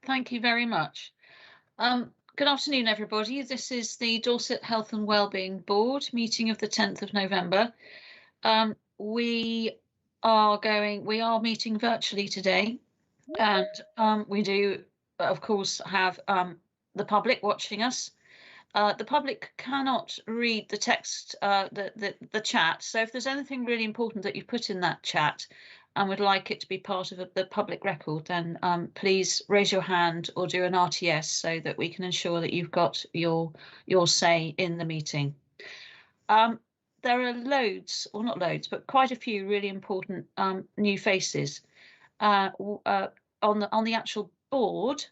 Thank you very much. Good afternoon, everybody. This is the Dorset Health and Wellbeing Board meeting of the 10th of November. We are meeting virtually today, and we do, of course, have the public watching us. The public cannot read the text, the chat. So if there's anything really important that you put in that chat and would like it to be part of the public record, then please raise your hand or do an RTS so that we can ensure that you've got your say in the meeting. There are loads, or not loads, but quite a few really important new faces. On the actual board,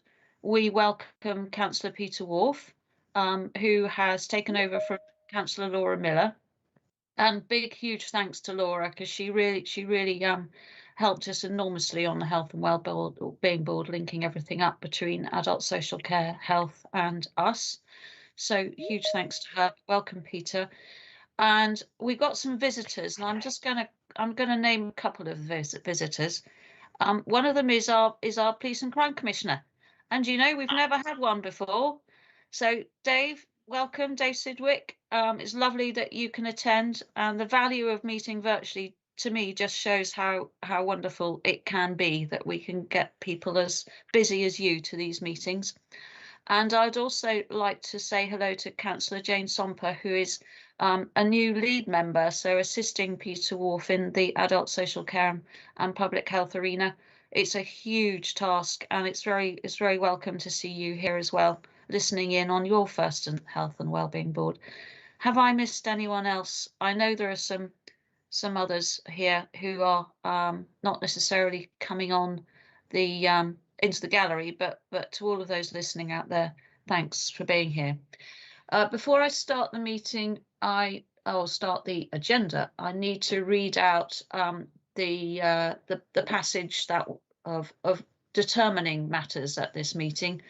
we welcome Councillor Peter Wharf, who has taken over from Councillor Laura Miller, and huge thanks to Laura, because she really helped us enormously on the Health and Wellbeing Board, linking everything up between adult social care, health, and us. So huge thanks to her. Welcome, Peter. And we've got some visitors, and I'm gonna name a couple of visitors. One of them is our Police and Crime Commissioner, and we've never had one before. So Dave, welcome, Dave Sidwick. It's lovely that you can attend, and the value of meeting virtually to me just shows how wonderful it can be that we can get people as busy as you to these meetings. And I'd also like to say hello to Councillor Jane Somper, who is a new lead member, so assisting Peter Wharf in the adult social care and public health arena. It's a huge task, and it's very welcome to see you here as well, listening in on your first Health and Wellbeing Board. Have I missed anyone else? I know there are some others here who are not necessarily coming on the into the gallery, but to all of those listening out there, thanks for being here. Before I start the meeting, I'll start the agenda. I need to read out the passage of determining matters at this meeting,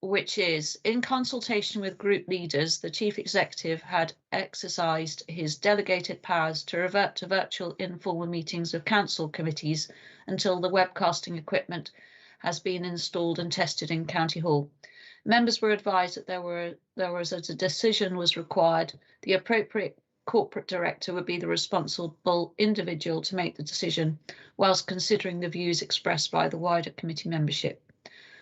which is, in consultation with group leaders, the Chief Executive had exercised his delegated powers to revert to virtual informal meetings of council committees until the webcasting equipment has been installed and tested in County Hall. Members were advised that as a decision was required, the appropriate corporate director would be the responsible individual to make the decision, whilst considering the views expressed by the wider committee membership.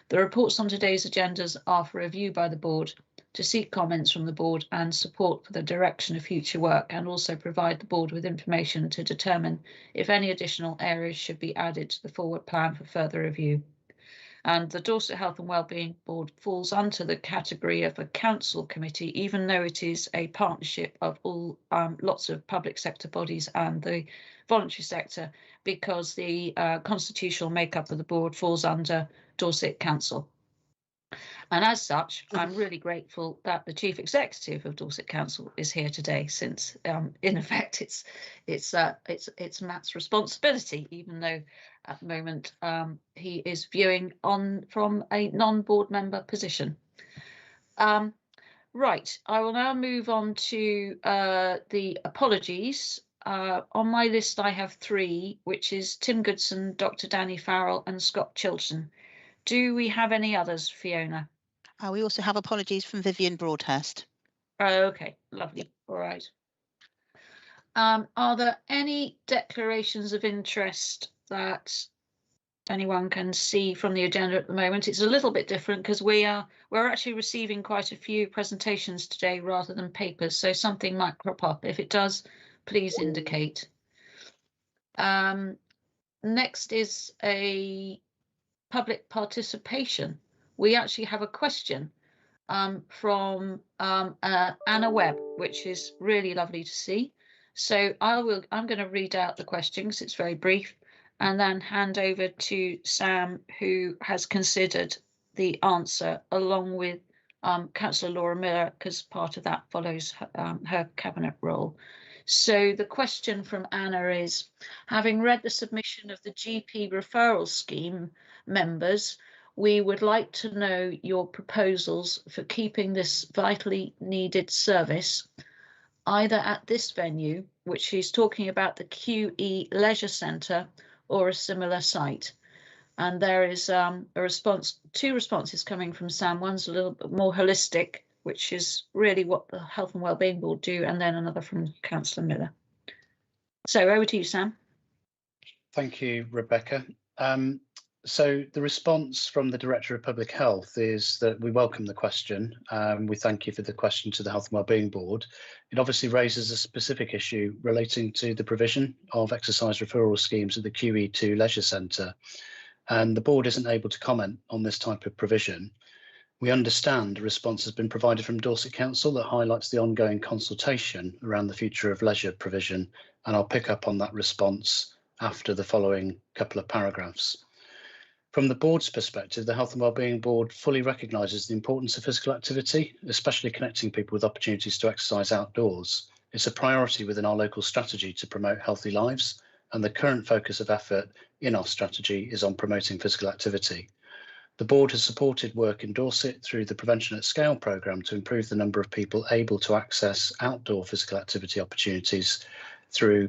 The reports on today's agendas are for review by the board, to seek comments from the board and support for the direction of future work, and also provide the board with information to determine if any additional areas should be added to the forward plan for further review. And the Dorset Health and Wellbeing Board falls under the category of a council committee, even though it is a partnership of all lots of public sector bodies and the voluntary sector, because the constitutional makeup of the board falls under Dorset Council. And as such, I'm really grateful that the Chief Executive of Dorset Council is here today, since in effect it's Matt's responsibility, even though at the moment he is viewing on from a non-board member position. Right, I will now move on to the apologies. On my list I have 3, which is Tim Goodson, Dr. Danny Farrell and Scott Chilton. Do we have any others, Fiona? We also have apologies from Vivian Broadhurst. Okay, lovely. All right. Are there any declarations of interest that anyone can see from the agenda at the moment? It's a little bit different because we're actually receiving quite a few presentations today rather than papers, so something might crop up. If it does, please indicate. Next is a public participation. We actually have a question from Anna Webb, which is really lovely to see. So I'm going to read out the question because it's very brief, and then hand over to Sam, who has considered the answer along with Councillor Laura Miller, because part of that follows her cabinet role. So the question from Anna is, having read the submission of the GP referral scheme members, we would like to know your proposals for keeping this vitally needed service, either at this venue, which she's talking about the QE Leisure Centre, or a similar site. and there is two responses coming from Sam. One's a little bit more holistic, which is really what the Health and Wellbeing Board do, and then another from Councillor Miller. So over to you, Sam. Thank you, Rebecca. So the response from the Director of Public Health is that we welcome the question. We thank you for the question to the Health and Wellbeing Board. It obviously raises a specific issue relating to the provision of exercise referral schemes at the QE2 Leisure Centre, and the board isn't able to comment on this type of provision. We understand a response has been provided from Dorset Council that highlights the ongoing consultation around the future of leisure provision, and I'll pick up on that response after the following couple of paragraphs. From the board's perspective, the Health and Wellbeing Board fully recognises the importance of physical activity, especially connecting people with opportunities to exercise outdoors. It's a priority within our local strategy to promote healthy lives, and the current focus of effort in our strategy is on promoting physical activity. The board has supported work in Dorset through the Prevention at Scale programme to improve the number of people able to access outdoor physical activity opportunities through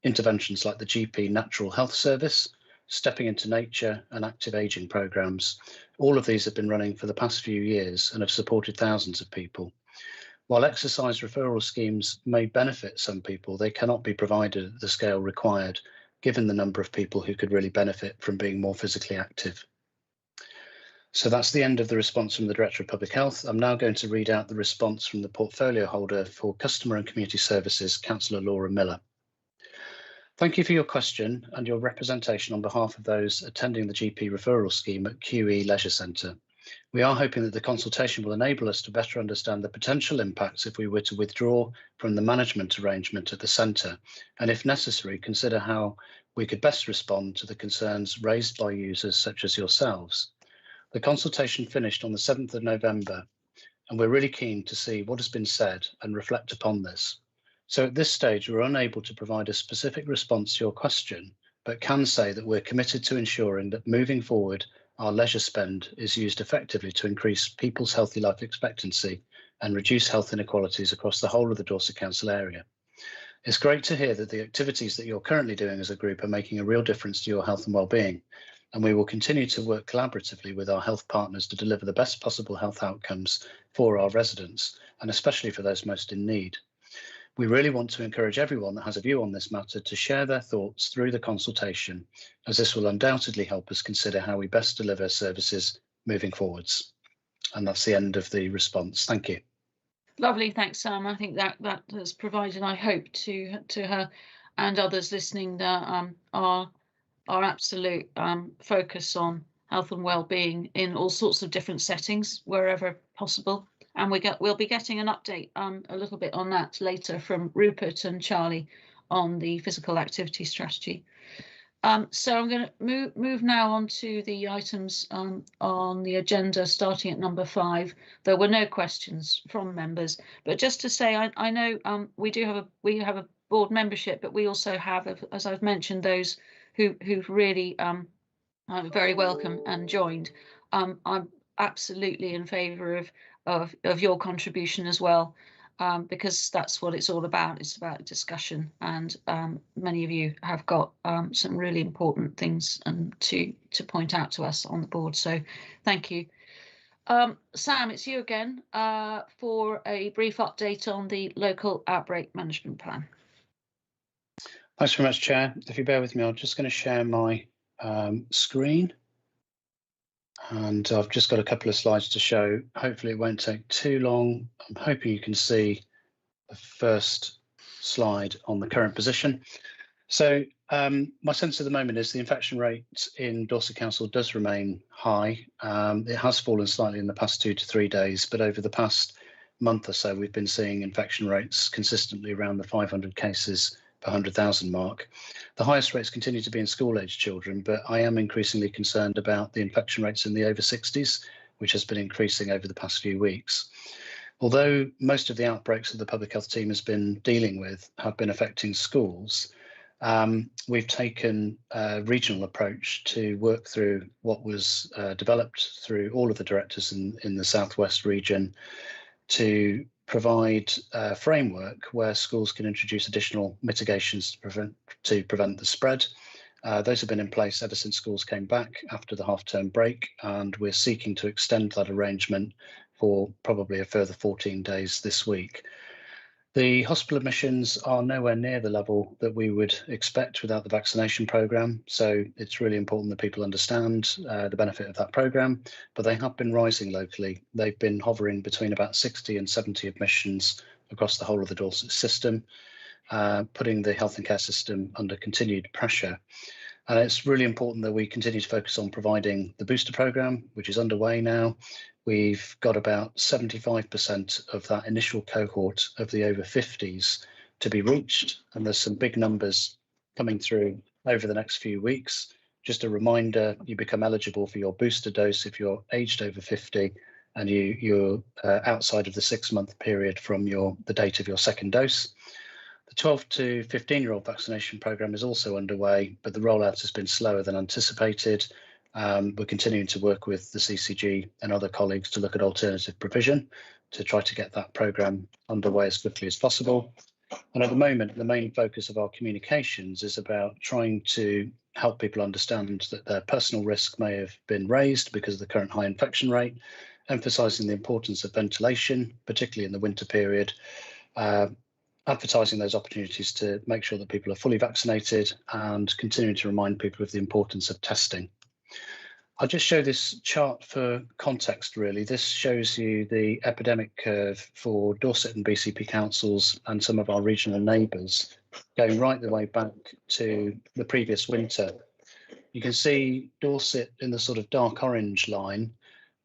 interventions like the GP Natural Health Service, Stepping into Nature and active ageing programmes. All of these have been running for the past few years and have supported thousands of people. While exercise referral schemes may benefit some people, they cannot be provided at the scale required, given the number of people who could really benefit from being more physically active. So that's the end of the response from the Director of Public Health. I'm now going to read out the response from the portfolio holder for Customer and Community Services, Councillor Laura Miller. Thank you for your question and your representation on behalf of those attending the GP referral scheme at QE Leisure Centre. We are hoping that the consultation will enable us to better understand the potential impacts if we were to withdraw from the management arrangement at the centre, and if necessary, consider how we could best respond to the concerns raised by users such as yourselves. The consultation finished on the 7th of November, and we're really keen to see what has been said and reflect upon this. So at this stage, we're unable to provide a specific response to your question, but can say that we're committed to ensuring that moving forward, our leisure spend is used effectively to increase people's healthy life expectancy and reduce health inequalities across the whole of the Dorset Council area. It's great to hear that the activities that you're currently doing as a group are making a real difference to your health and well-being, and we will continue to work collaboratively with our health partners to deliver the best possible health outcomes for our residents, and especially for those most in need. We really want to encourage everyone that has a view on this matter to share their thoughts through the consultation, as this will undoubtedly help us consider how we best deliver services moving forwards. And that's the end of the response. Thank you. Lovely, thanks, Sam. I think that has provided, I hope, to her and others listening that our absolute focus on health and well-being in all sorts of different settings, wherever possible. And we'll be getting an update a little bit on that later from Rupert and Charlie on the physical activity strategy. So I'm going to move now on to the items on the agenda, starting at number 5. There were no questions from members, but just to say, I know we have a board membership, but we also have, as I've mentioned, those who've really are very welcome and joined. I'm absolutely in favour of your contribution as well, because that's what it's all about. It's about discussion, and many of you have got some really important things to point out to us on the board. So thank you. Sam, it's you again for a brief update on the local outbreak management plan. Thanks very much, Chair. If you bear with me, I'm just going to share my screen. And I've just got a couple of slides to show. Hopefully it won't take too long. I'm hoping you can see the first slide on the current position. So my sense at the moment is the infection rate in Dorset Council does remain high. It has fallen slightly in the past 2 to 3 days, but over the past month or so, we've been seeing infection rates consistently around the 500 cases per 100,000 mark. The highest rates continue to be in school-aged children, but I am increasingly concerned about the infection rates in the over 60s, which has been increasing over the past few weeks. Although most of the outbreaks that the public health team has been dealing with have been affecting schools, we've taken a regional approach to work through what was developed through all of the directors in the Southwest region to provide a framework where schools can introduce additional mitigations to prevent the spread. Those have been in place ever since schools came back after the half-term break, and we're seeking to extend that arrangement for probably a further 14 days this week. The hospital admissions are nowhere near the level that we would expect without the vaccination programme, so it's really important that people understand the benefit of that programme, but they have been rising locally. They've been hovering between about 60 and 70 admissions across the whole of the Dorset system, putting the health and care system under continued pressure. And it's really important that we continue to focus on providing the booster programme, which is underway now. We've got about 75% of that initial cohort of the over 50s to be reached, and there's some big numbers coming through over the next few weeks. Just a reminder, you become eligible for your booster dose if you're aged over 50 and you're outside of the 6-month period from the date of your second dose. The 12 to 15-year-old vaccination programme is also underway, but the rollout has been slower than anticipated. We're continuing to work with the CCG and other colleagues to look at alternative provision to try to get that programme underway as quickly as possible. And at the moment, the main focus of our communications is about trying to help people understand that their personal risk may have been raised because of the current high infection rate, emphasising the importance of ventilation, particularly in the winter period, advertising those opportunities to make sure that people are fully vaccinated, and continuing to remind people of the importance of testing. I'll just show this chart for context, really. This shows you the epidemic curve for Dorset and BCP councils and some of our regional neighbours, going right the way back to the previous winter. You can see Dorset in the sort of dark orange line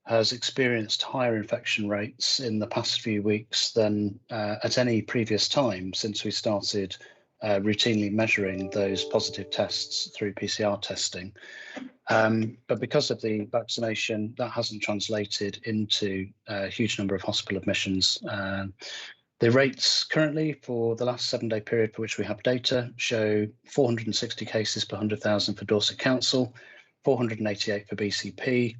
has experienced higher infection rates in the past few weeks than at any previous time since we started routinely measuring those positive tests through PCR testing. But because of the vaccination, that hasn't translated into a huge number of hospital admissions. The rates currently for the last 7-day period for which we have data show 460 cases per 100,000 for Dorset Council, 488 for BCP.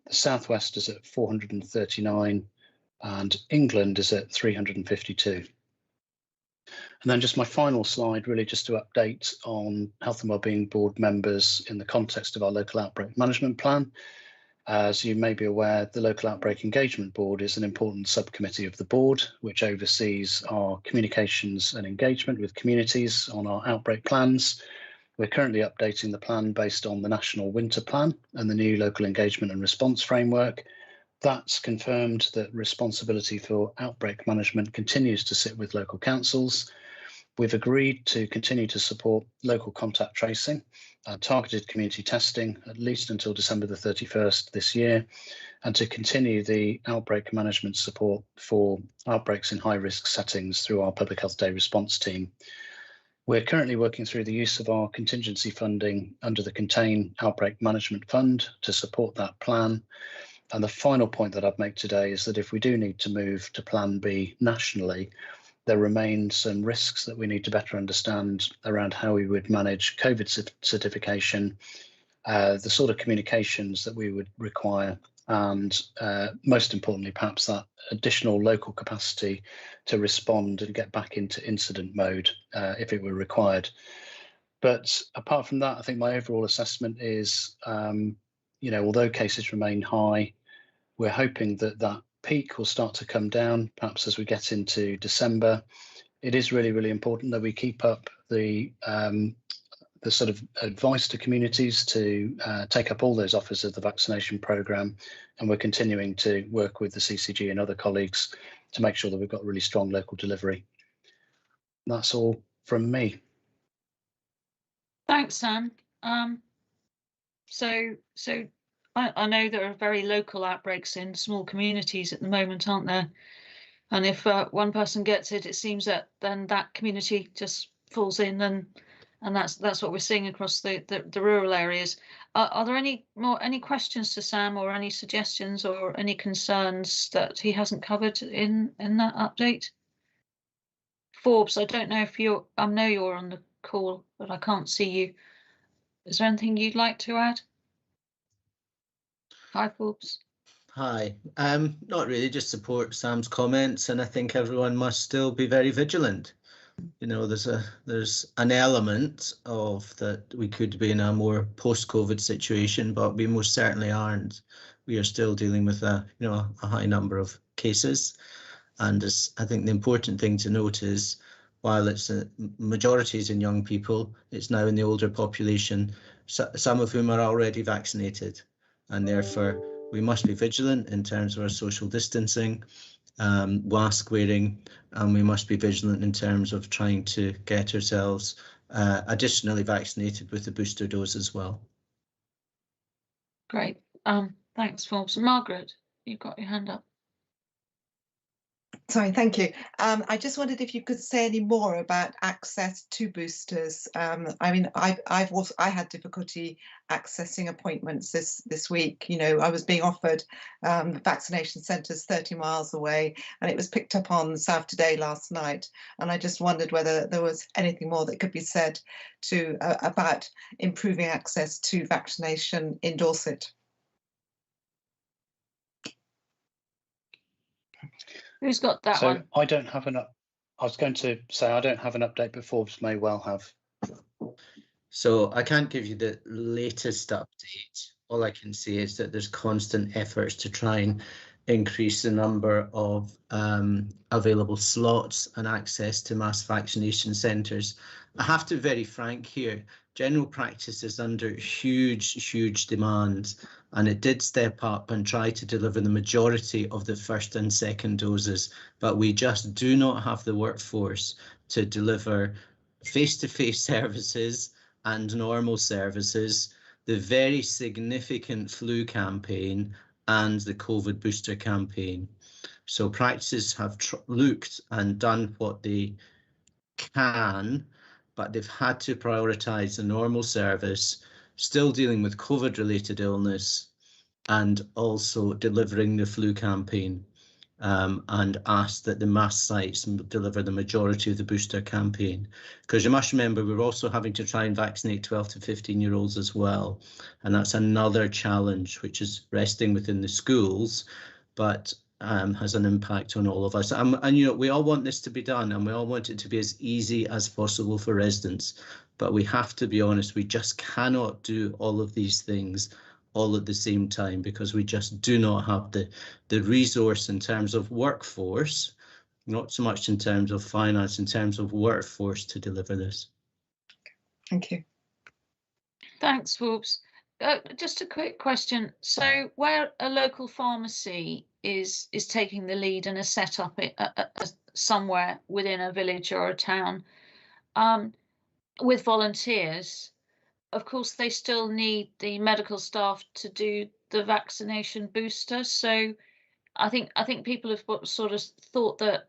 The Southwest is at 439 and England is at 352. And then just my final slide, really just to update on Health and Wellbeing Board members in the context of our local outbreak management plan. As you may be aware, the Local Outbreak Engagement Board is an important subcommittee of the board, which oversees our communications and engagement with communities on our outbreak plans. We're currently updating the plan based on the National Winter Plan and the new Local Engagement and Response Framework. That's confirmed that responsibility for outbreak management continues to sit with local councils. We've agreed to continue to support local contact tracing, targeted community testing, at least until December the 31st this year, and to continue the outbreak management support for outbreaks in high-risk settings through our Public Health Day response team. We're currently working through the use of our contingency funding under the Contain Outbreak Management Fund to support that plan. And the final point that I'd make today is that if we do need to move to Plan B nationally, there remain some risks that we need to better understand around how we would manage COVID certification, the sort of communications that we would require, and most importantly, perhaps that additional local capacity to respond and get back into incident mode if it were required. But apart from that, I think my overall assessment is, although cases remain high, we're hoping that that peak will start to come down, perhaps as we get into December. It is really, really important that we keep up the sort of advice to communities to take up all those offers of the vaccination programme, and we're continuing to work with the CCG and other colleagues to make sure that we've got really strong local delivery. That's all from me. Thanks, Sam. So I know there are very local outbreaks in small communities at the moment, aren't there? And if one person gets it, it seems that then that community just falls in, and that's what we're seeing across the rural areas. Are there any questions to Sam, or any suggestions or any concerns that he hasn't covered in that update? Forbes, I don't know if I know you're on the call, but I can't see you. Is there anything you'd like to add? Hi, Forbes. Hi. Not really, just support Sam's comments, and I think everyone must still be very vigilant. You know, there's an element of that we could be in a more post-COVID situation, but we most certainly aren't. We are still dealing with a high number of cases, and I think the important thing to note is, while it's majority is in young people, it's now in the older population, some of whom are already vaccinated, and therefore we must be vigilant in terms of our social distancing, mask wearing, and we must be vigilant in terms of trying to get ourselves additionally vaccinated with the booster dose as well. Great. Thanks, Forbes. Margaret, you've got your hand up. Sorry, thank you. I just wondered if you could say any more about access to boosters. I mean, I had difficulty accessing appointments this week. You know, I was being offered vaccination centres 30 miles away, and it was picked up on South Today last night. And I just wondered whether there was anything more that could be said about improving access to vaccination in Dorset. Who's got that one? I don't have I was going to say I don't have an update, but Forbes may well have. So I can't give you the latest update. All I can say is that there's constant efforts to try and increase the number of available slots and access to mass vaccination centres. I have to be very frank here. General practice is under huge demand, and it did step up and try to deliver the majority of the first and second doses, but we just do not have the workforce to deliver face-to-face services and normal services, the very significant flu campaign and the COVID booster campaign. So practices have looked and done what they can, but they've had to prioritise the normal service, still dealing with COVID-related illness, and also delivering the flu campaign, and asked that the mass sites deliver the majority of the booster campaign. Because you must remember, we're also having to try and vaccinate 12 to 15-year-olds as well. And that's another challenge, which is resting within the schools, but has an impact on all of us. And you know, we all want this to be done, and we all want it to be as easy as possible for residents. But we have to be honest, we just cannot do all of these things all at the same time, because we just do not have the resource in terms of workforce, not so much in terms of finance, in terms of workforce to deliver this. Thank you. Thanks, Forbes. Just a quick question. So where a local pharmacy is taking the lead and is set up somewhere within a village or a town with volunteers, of course, they still need the medical staff to do the vaccination booster. So I think people have sort of thought that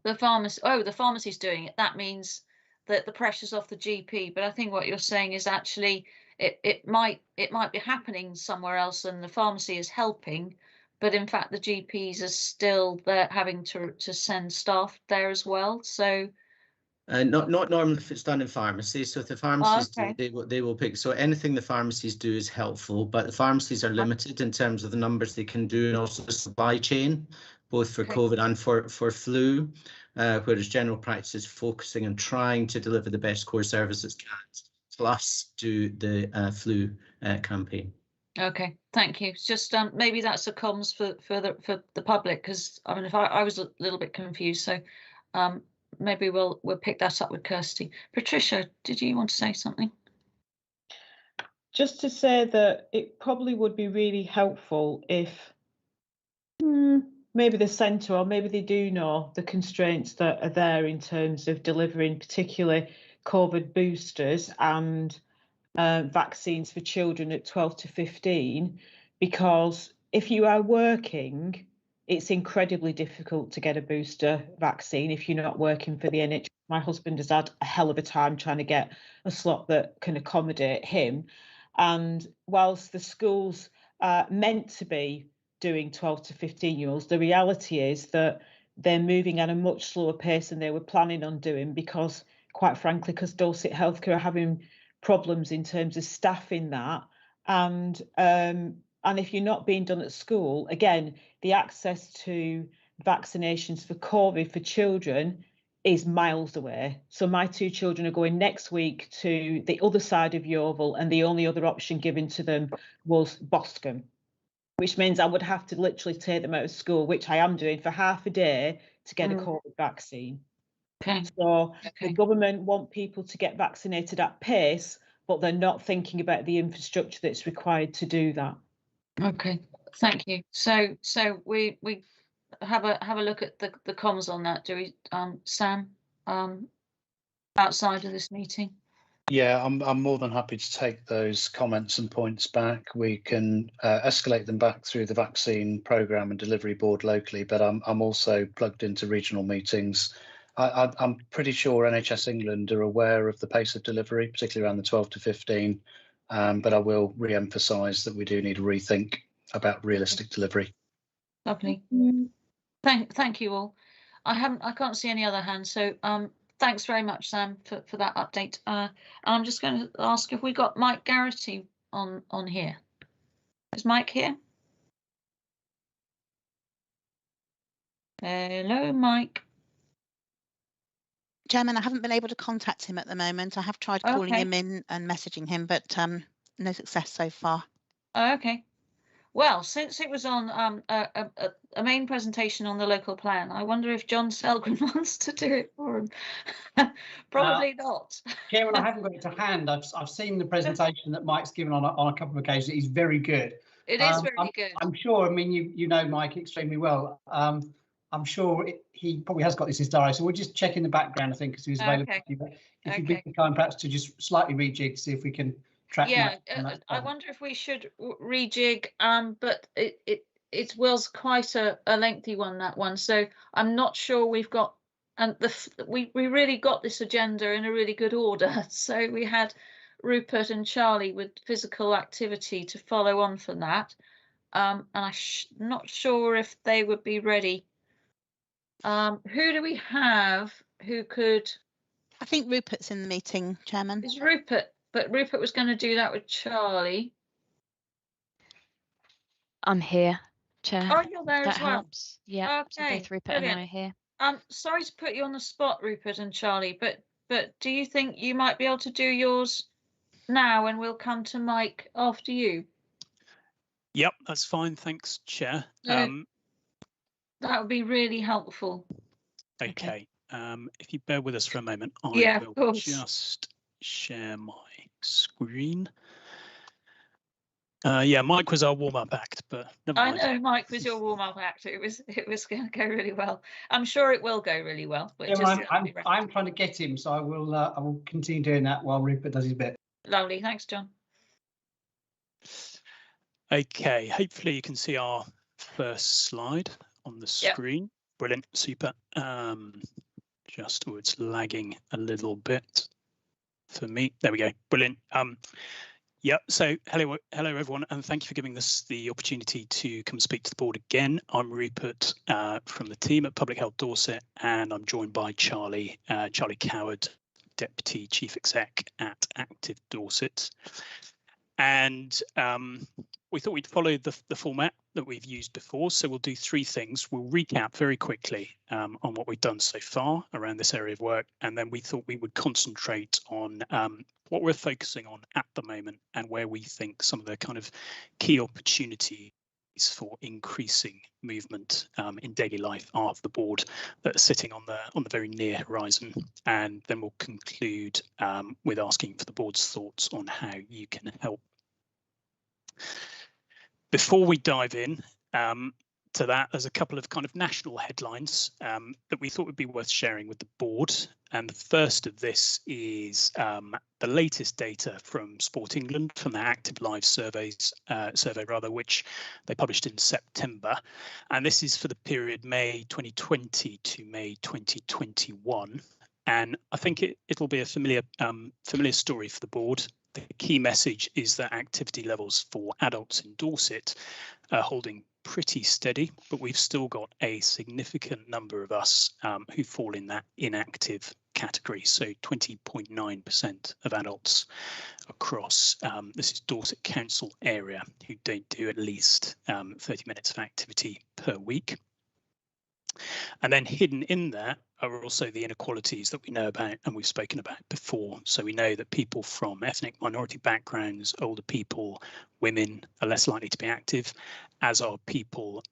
the pharmacy's doing it. That means that the pressure's off the GP. But I think what you're saying is actually it might be happening somewhere else, and the pharmacy is helping. But in fact, the GPs are still there, having to send staff there as well. So. Not normally if it's done in pharmacies. So if the pharmacies okay. do, they will pick. So anything the pharmacies do is helpful, but the pharmacies are limited in terms of the numbers they can do, and also the supply chain, both for COVID and for flu, whereas general practice is focusing on trying to deliver the best core services can, plus do the flu campaign. Okay, thank you. It's just maybe that's a comms for the public, because I mean, if I was a little bit confused, so maybe we'll pick that up with Kirsty. Patricia, did you want to say something? Just to say that it probably would be really helpful if maybe the centre, or maybe they do know the constraints that are there in terms of delivering particularly COVID boosters and vaccines for children at 12 to 15, because if you are working, it's incredibly difficult to get a booster vaccine if you're not working for the NHS. My husband has had a hell of a time trying to get a slot that can accommodate him. And whilst the schools are meant to be doing 12 to 15-year-olds, the reality is that they're moving at a much slower pace than they were planning on doing, because, quite frankly, because Dorset Healthcare are having problems in terms of staffing that. And if you're not being done at school, again, the access to vaccinations for COVID for children is miles away. So my 2 children are going next week to the other side of Yeovil, and the only other option given to them was Boscombe, which means I would have to literally take them out of school, which I am doing, for half a day to get a COVID vaccine. Okay. So Okay. the government want people to get vaccinated at pace, but they're not thinking about the infrastructure that's required to do that. Okay. Thank you. So we have a look at the comms on that, do we, Sam? Outside of this meeting. Yeah, I'm more than happy to take those comments and points back. We can escalate them back through the vaccine programme and delivery board locally, but I'm also plugged into regional meetings. I'm pretty sure NHS England are aware of the pace of delivery, particularly around the 12 to 15, but I will re-emphasise that we do need a rethink about realistic delivery. Lovely. Thank you all. I can't see any other hands, so thanks very much, Sam, for that update. I'm just going to ask if we got Mike Garrity on here. Is Mike here? Hello, Mike. Chairman, I haven't been able to contact him at the moment. I have tried calling him in and messaging him, but no success so far. Okay. Well, since it was on a main presentation on the local plan, I wonder if John Selgren wants to do it for him. Probably not. Chairman, I haven't got it to hand. I've seen the presentation that Mike's given on a couple of occasions. He's very good. It is very good. I'm sure. I mean, you know Mike extremely well. I'm sure he probably has got this in his diary. So we'll just check in the background, I think, because he's available. Okay. But if you'd be kind, perhaps to just slightly rejig to see if we can track. Yeah, I wonder if we should rejig. But it was quite a lengthy one, that one. So I'm not sure we've got. And we really got this agenda in a really good order. So we had Rupert and Charlie with physical activity to follow on from that. And I'm not sure if they would be ready. Who do we have who could? I think Rupert's in the meeting, Chairman. Is Rupert? But Rupert was going to do that with Charlie. I'm here, Chair. Oh, you're there That as well. helps. Yeah. Okay. So both Rupert and I are here. Sorry to put you on the spot, Rupert and Charlie, but do you think you might be able to do yours now, and we'll come to Mike after you? Yep, that's fine. Thanks, Chair. That would be really helpful. Okay. If you bear with us for a moment, I will just share my screen. Yeah, Mike was our warm-up act, but never mind. I know Mike was your warm-up act. It was going to go really well. I'm sure it will go really well. But yeah, I'm trying to get him, so I will continue doing that while Rupert does his bit. Lovely, thanks, John. Okay, hopefully you can see our first slide on the screen. Yep. Brilliant, super. It's lagging a little bit for me. There we go. Brilliant. Yeah, so hello everyone, and thank you for giving us the opportunity to come speak to the board again. I'm Rupert from the team at Public Health Dorset, and I'm joined by Charlie Coward, Deputy Chief Exec at Active Dorset. And we thought we'd follow the format that we've used before. So we'll do three things. We'll recap very quickly on what we've done so far around this area of work. And then we thought we would concentrate on what we're focusing on at the moment and where we think some of the kind of key opportunities for increasing movement in daily life are for the board that are sitting on the very near horizon. And then we'll conclude with asking for the board's thoughts on how you can help. Before we dive in to that, there's a couple of kind of national headlines that we thought would be worth sharing with the board. And the first of this is the latest data from Sport England, from their Active Live survey, which they published in September. And this is for the period May 2020 to May 2021. And I think it'll be a familiar story for the board. The key message is that activity levels for adults in Dorset are holding pretty steady, but we've still got a significant number of us who fall in that inactive category. So 20.9% of adults across this is Dorset Council area who don't do at least 30 minutes of activity per week. And then hidden in that are also the inequalities that we know about and we've spoken about before. So we know that people from ethnic minority backgrounds, older people, women are less likely to be active, as are people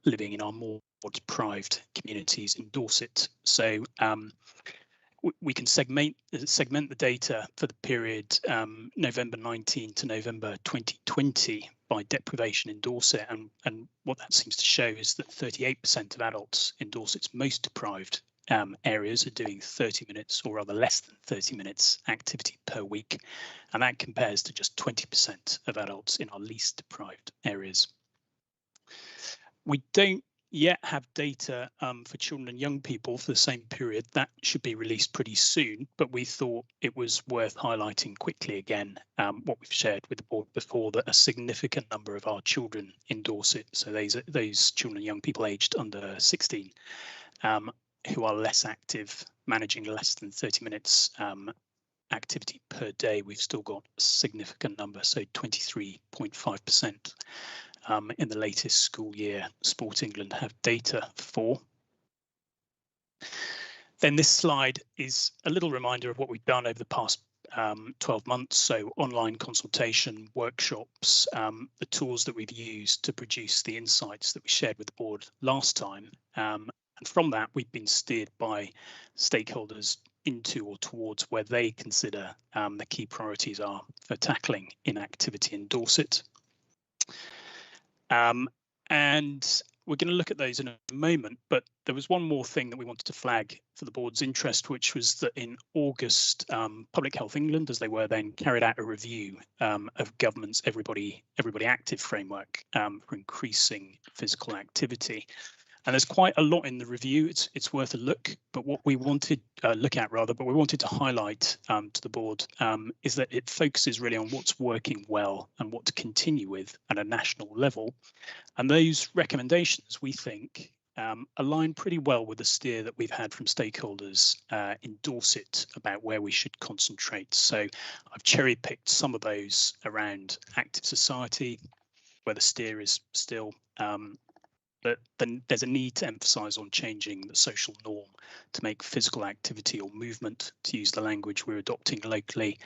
living in our more deprived communities in Dorset. So we can segment the data for the period November 19 to November 2020 by deprivation in Dorset, and what that seems to show is that 38% of adults in Dorset's most deprived areas are doing 30 minutes or rather less than 30 minutes activity per week, and that compares to just 20% of adults in our least deprived areas. We don't yet have data for children and young people for the same period. That should be released pretty soon, but we thought it was worth highlighting quickly again what we've shared with the board before, that a significant number of our children in Dorset, so those children and young people aged under 16, who are less active, managing less than 30 minutes activity per day, we've still got a significant number, so 23.5%. In the latest school year, Sport England have data for. Then this slide is a little reminder of what we've done over the past 12 months. So online consultation, workshops, the tools that we've used to produce the insights that we shared with the board last time. And from that, we've been steered by stakeholders into or towards where they consider the key priorities are for tackling inactivity in Dorset. And we're going to look at those in a moment, but there was one more thing that we wanted to flag for the board's interest, which was that in August, Public Health England, as they were then, carried out a review of government's Everybody Active framework for increasing physical activity. And there's quite a lot in the review. It's worth a look. But what we wanted we wanted to highlight to the board is that it focuses really on what's working well and what to continue with at a national level. And those recommendations, we think, align pretty well with the steer that we've had from stakeholders in Dorset about where we should concentrate. So I've cherry picked some of those around active society, where the steer is still but then there's a need to emphasise on changing the social norm to make physical activity or movement, to use the language we're adopting locally,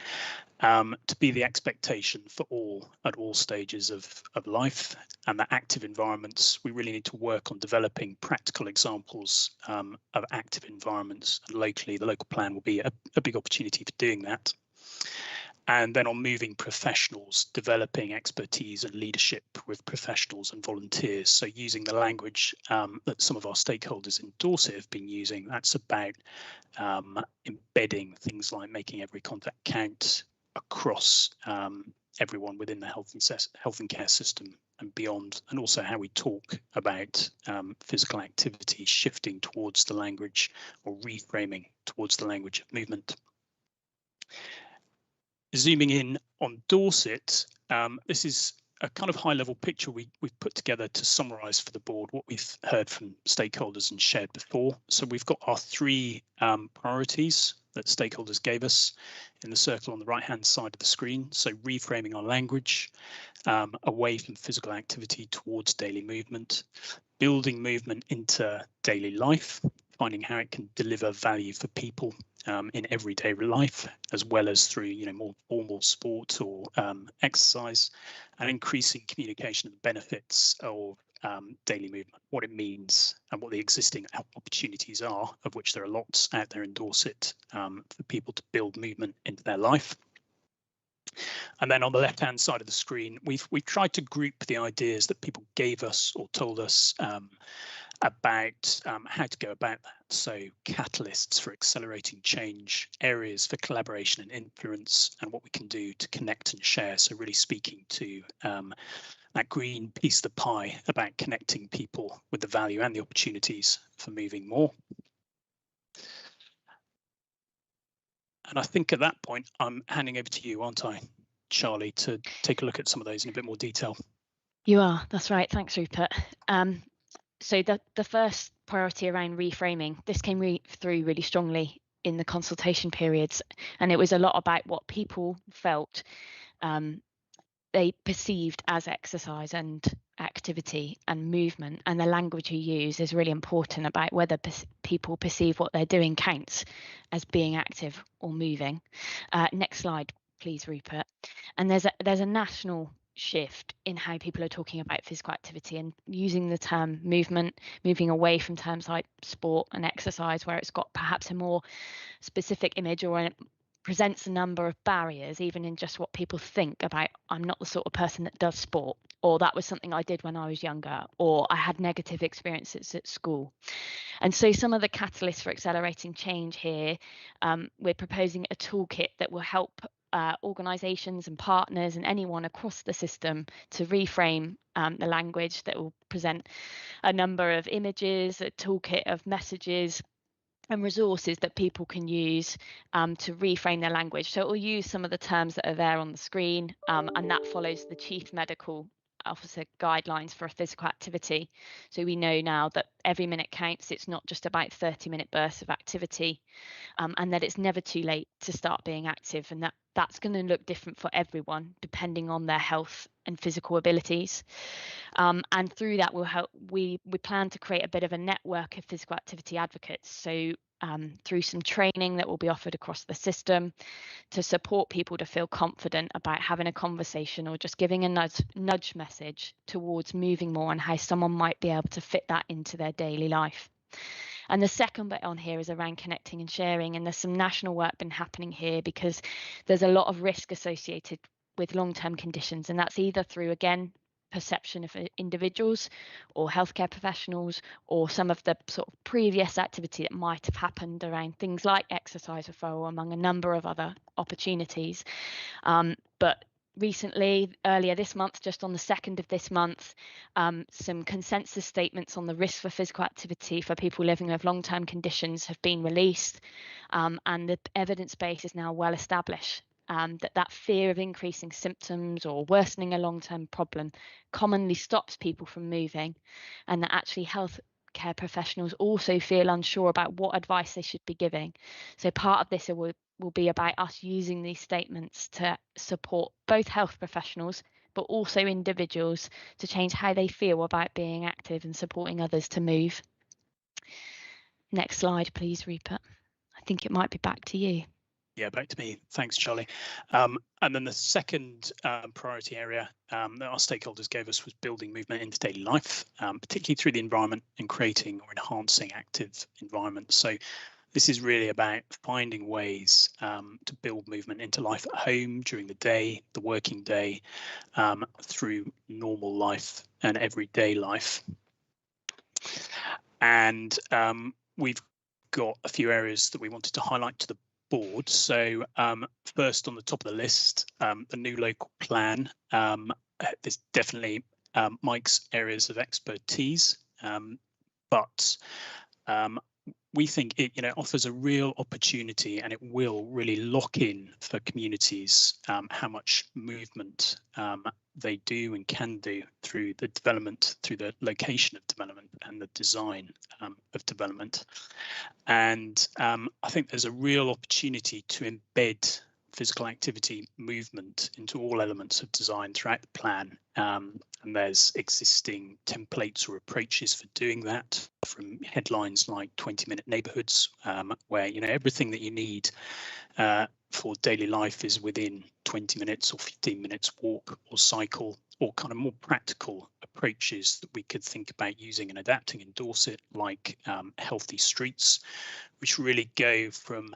to be the expectation for all at all stages of life. And that active environments, we really need to work on developing practical examples of active environments. And locally, the local plan will be a big opportunity for doing that. And then on moving professionals, developing expertise and leadership with professionals and volunteers. So using the language that some of our stakeholders in Dorset have been using, that's about embedding things like making every contact count across everyone within the health and care system and beyond, and also how we talk about physical activity, shifting towards the language or reframing towards the language of movement. Zooming in on Dorset, this is a kind of high-level picture we've put together to summarise for the board what we've heard from stakeholders and shared before. So we've got our three priorities that stakeholders gave us in the circle on the right-hand side of the screen. So reframing our language away from physical activity towards daily movement, building movement into daily life, finding how it can deliver value for people in everyday life, as well as through more formal sport or exercise, and increasing communication of the benefits of daily movement, what it means and what the existing opportunities are, of which there are lots out there in Dorset for people to build movement into their life. And then on the left-hand side of the screen, we've tried to group the ideas that people gave us or told us about how to go about that. So catalysts for accelerating change, areas for collaboration and influence, and what we can do to connect and share. So really speaking to that green piece of the pie about connecting people with the value and the opportunities for moving more. And I think at that point, I'm handing over to you, aren't I, Charlie, to take a look at some of those in a bit more detail. You are, that's right. Thanks, Rupert. So the first priority around reframing, this came through really strongly in the consultation periods, and it was a lot about what people felt they perceived as exercise and activity and movement, and the language you use is really important about whether people perceive what they're doing counts as being active or moving. Next slide, please, Rupert. And there's a national shift in how people are talking about physical activity and using the term movement, moving away from terms like sport and exercise, where it's got perhaps a more specific image, or it presents a number of barriers, even in just what people think about, I'm not the sort of person that does sport, or that was something I did when I was younger, or I had negative experiences at school. And so some of the catalysts for accelerating change here, we're proposing a toolkit that will help organisations and partners and anyone across the system to reframe the language, that will present a number of images, a toolkit of messages and resources that people can use to reframe their language. So it will use some of the terms that are there on the screen, and that follows the Chief Medical Officer guidelines for a physical activity. So we know now that every minute counts. It's not just about 30-minute bursts of activity, and that it's never too late to start being active, and that's going to look different for everyone depending on their health and physical abilities. And through that, we plan to create a bit of a network of physical activity advocates. So through some training that will be offered across the system to support people to feel confident about having a conversation, or just giving a nudge message towards moving more, and how someone might be able to fit that into their daily life. And the second bit on here is around connecting and sharing, and there's some national work been happening here, because there's a lot of risk associated with long-term conditions, and that's either through, again, perception of individuals or healthcare professionals, or some of the sort of previous activity that might have happened around things like exercise referral, among a number of other opportunities. But recently, earlier this month, just on the 2nd of this month, some consensus statements on the risk for physical activity for people living with long-term conditions have been released, and the evidence base is now well established. That fear of increasing symptoms or worsening a long-term problem commonly stops people from moving, and that actually healthcare professionals also feel unsure about what advice they should be giving. So part of this will be about us using these statements to support both health professionals but also individuals to change how they feel about being active and supporting others to move. Next slide, please, Rupert. I think it might be back to you. Yeah, back to me. Thanks, Charlie. And then the second priority area that our stakeholders gave us was building movement into daily life, particularly through the environment and creating or enhancing active environments. So this is really about finding ways to build movement into life at home, during the day, the working day, through normal life and everyday life. And we've got a few areas that we wanted to highlight to the board. So first on the top of the list, the new local plan. There's definitely Mike's areas of expertise, but we think it offers a real opportunity, and it will really lock in for communities how much movement they do and can do through the development, through the location of development and the design of development. And I think there's a real opportunity to embed physical activity movement into all elements of design throughout the plan. And there's existing templates or approaches for doing that, from headlines like 20-minute neighbourhoods, where everything that you need for daily life is within 20 minutes or 15 minutes walk or cycle, or kind of more practical approaches that we could think about using and adapting in Dorset, like healthy streets, which really go from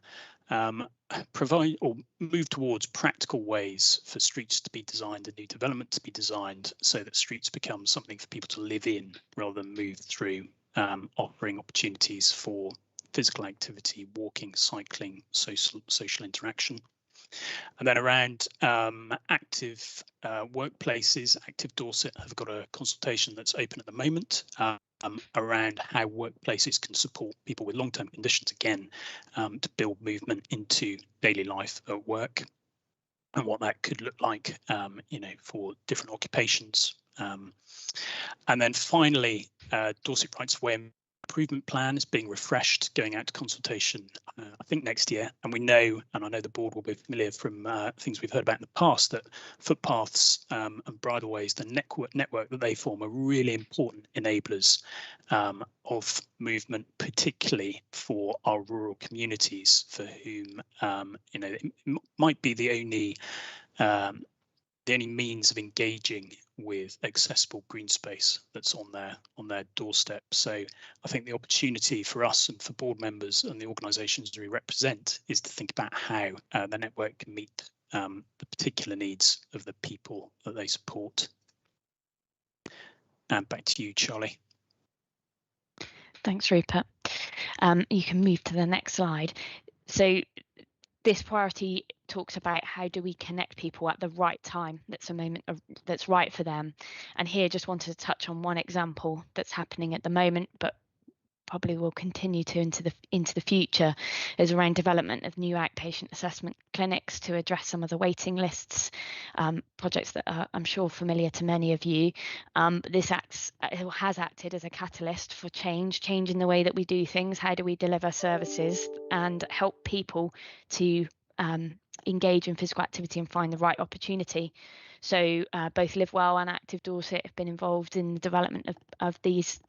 provide or move towards practical ways for streets to be designed and new development to be designed, so that streets become something for people to live in rather than move through, offering opportunities for physical activity, walking, cycling, social interaction. And then around active workplaces, Active Dorset have got a consultation that's open at the moment around how workplaces can support people with long-term conditions, again, to build movement into daily life at work, and what that could look like, for different occupations. And then finally, Dorset Rights Way improvement plan is being refreshed, going out to consultation, I think next year. And we know, and I know the board will be familiar from things we've heard about in the past, that footpaths and bridleways, the network that they form, are really important enablers of movement, particularly for our rural communities, for whom it might be the only means of engaging with accessible green space that's on their doorstep. So I think the opportunity for us and for board members and the organisations we represent is to think about how the network can meet the particular needs of the people that they support. And back to you, Charlie. Thanks, Rupert. You can move to the next slide. So this priority talks about how do we connect people at the right time, that's a moment that's right for them. And here just wanted to touch on one example that's happening at the moment, but probably will continue to into the future, is around development of new outpatient assessment clinics to address some of the waiting lists, projects that are, I'm sure, familiar to many of you. This has acted as a catalyst for change in the way that we do things. How do we deliver services and help people to engage in physical activity and find the right opportunity? So both Live Well and Active Dorset have been involved in the development of these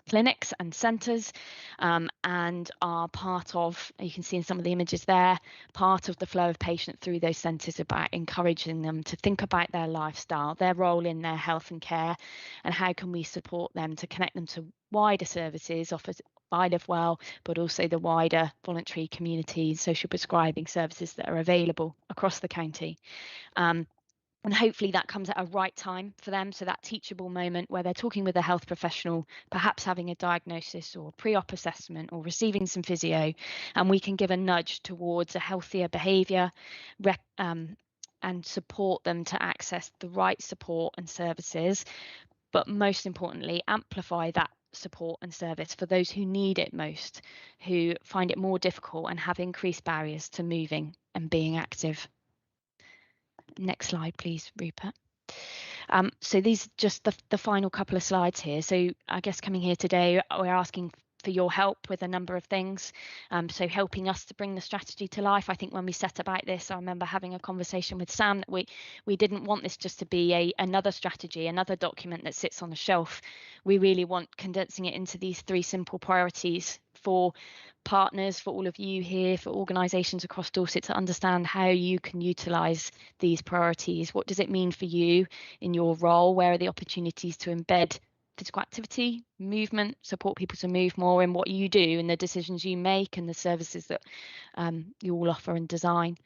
clinics and centres, and are part of, you can see in some of the images there, part of the flow of patients through those centres, about encouraging them to think about their lifestyle, their role in their health and care, and how can we support them to connect them to wider services offered by Live Well, but also the wider voluntary community social prescribing services that are available across the county. And hopefully that comes at a right time for them. So that teachable moment where they're talking with a health professional, perhaps having a diagnosis or pre-op assessment or receiving some physio, and we can give a nudge towards a healthier behaviour and support them to access the right support and services. But most importantly, amplify that support and service for those who need it most, who find it more difficult and have increased barriers to moving and being active. Next slide, please, Rupert. So these are just the final couple of slides here. So I guess coming here today, we're asking for your help with a number of things. So helping us to bring the strategy to life. I think when we set about this, I remember having a conversation with Sam that we didn't want this just to be another strategy, another document that sits on the shelf. We really want condensing it into these 3 simple priorities for partners, for all of you here, for organisations across Dorset, to understand how you can utilise these priorities. What does it mean for you in your role? Where are the opportunities to embed physical activity, movement, support people to move more in what you do and the decisions you make and the services that you all offer and design?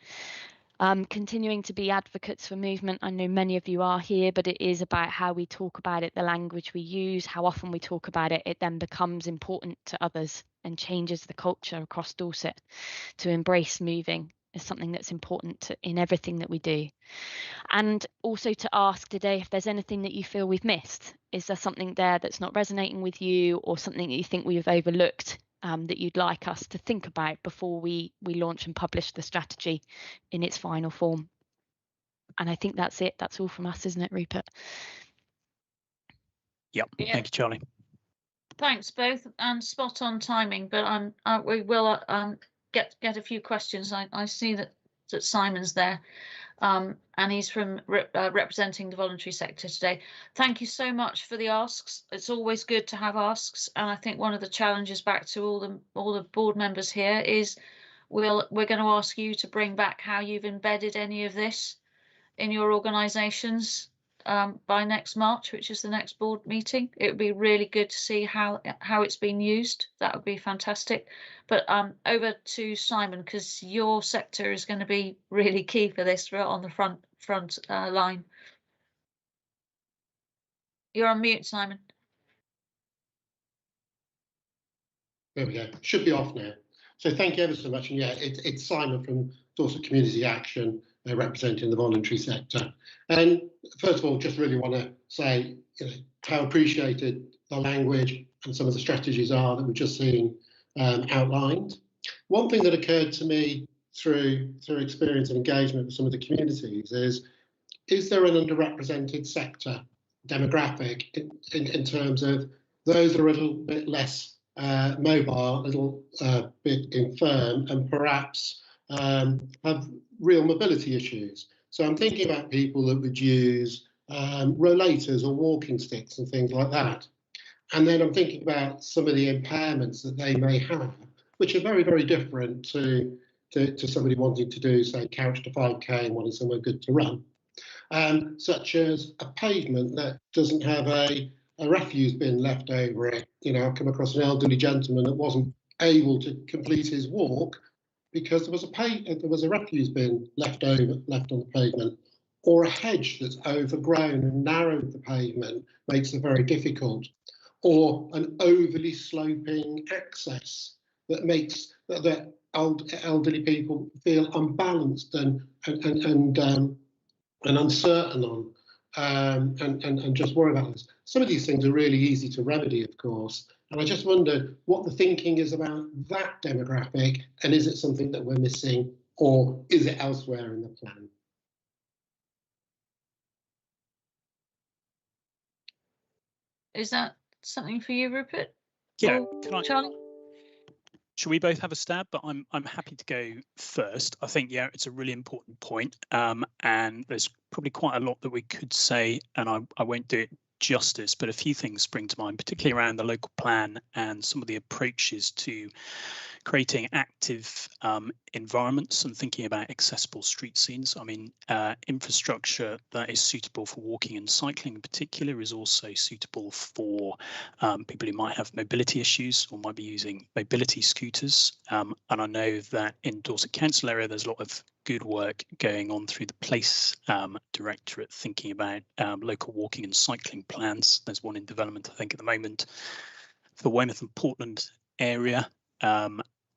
Continuing to be advocates for movement. I know many of you are here, but it is about how we talk about it, the language we use, how often we talk about it. It then becomes important to others and changes the culture across Dorset to embrace moving is something that's important in everything that we do. And also to ask today if there's anything that you feel we've missed. Is there something there that's not resonating with you, or something that you think we've overlooked that you'd like us to think about before we launch and publish the strategy in its final form? And I think that's it. That's all from us, isn't it, Rupert? Yep. Yeah. Thank you, Charlie. Thanks both, and spot on timing. But we will get a few questions. I see that Simon's there, and he's from representing the voluntary sector today. Thank you so much for the asks. It's always good to have asks, and I think one of the challenges back to all the board members here is we're going to ask you to bring back how you've embedded any of this in your organisations by next March, which is the next board meeting. It would be really good to see how it's been used. That would be fantastic. But over to Simon, because your sector is going to be really key for this, right on the front line. You're on mute, Simon. There we go. Should be off now. So thank you ever so much. And yeah, it's Simon from Dorset Community Action, representing the voluntary sector. And first of all, just really want to say how appreciated the language and some of the strategies are that we've just seen outlined. One thing that occurred to me through experience and engagement with some of the communities is there an underrepresented sector demographic in terms of those that are a little bit less mobile, a little bit infirm, and perhaps have real mobility issues. So I'm thinking about people that would use rollators or walking sticks and things like that. And then I'm thinking about some of the impairments that they may have, which are very, very different to somebody wanting to do, say, couch to 5K and wanting somewhere good to run, such as a pavement that doesn't have a refuse bin left over it. You know, I've come across an elderly gentleman that wasn't able to complete his walk because there was a refuse bin left on the pavement, or a hedge that's overgrown and narrowed the pavement, makes it very difficult, or an overly sloping access that makes that elderly people feel unbalanced and uncertain on, and just worry about this. Some of these things are really easy to remedy, of course, and I just wonder what the thinking is about that demographic, and is it something that we're missing, or is it elsewhere in the plan? Is that something for you, Rupert? Yeah, or Charlie? Should we both have a stab? But I'm happy to go first. I think, yeah, it's a really important point, and there's probably quite a lot that we could say, and I won't do it justice, but a few things spring to mind, particularly around the local plan and some of the approaches to creating active environments and thinking about accessible street scenes. I mean, infrastructure that is suitable for walking and cycling in particular is also suitable for people who might have mobility issues or might be using mobility scooters. And I know that in Dorset Council area, there's a lot of good work going on through the Place Directorate, thinking about local walking and cycling plans. There's one in development, I think, at the moment for the Weymouth and Portland area.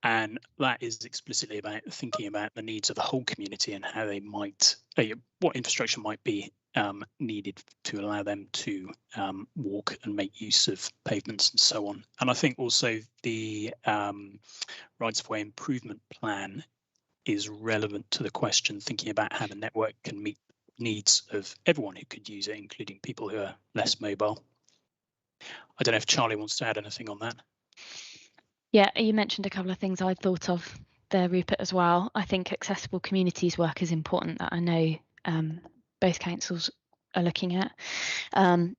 And that is explicitly about thinking about the needs of the whole community and how they might, what infrastructure might be needed to allow them to walk and make use of pavements and so on. And I think also the rights of way improvement plan is relevant to the question, thinking about how the network can meet needs of everyone who could use it, including people who are less mobile. I don't know if Charlie wants to add anything on that. Yeah, you mentioned a couple of things I thought of there, Rupert, as well. I think accessible communities work is important, that I know both councils are looking at. And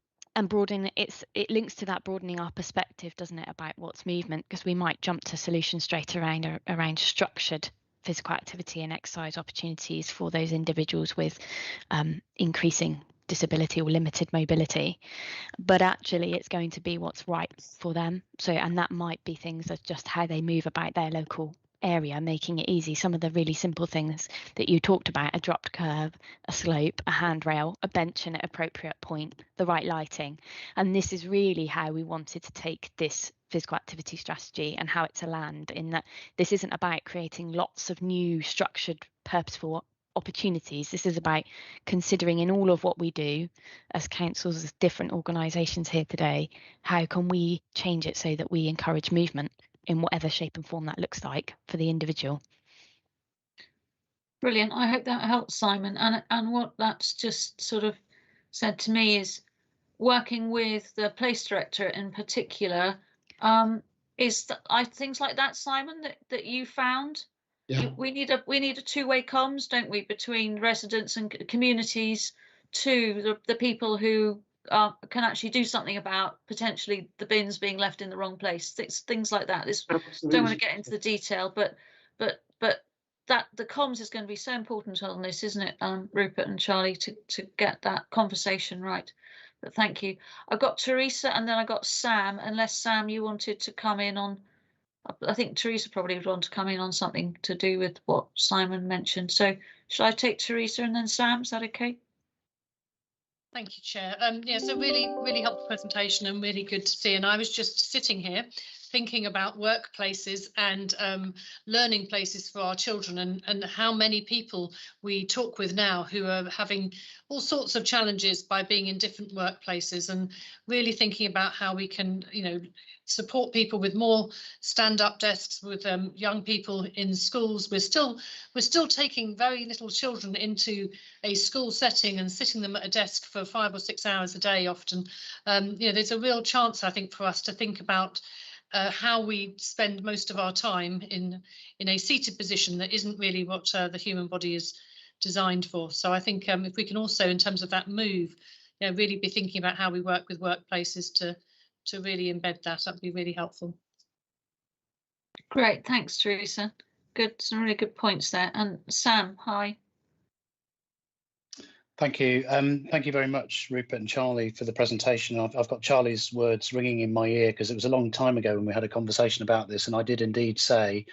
broadening, it links to that broadening our perspective, doesn't it, about what's movement, because we might jump to solutions straight around structured physical activity and exercise opportunities for those individuals with increasing disability or limited mobility, but actually it's going to be what's right for them. So, and that might be things as just how they move about their local area, making it easy. Some of the really simple things that you talked about, a dropped curb, a slope, a handrail, a bench in an appropriate point, the right lighting. And this is really how we wanted to take this physical activity strategy and how it's a land, in that this isn't about creating lots of new structured, purposeful opportunities. This is about considering in all of what we do as councils, as different organisations here today, how can we change it so that we encourage movement in whatever shape and form that looks like for the individual. Brilliant. I hope that helps, Simon. And what that's just sort of said to me is, working with the Place Director in particular, is that things like that, Simon, that you found. Yeah. We need a two-way comms, don't we, between residents and communities to the people who can actually do something about potentially the bins being left in the wrong place. Things like that. Don't want to get into the detail, but that the comms is going to be so important on this, isn't it, Rupert and Charlie, to get that conversation right. But thank you. I've got Teresa and then I got Sam. Unless Sam, you wanted to come in on. I think Teresa probably would want to come in on something to do with what Simon mentioned. So shall I take Teresa and then Sam? Is that okay? Thank you, Chair. Yeah, so really helpful presentation and really good to see. And I was just sitting here thinking about workplaces and learning places for our children, and how many people we talk with now who are having all sorts of challenges by being in different workplaces, and really thinking about how we can, support people with more stand-up desks, with young people in schools. We're still taking very little children into a school setting and sitting them at a desk for 5 or 6 hours a day often. There's a real chance, I think, for us to think about how we spend most of our time in a seated position that isn't really what the human body is designed for. So I think if we can also, in terms of that move, really be thinking about how we work with workplaces to really embed that. That'd be really helpful. Great, thanks, Teresa. Good, some really good points there. And Sam, hi. Thank you. Thank you very much, Rupert and Charlie, for the presentation. I've got Charlie's words ringing in my ear because it was a long time ago when we had a conversation about this, and I did indeed say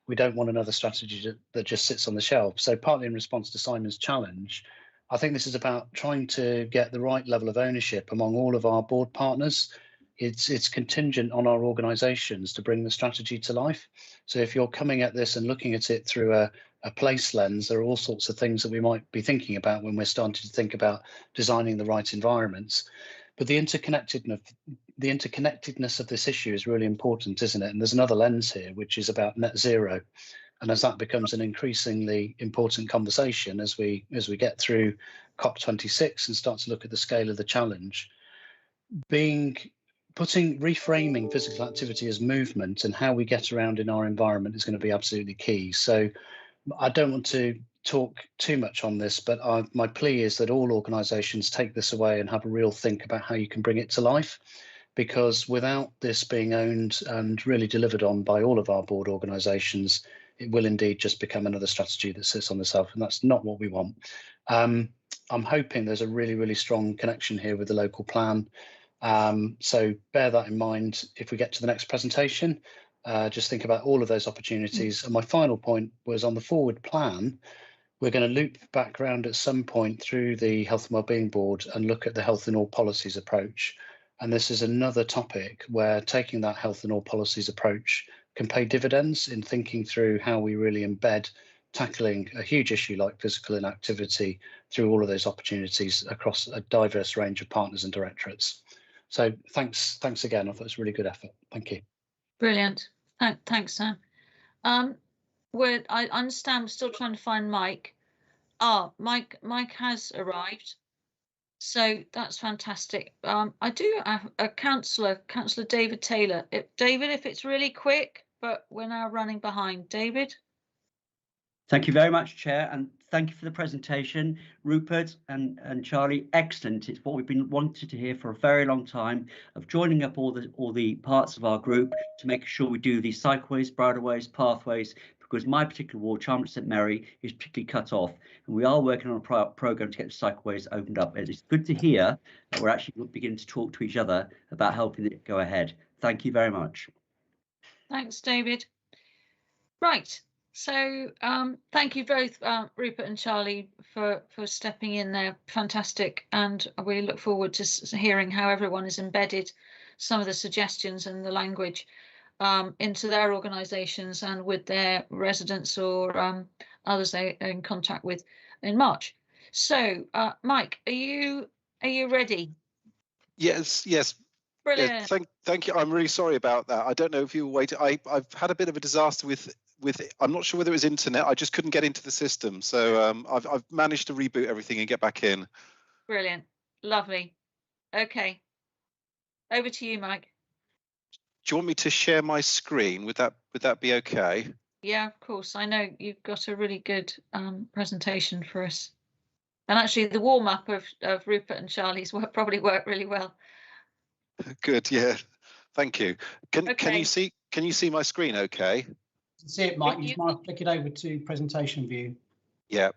we don't want another strategy that just sits on the shelf. So partly in response to Simon's challenge, I think this is about trying to get the right level of ownership among all of our board partners. It's contingent on our organisations to bring the strategy to life. So if you're coming at this and looking at it through a place lens, there are all sorts of things that we might be thinking about when we're starting to think about designing the right environments. But the interconnectedness of this issue is really important, isn't it? And there's another lens here, which is about net zero. And as that becomes an increasingly important conversation as we get through COP26 and start to look at the scale of the challenge, reframing physical activity as movement and how we get around in our environment is going to be absolutely key. So I don't want to talk too much on this, but my plea is that all organisations take this away and have a real think about how you can bring it to life, because without this being owned and really delivered on by all of our board organisations, it will indeed just become another strategy that sits on the shelf, and that's not what we want. I'm hoping there's a really, really strong connection here with the local plan. So bear that in mind if we get to the next presentation. Just think about all of those opportunities. And my final point was on the forward plan. We're going to loop back around at some point through the Health and Wellbeing Board and look at the health in all policies approach. And this is another topic where taking that health in all policies approach can pay dividends in thinking through how we really embed tackling a huge issue like physical inactivity through all of those opportunities across a diverse range of partners and directorates. So thanks again. I thought it was a really good effort. Thank you. Brilliant. Thanks, Sam. I understand we're still trying to find Mike. Mike has arrived. So that's fantastic. I do have a Councillor David Taylor. David, if it's really quick, but we're now running behind. David? Thank you very much, Chair, and thank you for the presentation, Rupert and Charlie. Excellent. It's what we've been wanting to hear for a very long time, of joining up all the parts of our group to make sure we do these cycleways, bridleways, pathways, because my particular ward, Charmlett St Mary, is particularly cut off, and we are working on a programme to get the cycleways opened up. It's good to hear that we're actually beginning to talk to each other about helping it go ahead. Thank you very much. Thanks, David. Right. So thank you both, Rupert and Charlie, for stepping in there. Fantastic. And we look forward to hearing how everyone has embedded some of the suggestions and the language into their organisations and with their residents or others they're in contact with in March. So, Mike, are you ready? Yes. Brilliant. Thank you. I'm really sorry about that. I don't know if you were waiting. I've had a bit of a disaster with I'm not sure whether it was internet. I just couldn't get into the system. So I've managed to reboot everything and get back in. Brilliant. Lovely. Okay. Over to you, Mike. Do you want me to share my screen? Would that be okay? Yeah, of course. I know you've got a really good presentation for us. And actually the warm-up of Rupert and Charlie's probably worked really well. Good, yeah. Thank you. Can you see my screen okay? You can see it, Mike. You just might flick it over to presentation view. Yeah,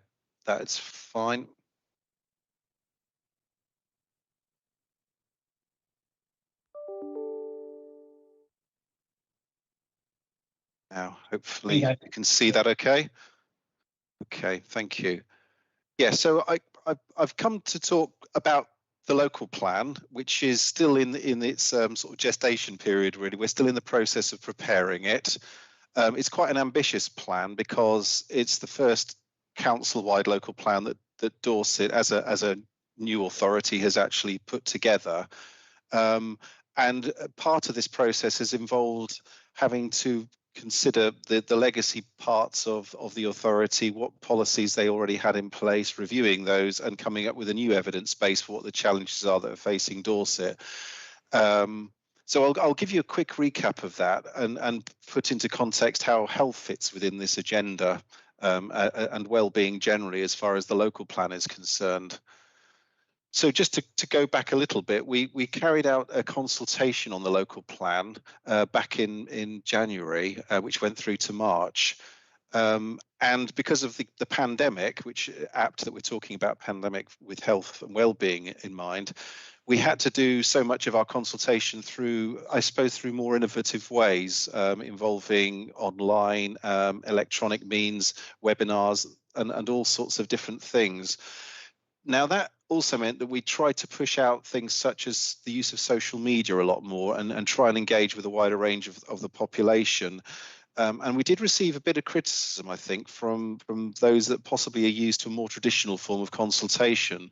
that's fine. Now, hopefully you can see that okay. Okay, thank you. Yeah, so I've come to talk about the local plan, which is still in its sort of gestation period, really. We're still in the process of preparing it. It's quite an ambitious plan because it's the first council-wide local plan that Dorset, as a new authority, has actually put together. And part of this process has involved having to consider the legacy parts of the authority, what policies they already had in place, reviewing those and coming up with a new evidence base for what the challenges are that are facing Dorset. So I'll give you a quick recap of that and put into context how health fits within this agenda and well-being generally as far as the local plan is concerned. So just to go back a little bit, we carried out a consultation on the local plan back in January, which went through to March. And because of the pandemic, which apt that we're talking about pandemic with health and well-being in mind, we had to do so much of our consultation through, I suppose, through more innovative ways involving online, electronic means, webinars, and all sorts of different things. Now, that also meant that we tried to push out things such as the use of social media a lot more and try and engage with a wider range of the population. And we did receive a bit of criticism, I think, from those that possibly are used to a more traditional form of consultation.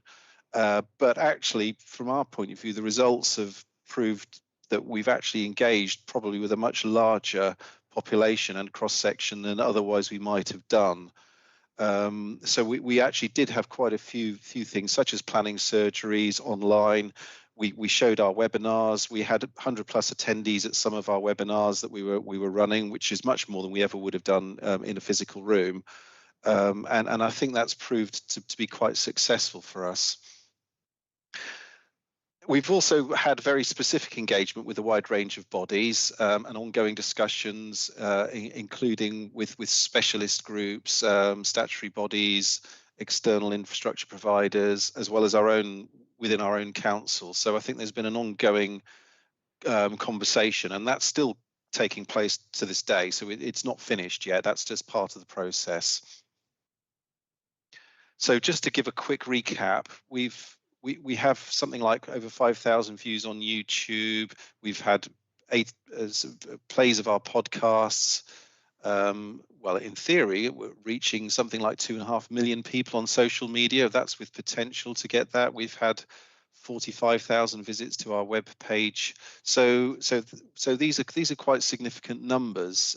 But actually, from our point of view, the results have proved that we've actually engaged probably with a much larger population and cross-section than otherwise we might have done. So we actually did have quite a few things, such as planning surgeries online. We showed our webinars. We had 100+ attendees at some of our webinars that we were running, which is much more than we ever would have done in a physical room. And I think that's proved to be quite successful for us. We've also had very specific engagement with a wide range of bodies and ongoing discussions, including with specialist groups, statutory bodies, external infrastructure providers, as well as within our own council. So I think there's been an ongoing conversation, and that's still taking place to this day. So it's not finished yet. That's just part of the process. So just to give a quick recap, we have something like over 5,000 views on YouTube. We've had 8 plays of our podcasts. Well, in theory, we're reaching something like 2.5 million people on social media. That's with potential to get that. We've had 45,000 visits to our web page. So these are quite significant numbers.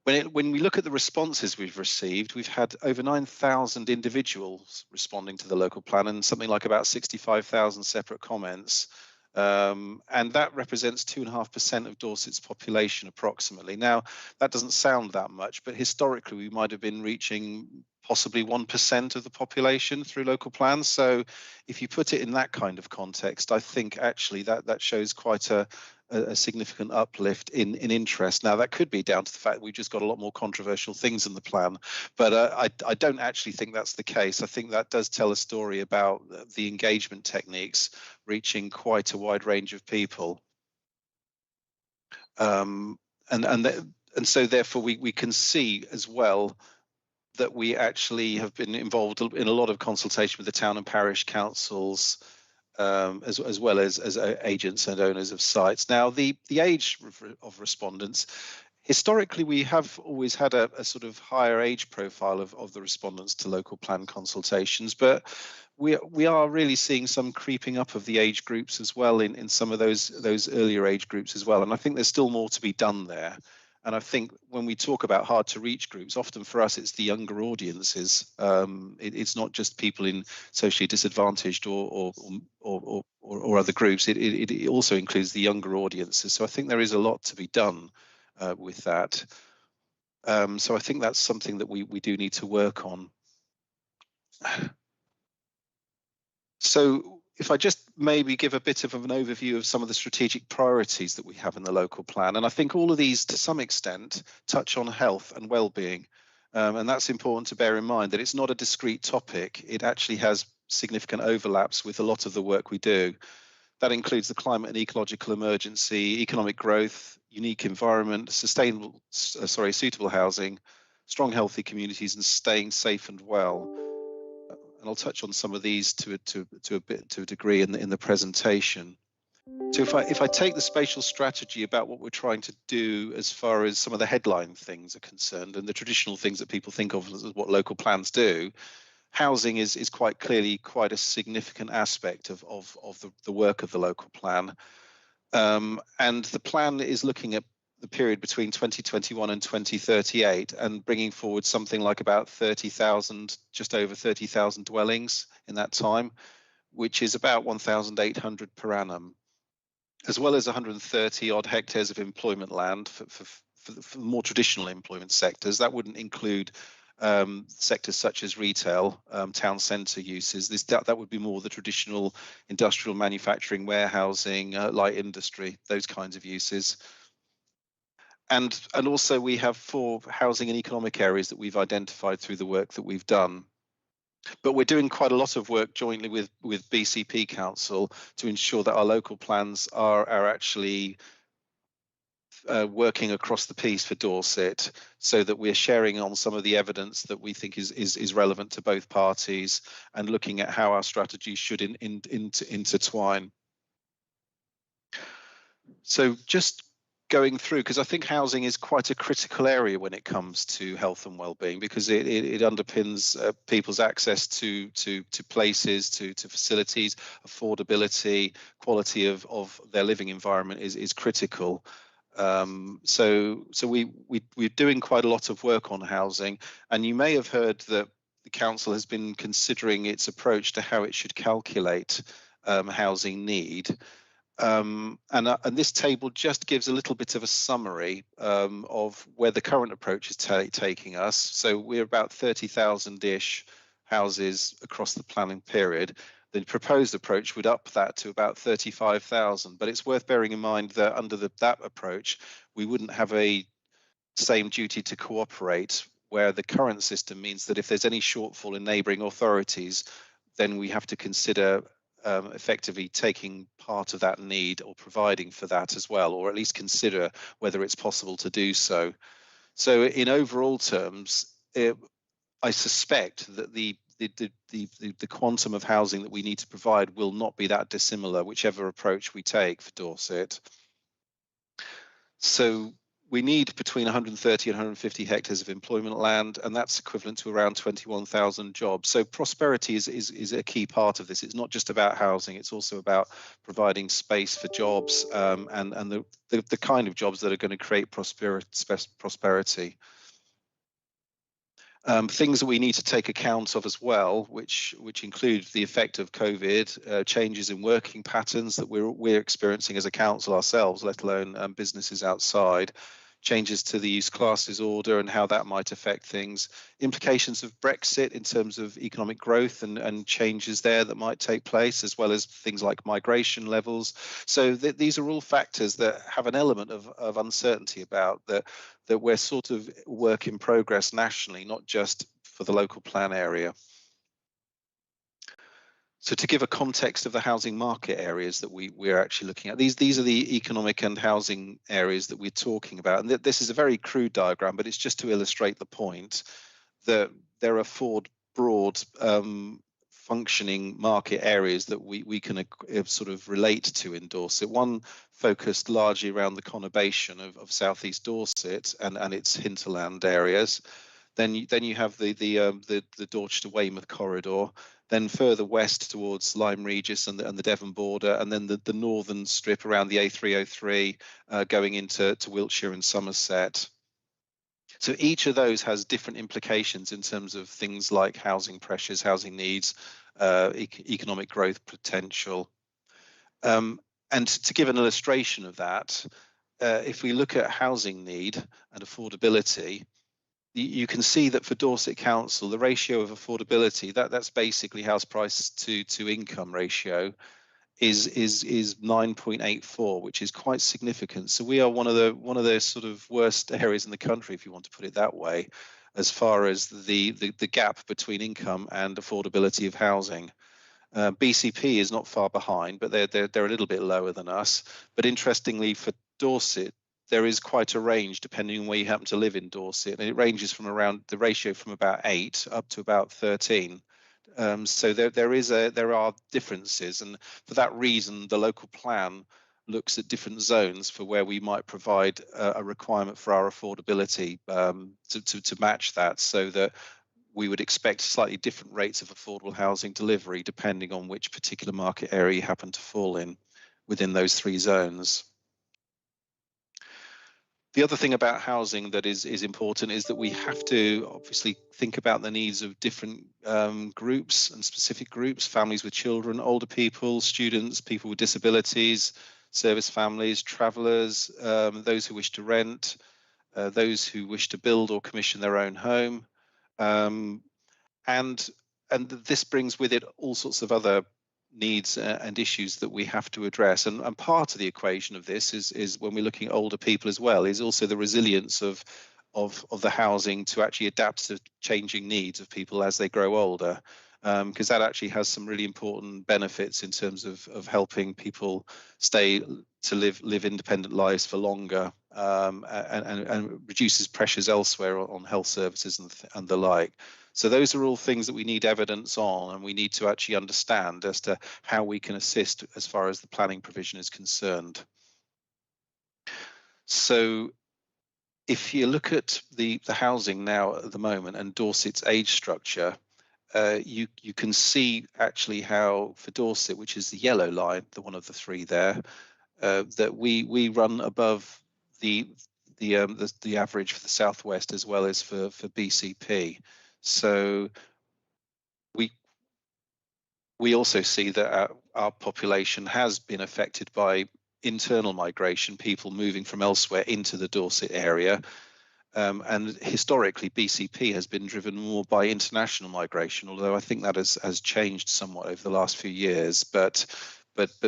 When we look at the responses we've received, we've had over 9,000 individuals responding to the local plan and something like about 65,000 separate comments. And that represents 2.5% of Dorset's population approximately. Now, that doesn't sound that much, but historically we might have been reaching possibly 1% of the population through local plans. So if you put it in that kind of context, I think actually that shows quite a significant uplift in interest. Now, that could be down to the fact that we've just got a lot more controversial things in the plan, but I don't actually think that's the case. I think that does tell a story about the engagement techniques reaching quite a wide range of people. And so therefore we can see as well that we actually have been involved in a lot of consultation with the town and parish councils, as well as agents and owners of sites. Now, the age of respondents, historically, we have always had a sort of higher age profile of the respondents to local plan consultations, but we are really seeing some creeping up of the age groups as well in some of those earlier age groups as well. And I think there's still more to be done there. And I think when we talk about hard to reach groups, often for us, it's the younger audiences. It's not just people in socially disadvantaged or other groups. It also includes the younger audiences. So I think there is a lot to be done with that. So I think that's something that we do need to work on. So if I just maybe give a bit of an overview of some of the strategic priorities that we have in the local plan, and I think all of these to some extent touch on health and well-being, and that's important to bear in mind that it's not a discrete topic. It actually has significant overlaps with a lot of the work we do. That includes the climate and ecological emergency, economic growth, unique environment, suitable housing, strong healthy communities, and staying safe and well. And I'll touch on some of these to a degree in the presentation. So if I take the spatial strategy about what we're trying to do as far as some of the headline things are concerned and the traditional things that people think of as what local plans do, housing is quite clearly quite a significant aspect of the work of the local plan. And the plan is looking at the period between 2021 and 2038 and bringing forward something like about 30,000, just over 30,000 dwellings in that time, which is about 1,800 per annum. as well as 130 odd hectares of employment land for the more traditional employment sectors. That wouldn't include sectors such as retail, town centre uses. That would be more the traditional industrial manufacturing, warehousing, light industry, those kinds of uses. And also we have 4 housing and economic areas that we've identified through the work that we've done. But we're doing quite a lot of work jointly with BCP Council to ensure that our local plans are actually working across the piece for Dorset, so that we're sharing on some of the evidence that we think is relevant to both parties, and looking at how our strategies should intertwine. So just going through, because I think housing is quite a critical area when it comes to health and well-being, because it underpins people's access to places, to facilities, affordability, quality of their living environment is critical. So we're doing quite a lot of work on housing, and you may have heard that the council has been considering its approach to how it should calculate housing need. And this table just gives a little bit of a summary of where the current approach is taking us. So we're about 30,000-ish houses across the planning period. The proposed approach would up that to about 35,000, but it's worth bearing in mind that under that approach, we wouldn't have a same duty to cooperate, where the current system means that if there's any shortfall in neighbouring authorities, then we have to consider effectively taking part of that need or providing for that as well, or at least consider whether it's possible to do so. So in overall terms, I suspect that the quantum of housing that we need to provide will not be that dissimilar, whichever approach we take for Dorset. So we need between 130 and 150 hectares of employment land, and that's equivalent to around 21,000 jobs. So prosperity is a key part of this. It's not just about housing, it's also about providing space for jobs and the kind of jobs that are going to create prosperity. Things that we need to take account of as well, which include the effect of COVID, changes in working patterns that we're experiencing as a council ourselves, let alone businesses outside, changes to the use classes order and how that might affect things, implications of Brexit in terms of economic growth and changes there that might take place, as well as things like migration levels. So these are all factors that have an element of uncertainty about that we're sort of work in progress nationally, not just for the local plan area. So to give a context of the housing market areas that we're actually looking at, these are the economic and housing areas that we're talking about. And this is a very crude diagram, but it's just to illustrate the point that there are 4 broad functioning market areas that we can sort of relate to in Dorset. One focused largely around the conurbation of southeast Dorset and its hinterland areas. Then you have the Dorset to Weymouth corridor. Then further west towards Lyme Regis and the Devon border, and then the northern strip around the A303 going into Wiltshire and Somerset. So each of those has different implications in terms of things like housing pressures, housing needs, economic growth potential. And to give an illustration of that, if we look at housing need and affordability, you can see that for Dorset Council, the ratio of affordability, that's basically house price to income ratio, is 9.84, which is quite significant. So we are one of the sort of worst areas in the country, if you want to put it that way, as far as the gap between income and affordability of housing. BCP is not far behind, but they're a little bit lower than us. But interestingly, for Dorset, there is quite a range depending on where you happen to live in Dorset, and it ranges from around the ratio from about 8 up to about 13. So there are differences, and for that reason, the local plan looks at different zones for where we might provide a requirement for our affordability to match that, so that we would expect slightly different rates of affordable housing delivery depending on which particular market area you happen to fall in within those 3 zones. The other thing about housing that is important is that we have to obviously think about the needs of different groups and specific groups, families with children, older people, students, people with disabilities, service families, travellers, those who wish to rent, those who wish to build or commission their own home, and this brings with it all sorts of other needs and issues that we have to address. And part of the equation of this is when we're looking at older people as well, is also the resilience of the housing to actually adapt to changing needs of people as they grow older, because that actually has some really important benefits in terms of helping people live independent lives for longer, and reduces pressures elsewhere on health services and the like. So those are all things that we need evidence on, and we need to actually understand as to how we can assist as far as the planning provision is concerned. So if you look at the housing now at the moment and Dorset's age structure, you can see actually how for Dorset, which is the yellow line, the one of the three there, that we run above the average for the Southwest as well as for BCP. So we also see that our population has been affected by internal migration, people moving from elsewhere into the Dorset area. And historically, BCP has been driven more by international migration, although I think that has changed somewhat over the last few years. But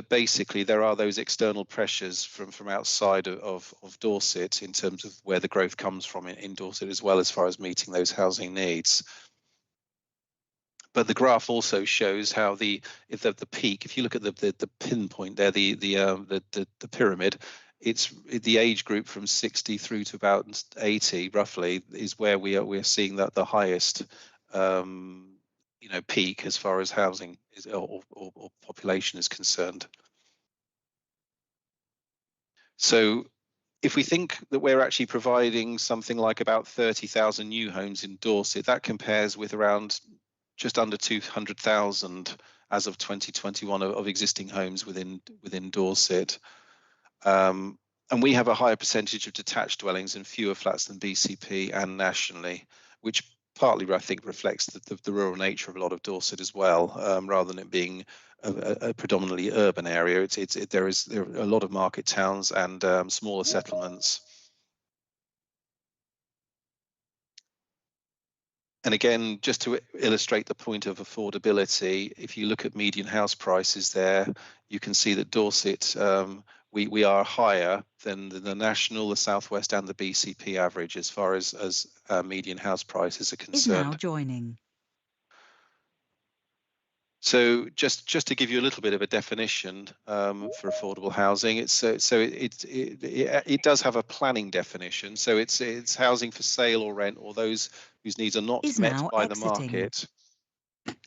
basically, there are those external pressures from outside of Dorset in terms of where the growth comes from in Dorset, as well as far as meeting those housing needs. But the graph also shows how the peak, if you look at the pinpoint there, the pyramid, it's the age group from 60 through to about 80 roughly is where we're seeing that the highest peak as far as housing is or population is concerned. So if we think that we're actually providing something like about 30,000 new homes in Dorset, that compares with around just under 200,000 as of 2021 of existing homes within Dorset. And we have a higher percentage of detached dwellings and fewer flats than BCP and nationally, which partly I think reflects the rural nature of a lot of Dorset as well, rather than it being a predominantly urban area. There are a lot of market towns and smaller settlements. And again, just to illustrate the point of affordability, if you look at median house prices there, you can see that Dorset, we are higher than the national, the Southwest and the BCP average as far as median house prices are concerned. Is now joining. So just to give you a little bit of a definition for affordable housing, it does have a planning definition. So it's housing for sale or rent, or those whose needs are not met by the market,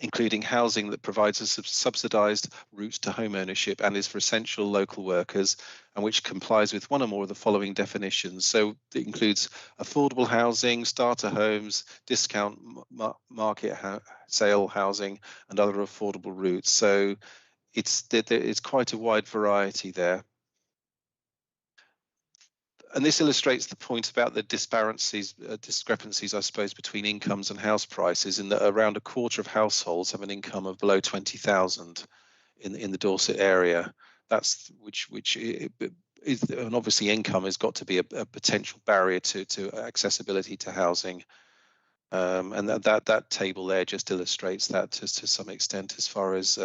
including housing that provides a subsidised route to home ownership and is for essential local workers, and which complies with one or more of the following definitions. So it includes affordable housing, starter homes, discount market sale housing, and other affordable routes. So it's quite a wide variety there. And this illustrates the point about the discrepancies, I suppose, between incomes and house prices, in that around a quarter of households have an income of below 20,000 in the Dorset area. That's which is, and obviously income has got to be a potential barrier to accessibility to housing. And that table there just illustrates that to some extent as far as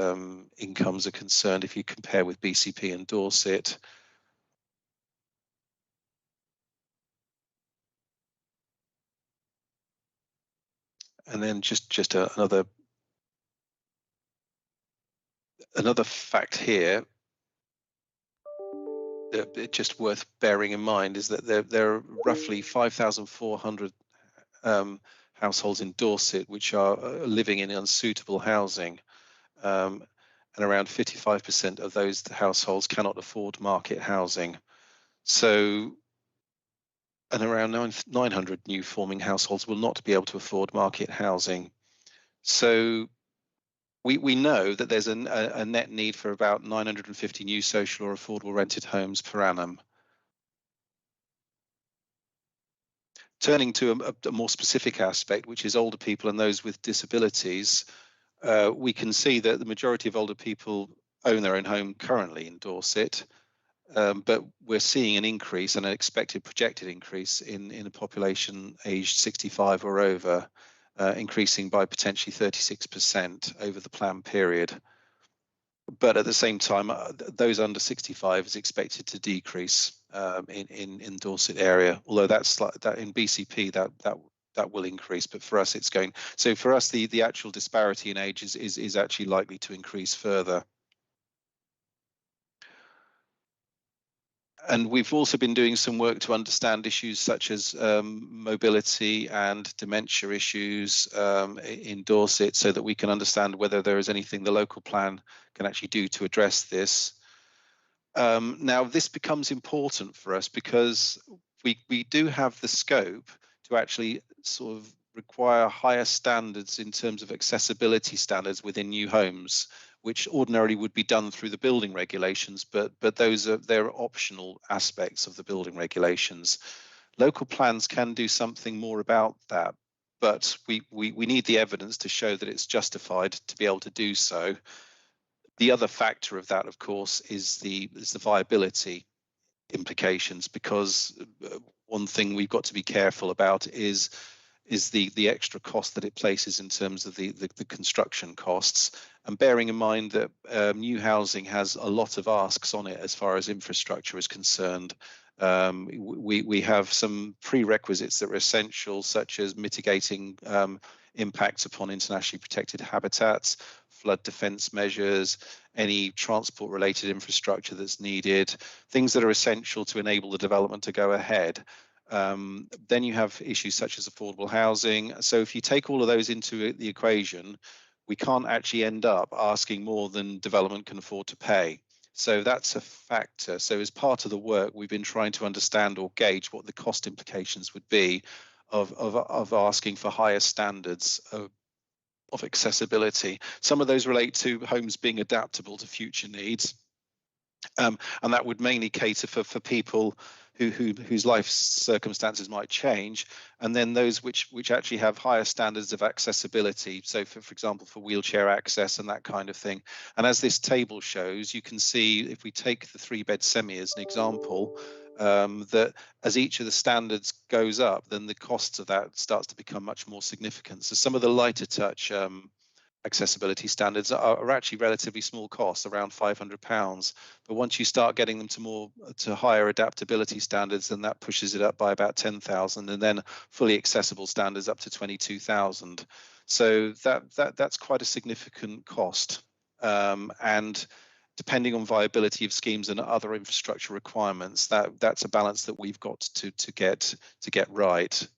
incomes are concerned. If you compare with BCP and Dorset. And then just another fact here that just worth bearing in mind is that there are roughly 5,400 households in Dorset which are living in unsuitable housing, and around 55% of those households cannot afford market housing. So, and around 900 new forming households will not be able to afford market housing. So we know that there's a net need for about 950 new social or affordable rented homes per annum. Turning to a more specific aspect, which is older people and those with disabilities, we can see that the majority of older people own their own home currently in Dorset. but we're seeing an increase and an expected projected increase in a population aged 65 or over, increasing by potentially 36% over the plan period. But at the same time, those under 65 is expected to decrease in Dorset area, although that in BCP that will increase, but for us it's going. So for us, the actual disparity in age is actually likely to increase further. And we've also been doing some work to understand issues such as mobility and dementia issues in Dorset, so that we can understand whether there is anything the local plan can actually do to address this. Now, this becomes important for us because we do have the scope to actually sort of require higher standards in terms of accessibility standards within new homes, which ordinarily would be done through the building regulations, but they're optional aspects of the building regulations. Local plans can do something more about that, but we need the evidence to show that it's justified to be able to do so. The other factor of that, of course, is the viability implications, because one thing we've got to be careful about is the extra cost that it places in terms of the construction costs, and bearing in mind that new housing has a lot of asks on it as far as infrastructure is concerned. We have some prerequisites that are essential, such as mitigating impacts upon internationally protected habitats, flood defence measures, any transport related infrastructure that's needed, things that are essential to enable the development to go ahead. Then you have issues such as affordable housing. So if you take all of those into the equation, we can't actually end up asking more than development can afford to pay. So that's a factor. So as part of the work, we've been trying to understand or gauge what the cost implications would be of asking for higher standards of accessibility. Some of those relate to homes being adaptable to future needs. And that would mainly cater for people whose life circumstances might change, and then those which actually have higher standards of accessibility. So for example, for wheelchair access and that kind of thing. And as this table shows, you can see, if we take the 3-bed semi as an example, that as each of the standards goes up, then the costs of that starts to become much more significant. So some of the lighter touch accessibility standards are actually relatively small costs, around £500. But once you start getting them to higher adaptability standards, then that pushes it up by about 10,000, and then fully accessible standards up to 22,000. So that's quite a significant cost. And depending on viability of schemes and other infrastructure requirements, that's a balance that we've got to get right.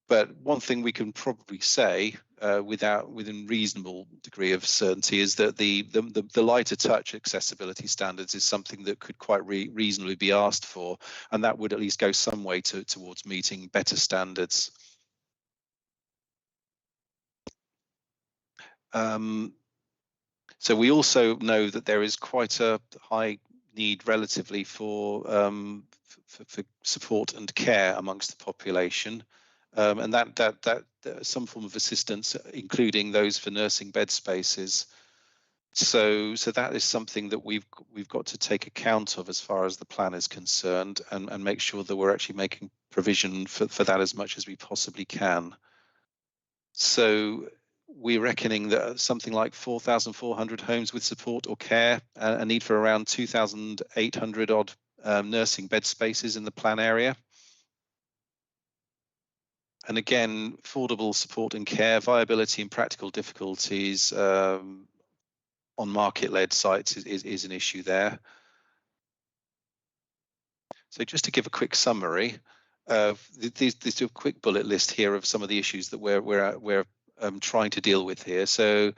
But one thing we can probably say within reasonable degree of certainty is that the lighter touch accessibility standards is something that could quite reasonably be asked for, and that would at least go some way towards meeting better standards. So we also know that there is quite a high need relatively for support and care amongst the population. And that some form of assistance, including those for nursing bed spaces. So that is something that we've got to take account of as far as the plan is concerned, and make sure that we're actually making provision for that as much as we possibly can. So we're reckoning that something like 4,400 homes with support or care, a need for around 2,800 odd nursing bed spaces in the plan area. And again, affordable support and care, viability and practical difficulties on market-led sites is an issue there. So just to give a quick summary, there's a quick bullet list here of some of the issues that we're trying to deal with here. So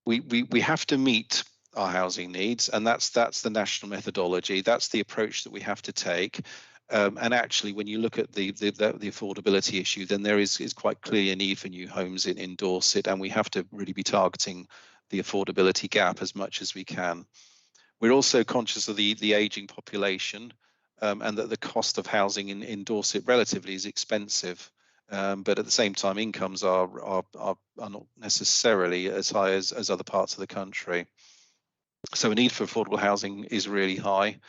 we have to meet our housing needs, and that's the national methodology. That's the approach that we have to take. And actually, when you look at the affordability issue, then there is quite clearly a need for new homes in Dorset, and we have to really be targeting the affordability gap as much as we can. We're also conscious of the ageing population, and that the cost of housing in Dorset relatively is expensive, but at the same time, incomes are not necessarily as high as other parts of the country. So a need for affordable housing is really high.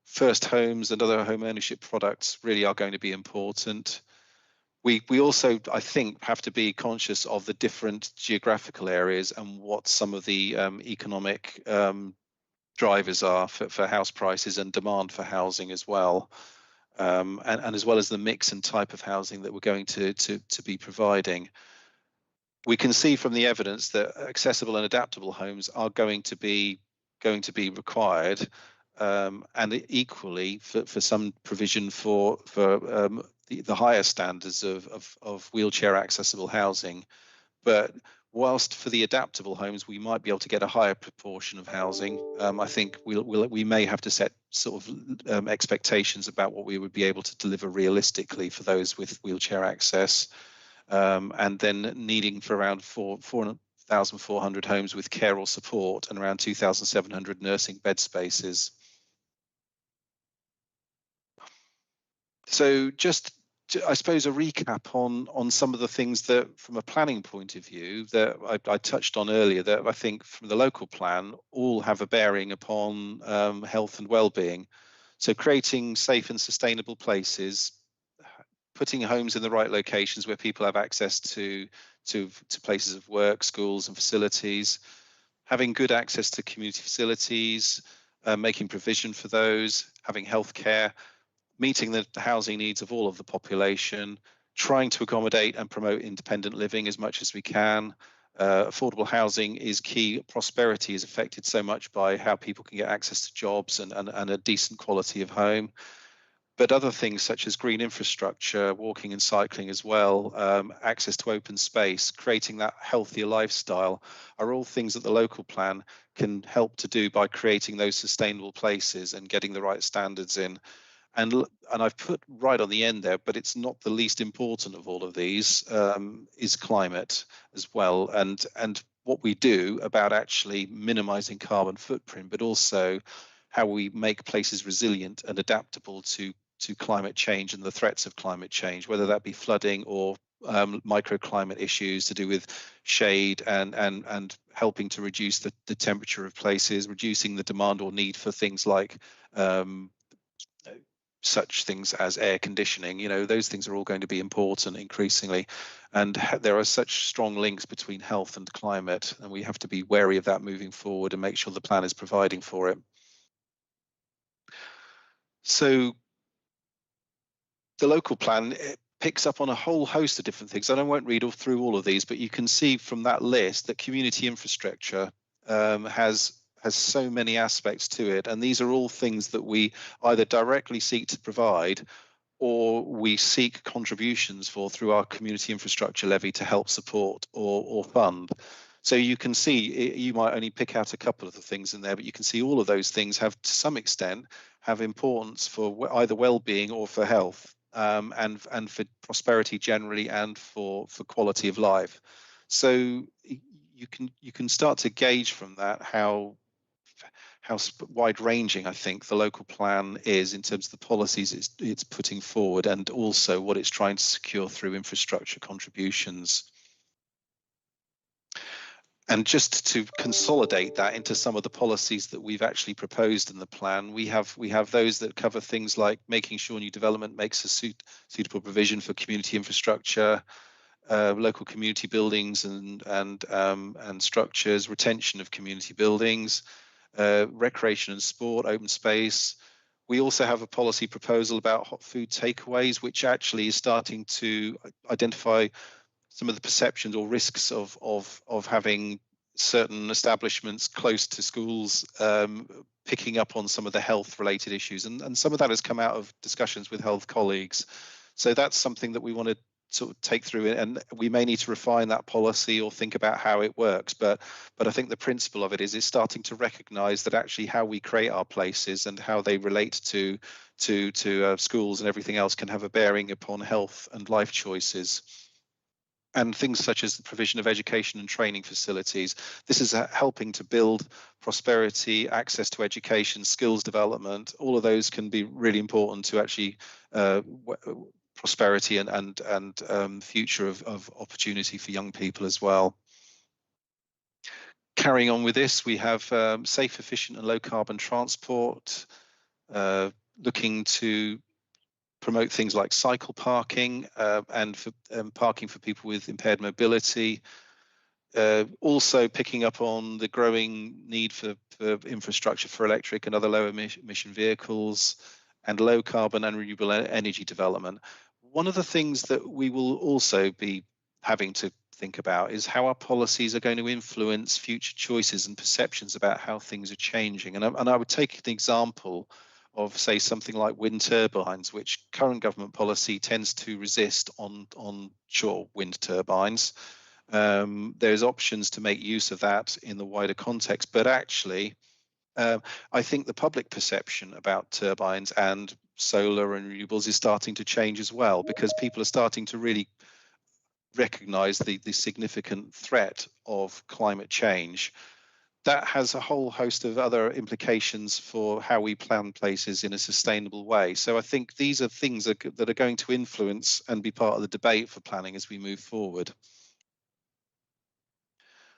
First homes and other home ownership products really are going to be important. We also, I think, have to be conscious of the different geographical areas and what some of the economic drivers are for house prices and demand for housing as well. And as well as the mix and type of housing that we're going to be providing. We can see from the evidence that accessible and adaptable homes are going to be required, and equally for some provision for the higher standards of wheelchair accessible housing. But whilst for the adaptable homes we might be able to get a higher proportion of housing, I think we may have to set sort of expectations about what we would be able to deliver realistically for those with wheelchair access, and then needing for around 4,400 homes with care or support and around 2,700 nursing bed spaces. So just I suppose a recap on some of the things that from a planning point of view that I touched on earlier, that I think from the local plan all have a bearing upon health and well-being. So creating safe and sustainable places, putting homes in the right locations where people have access to places of work, schools and facilities, having good access to community facilities, making provision for those, having healthcare, meeting the housing needs of all of the population, trying to accommodate and promote independent living as much as we can. Affordable housing is key. Prosperity is affected so much by how people can get access to jobs and a decent quality of home. But other things such as green infrastructure, walking and cycling as well, access to open space, creating that healthier lifestyle are all things that the local plan can help to do by creating those sustainable places and getting the right standards in. And I've put right on the end there, but it's not the least important of all of these, is climate as well, and what we do about actually minimizing carbon footprint, but also how we make places resilient and adaptable to climate change and the threats of climate change, whether that be flooding or microclimate issues to do with shade and helping to reduce the temperature of places, reducing the demand or need for things like such things as air conditioning. You know, those things are all going to be important increasingly, and there are such strong links between health and climate, and we have to be wary of that moving forward and make sure the plan is providing for it. So the local plan picks up on a whole host of different things, and I won't read through all of these, but you can see from that list that community infrastructure has so many aspects to it, and these are all things that we either directly seek to provide or we seek contributions for through our community infrastructure levy to help support or fund. So you can see, you might only pick out a couple of the things in there, but you can see all of those things have to some extent have importance for either well-being or for health, and for prosperity generally, and for quality of life. So you can start to gauge from that how wide-ranging I think the local plan is in terms of the policies it's putting forward, and also what it's trying to secure through infrastructure contributions. And just to consolidate that into some of the policies that we've actually proposed in the plan, we have those that cover things like making sure new development makes a suitable provision for community infrastructure, local community buildings and structures, retention of community buildings, recreation and sport, open space. We also have a policy proposal about hot food takeaways, which actually is starting to identify some of the perceptions or risks of having certain establishments close to schools picking up on some of the health related issues, and some of that has come out of discussions with health colleagues. So that's something that we want to sort of take through, and we may need to refine that policy or think about how it works, but I think the principle of it is starting to recognize that actually how we create our places and how they relate to schools and everything else can have a bearing upon health and life choices. And things such as the provision of education and training facilities. This is helping to build prosperity, access to education, skills development. All of those can be really important to actually prosperity and future of opportunity for young people as well. Carrying on with this, we have safe, efficient and low carbon transport, looking to promote things like cycle parking and for parking for people with impaired mobility. Also picking up on the growing need for infrastructure for electric and other low emission vehicles and low carbon and renewable energy development. One of the things that we will also be having to think about is how our policies are going to influence future choices and perceptions about how things are changing. And I would take an example of, say, something like wind turbines, which current government policy tends to resist on onshore wind turbines. There's options to make use of that in the wider context, but actually, I think the public perception about turbines and solar and renewables is starting to change as well, because people are starting to really recognize the significant threat of climate change. That has a whole host of other implications for how we plan places in a sustainable way. So I think these are things that are going to influence and be part of the debate for planning as we move forward.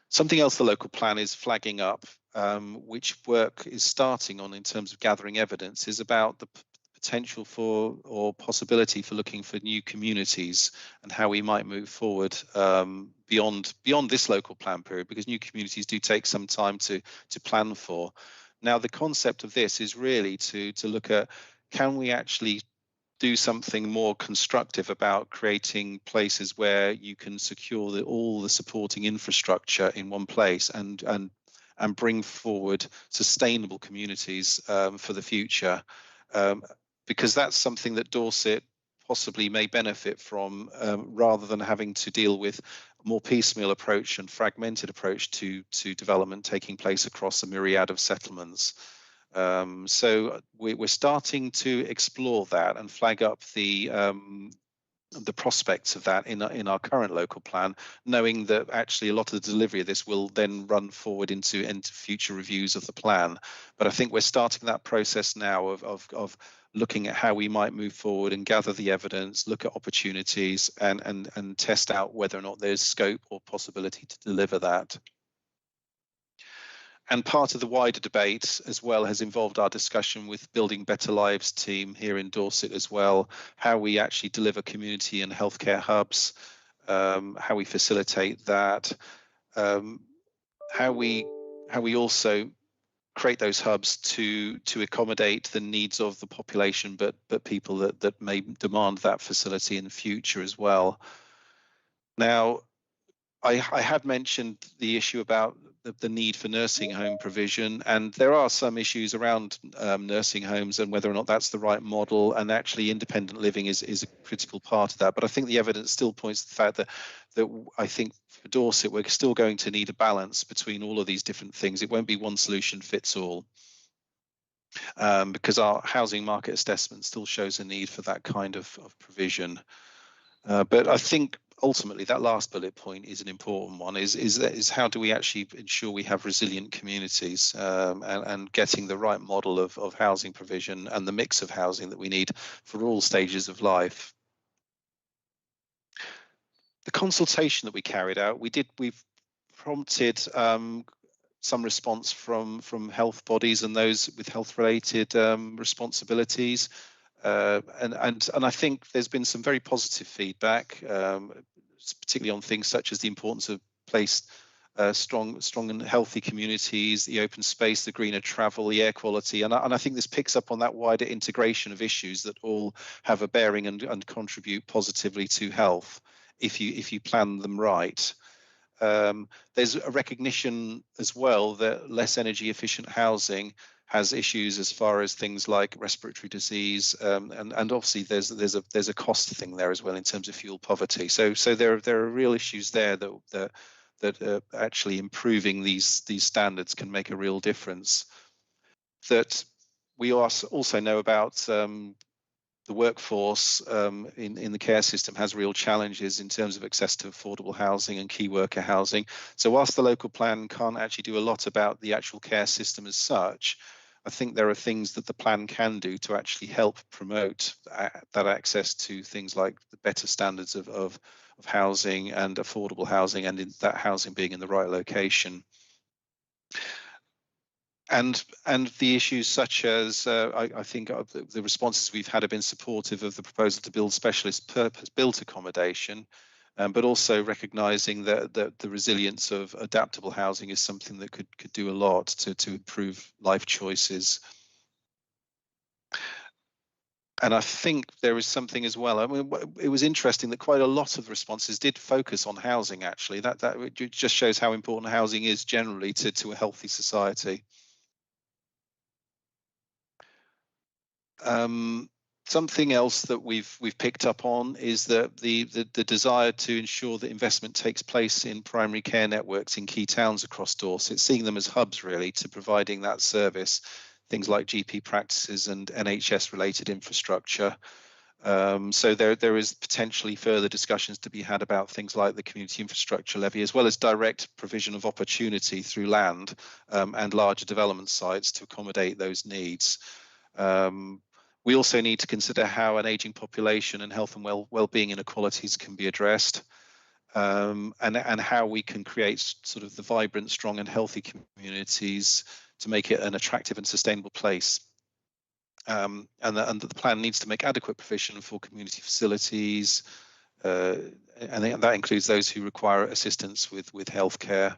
Something else the local plan is flagging up, which work is starting on in terms of gathering evidence, is about the potential for or possibility for looking for new communities and how we might move forward beyond this local plan period, because new communities do take some time to plan for. Now, the concept of this is really to look at, can we actually do something more constructive about creating places where you can secure all the supporting infrastructure in one place and bring forward sustainable communities for the future, because that's something that Dorset possibly may benefit from, rather than having to deal with a more piecemeal approach and fragmented approach to development taking place across a myriad of settlements. So we're starting to explore that and flag up the prospects of that in our current local plan, knowing that actually a lot of the delivery of this will then run forward into future reviews of the plan. But I think we're starting that process now of looking at how we might move forward and gather the evidence, look at opportunities and test out whether or not there's scope or possibility to deliver that. And part of the wider debate as well has involved our discussion with Building Better Lives team here in Dorset as well, how we actually deliver community and healthcare hubs, how we facilitate that, how we also create those hubs to accommodate the needs of the population, but people that may demand that facility in the future as well. Now, I had mentioned the issue about the need for nursing home provision, and there are some issues around nursing homes and whether or not that's the right model, and actually independent living is a critical part of that. But I think the evidence still points to the fact that I think for Dorset we're still going to need a balance between all of these different things. It won't be one solution fits all, because our housing market assessment still shows a need for that kind of provision. But I think ultimately that last bullet point is an important one, is how do we actually ensure we have resilient communities, and getting the right model of housing provision and the mix of housing that we need for all stages of life. The consultation that we carried out, we've prompted some response from health bodies and those with health related responsibilities. And I think there's been some very positive feedback, particularly on things such as the importance of strong and healthy communities, the open space, the greener travel, the air quality, and I think this picks up on that wider integration of issues that all have a bearing and contribute positively to health if you plan them right. There's a recognition as well that less energy efficient housing has issues as far as things like respiratory disease, and obviously there's a cost thing there as well in terms of fuel poverty. So there are real issues there that actually improving these standards can make a real difference. That we also know about the workforce in the care system has real challenges in terms of access to affordable housing and key worker housing. So whilst the local plan can't actually do a lot about the actual care system as such, I think there are things that the plan can do to actually help promote that access to things like the better standards of housing and affordable housing, and that housing being in the right location. And the issues such as I think the responses we've had have been supportive of the proposal to build specialist purpose-built accommodation, but also recognising that the resilience of adaptable housing is something that could do a lot to improve life choices. And I think there is something as well. I mean, it was interesting that quite a lot of responses did focus on housing. Actually, that just shows how important housing is generally to a healthy society. Something else that we've picked up on is that the desire to ensure that investment takes place in primary care networks in key towns across Dorset, seeing them as hubs really to providing that service, things like GP practices and NHS related infrastructure. So there is potentially further discussions to be had about things like the community infrastructure levy, as well as direct provision of opportunity through land and larger development sites to accommodate those needs. We also need to consider how an ageing population and health and well-being inequalities can be addressed, and how we can create sort of the vibrant, strong and healthy communities to make it an attractive and sustainable place. And the plan needs to make adequate provision for community facilities, and that includes those who require assistance with healthcare.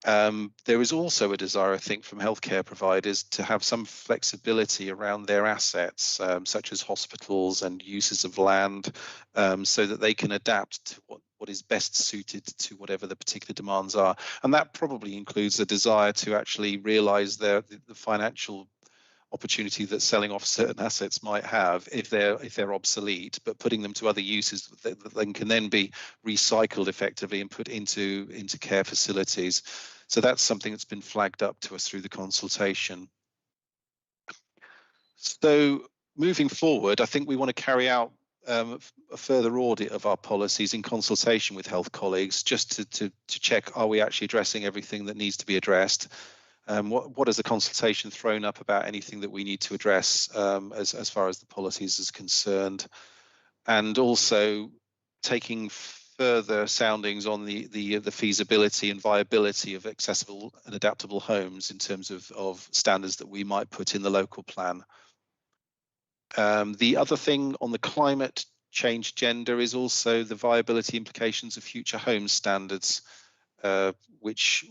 There is also a desire, I think, from healthcare providers to have some flexibility around their assets, such as hospitals and uses of land, so that they can adapt to what is best suited to whatever the particular demands are. And that probably includes a desire to actually realise the financial opportunity that selling off certain assets might have if they're obsolete, but putting them to other uses that then can then be recycled effectively and put into care facilities. So that's something that's been flagged up to us through the consultation. So moving forward, I think we want to carry out a further audit of our policies in consultation with health colleagues, just to check, are we actually addressing everything that needs to be addressed? What has the consultation thrown up about anything that we need to address as far as the policies is concerned, and also taking further soundings on the feasibility and viability of accessible and adaptable homes in terms of standards that we might put in the local plan. The other thing on the climate change agenda is also the viability implications of future home standards. Which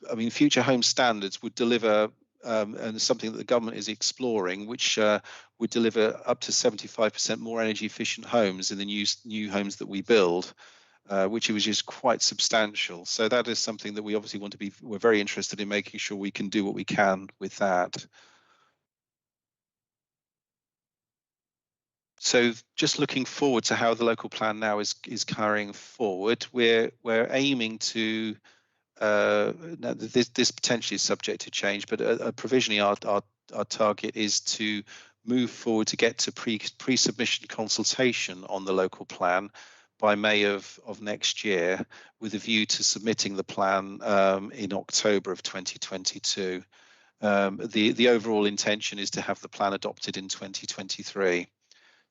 I mean, future home standards would deliver, and something that the government is exploring, which would deliver up to 75% more energy efficient homes in the new homes that we build, which was just quite substantial. So that is something that we obviously want to be, we're very interested in making sure we can do what we can with that. So just looking forward to how the local plan now is carrying forward, we're aiming to, now this potentially is subject to change, but provisionally our target is to move forward to get to pre-submission consultation on the local plan by May of next year, with a view to submitting the plan in October of 2022. The overall intention is to have the plan adopted in 2023.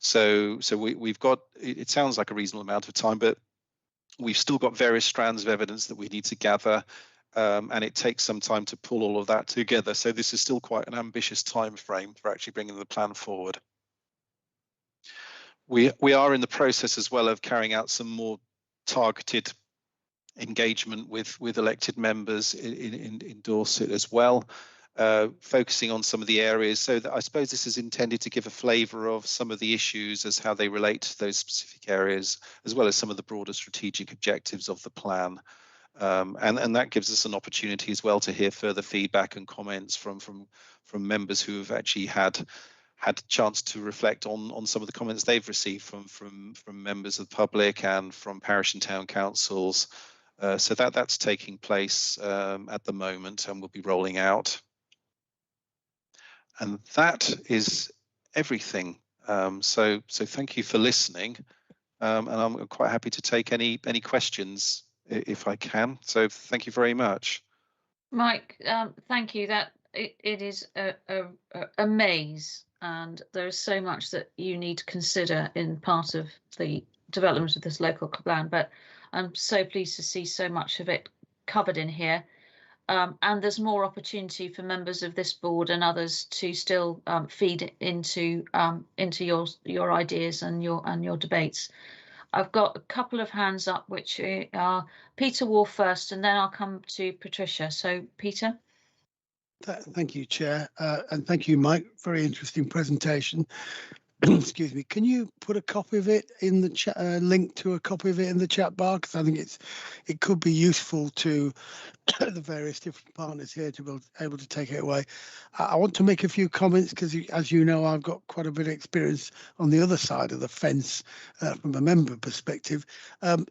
So we've got, it sounds like a reasonable amount of time, but we've still got various strands of evidence that we need to gather, and it takes some time to pull all of that together. So this is still quite an ambitious time frame for actually bringing the plan forward. We are in the process as well of carrying out some more targeted engagement with elected members in Dorset as well. Focusing on some of the areas, so that I suppose this is intended to give a flavour of some of the issues as how they relate to those specific areas, as well as some of the broader strategic objectives of the plan. And that gives us an opportunity as well to hear further feedback and comments from members who have actually had a chance to reflect on some of the comments they've received from members of the public and from parish and town councils. So that's taking place at the moment, and we'll be rolling out. And that is everything. So thank you for listening, and I'm quite happy to take any questions if I can. So thank you very much. Mike, thank you. That it is a maze, and there is so much that you need to consider in part of the development of this local plan. But I'm so pleased to see so much of it covered in here. and there's more opportunity for members of this board and others to still feed into your ideas and your debates. I've got a couple of hands up, which are Peter Wolf first, and then I'll come to Patricia. So, Peter. Thank you, Chair, and thank you, Mike. Very interesting presentation. Excuse me. Can you put a copy of it in the chat? Link to a copy of it in the chat bar, because I think it could be useful to the various different partners here to be able to take it away. I want to make a few comments because, as you know, I've got quite a bit of experience on the other side of the fence from a member perspective.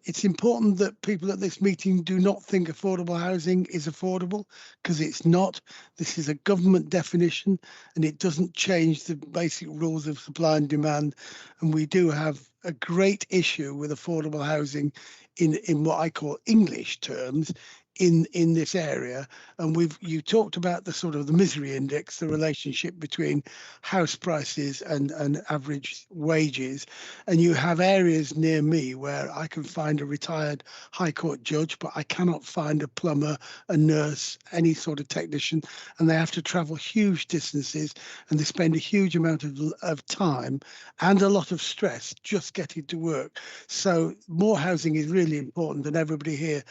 It's important that people at this meeting do not think affordable housing is affordable, because it's not. This is a government definition and it doesn't change the basic rules of supply and demand. And we do have a great issue with affordable housing in what I call English terms in this area. And you talked about the sort of the misery index, the relationship between house prices and average wages. And you have areas near me where I can find a retired High Court judge, but I cannot find a plumber, a nurse, any sort of technician, and they have to travel huge distances and they spend a huge amount of time and a lot of stress just getting to work. So more housing is really important, and everybody here,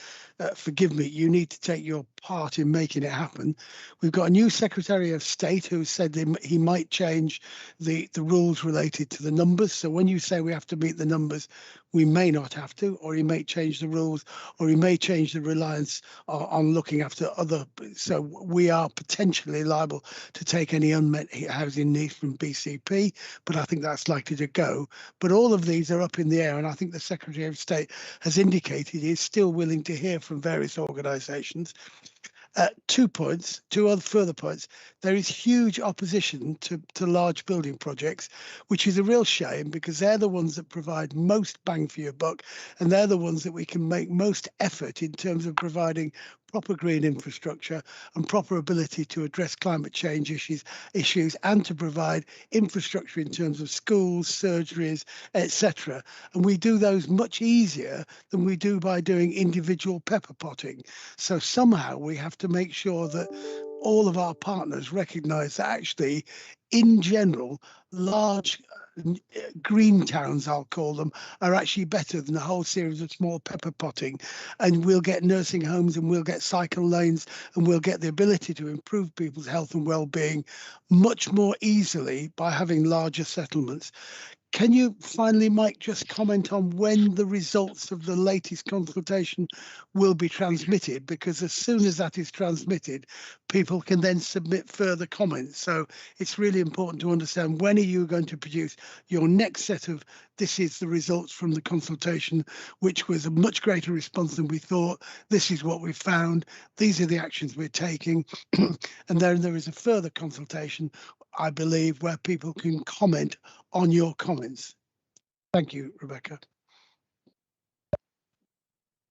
forgive me, you need to take your part in making it happen. We've got a new Secretary of State who said he might change the rules related to the numbers. So when you say we have to meet the numbers, we may not have to, or he may change the rules, or he may change the reliance on looking after other. So we are potentially liable to take any unmet housing needs from BCP, but I think that's likely to go. But all of these are up in the air, and I think the Secretary of State has indicated he is still willing to hear from various organisations. 2 other further points. There is huge opposition to large building projects, which is a real shame, because they're the ones that provide most bang for your buck, and they're the ones that we can make most effort in terms of providing proper green infrastructure and proper ability to address climate change issues and to provide infrastructure in terms of schools, surgeries, etc. And we do those much easier than we do by doing individual pepper potting. So somehow we have to make sure that all of our partners recognise that actually, in general, large green towns, I'll call them, are actually better than a whole series of small pepper potting. And we'll get nursing homes and we'll get cycle lanes and we'll get the ability to improve people's health and well-being much more easily by having larger settlements. Can you finally, Mike, just comment on when the results of the latest consultation will be transmitted? Because as soon as that is transmitted, people can then submit further comments. So it's really important to understand, when are you going to produce your next set of, this is the results from the consultation, which was a much greater response than we thought. This is what we found. These are the actions we're taking. And then there is a further consultation, I believe, where people can comment on your comments. Thank you, Rebecca.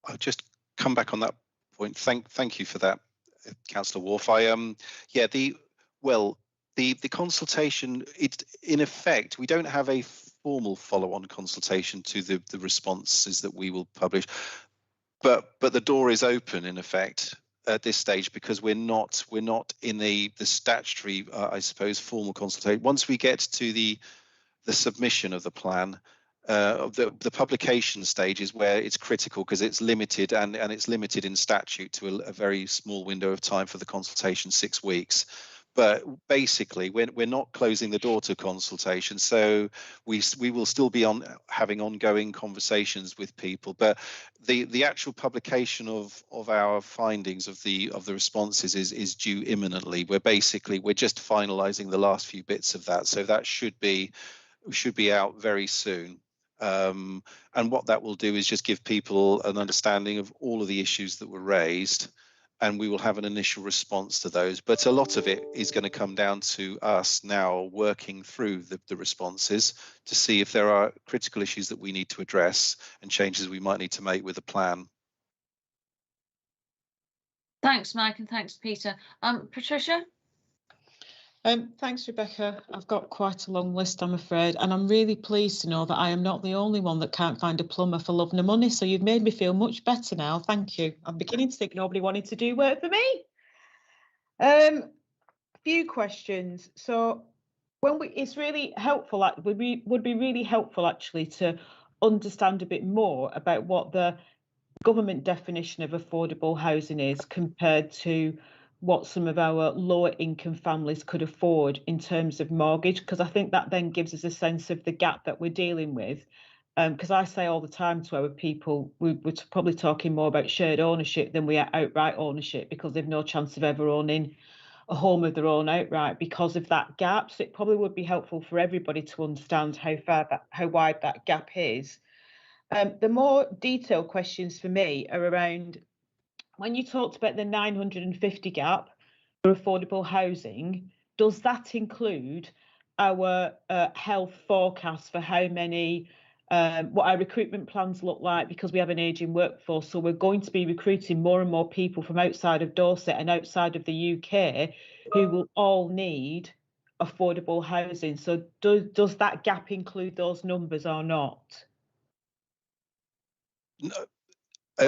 I'll just come back on that point. Thank you for that, Councillor Wharf. The consultation, it's in effect, we don't have a formal follow-on consultation to the responses that we will publish, but the door is open in effect at this stage, because we're not in the statutory, I suppose, formal consultation. Once we get to the submission of the plan, the publication stage is where it's critical, because it's limited, and it's limited in statute to a very small window of time for the consultation, 6 weeks. But basically, we're not closing the door to consultation, so we will still be having ongoing conversations with people. But the actual publication of our findings of the responses is due imminently. We're just finalising the last few bits of that, so that should be out very soon. And what that will do is just give people an understanding of all of the issues that were raised, and we will have an initial response to those. But a lot of it is going to come down to us now working through the responses to see if there are critical issues that we need to address and changes we might need to make with the plan. Thanks, Mike, and thanks, Peter. Patricia? Thanks, Rebecca. I've got quite a long list, I'm afraid, and I'm really pleased to know that I am not the only one that can't find a plumber for love nor money. So you've made me feel much better now. Thank you. I'm beginning to think nobody wanted to do work for me. Few questions. So it's really helpful, like would be really helpful actually to understand a bit more about what the government definition of affordable housing is compared to what some of our lower income families could afford in terms of mortgage, because I think that then gives us a sense of the gap that we're dealing with. Because I say all the time to our people, we're probably talking more about shared ownership than we are outright ownership, because they've no chance of ever owning a home of their own outright because of that gap. So it probably would be helpful for everybody to understand how wide that gap is. The more detailed questions for me are around when you talked about the 950 gap for affordable housing. Does that include our health forecast for how many, what our recruitment plans look like, because we have an ageing workforce? So we're going to be recruiting more and more people from outside of Dorset and outside of the UK who will all need affordable housing. So does that gap include those numbers or not? No,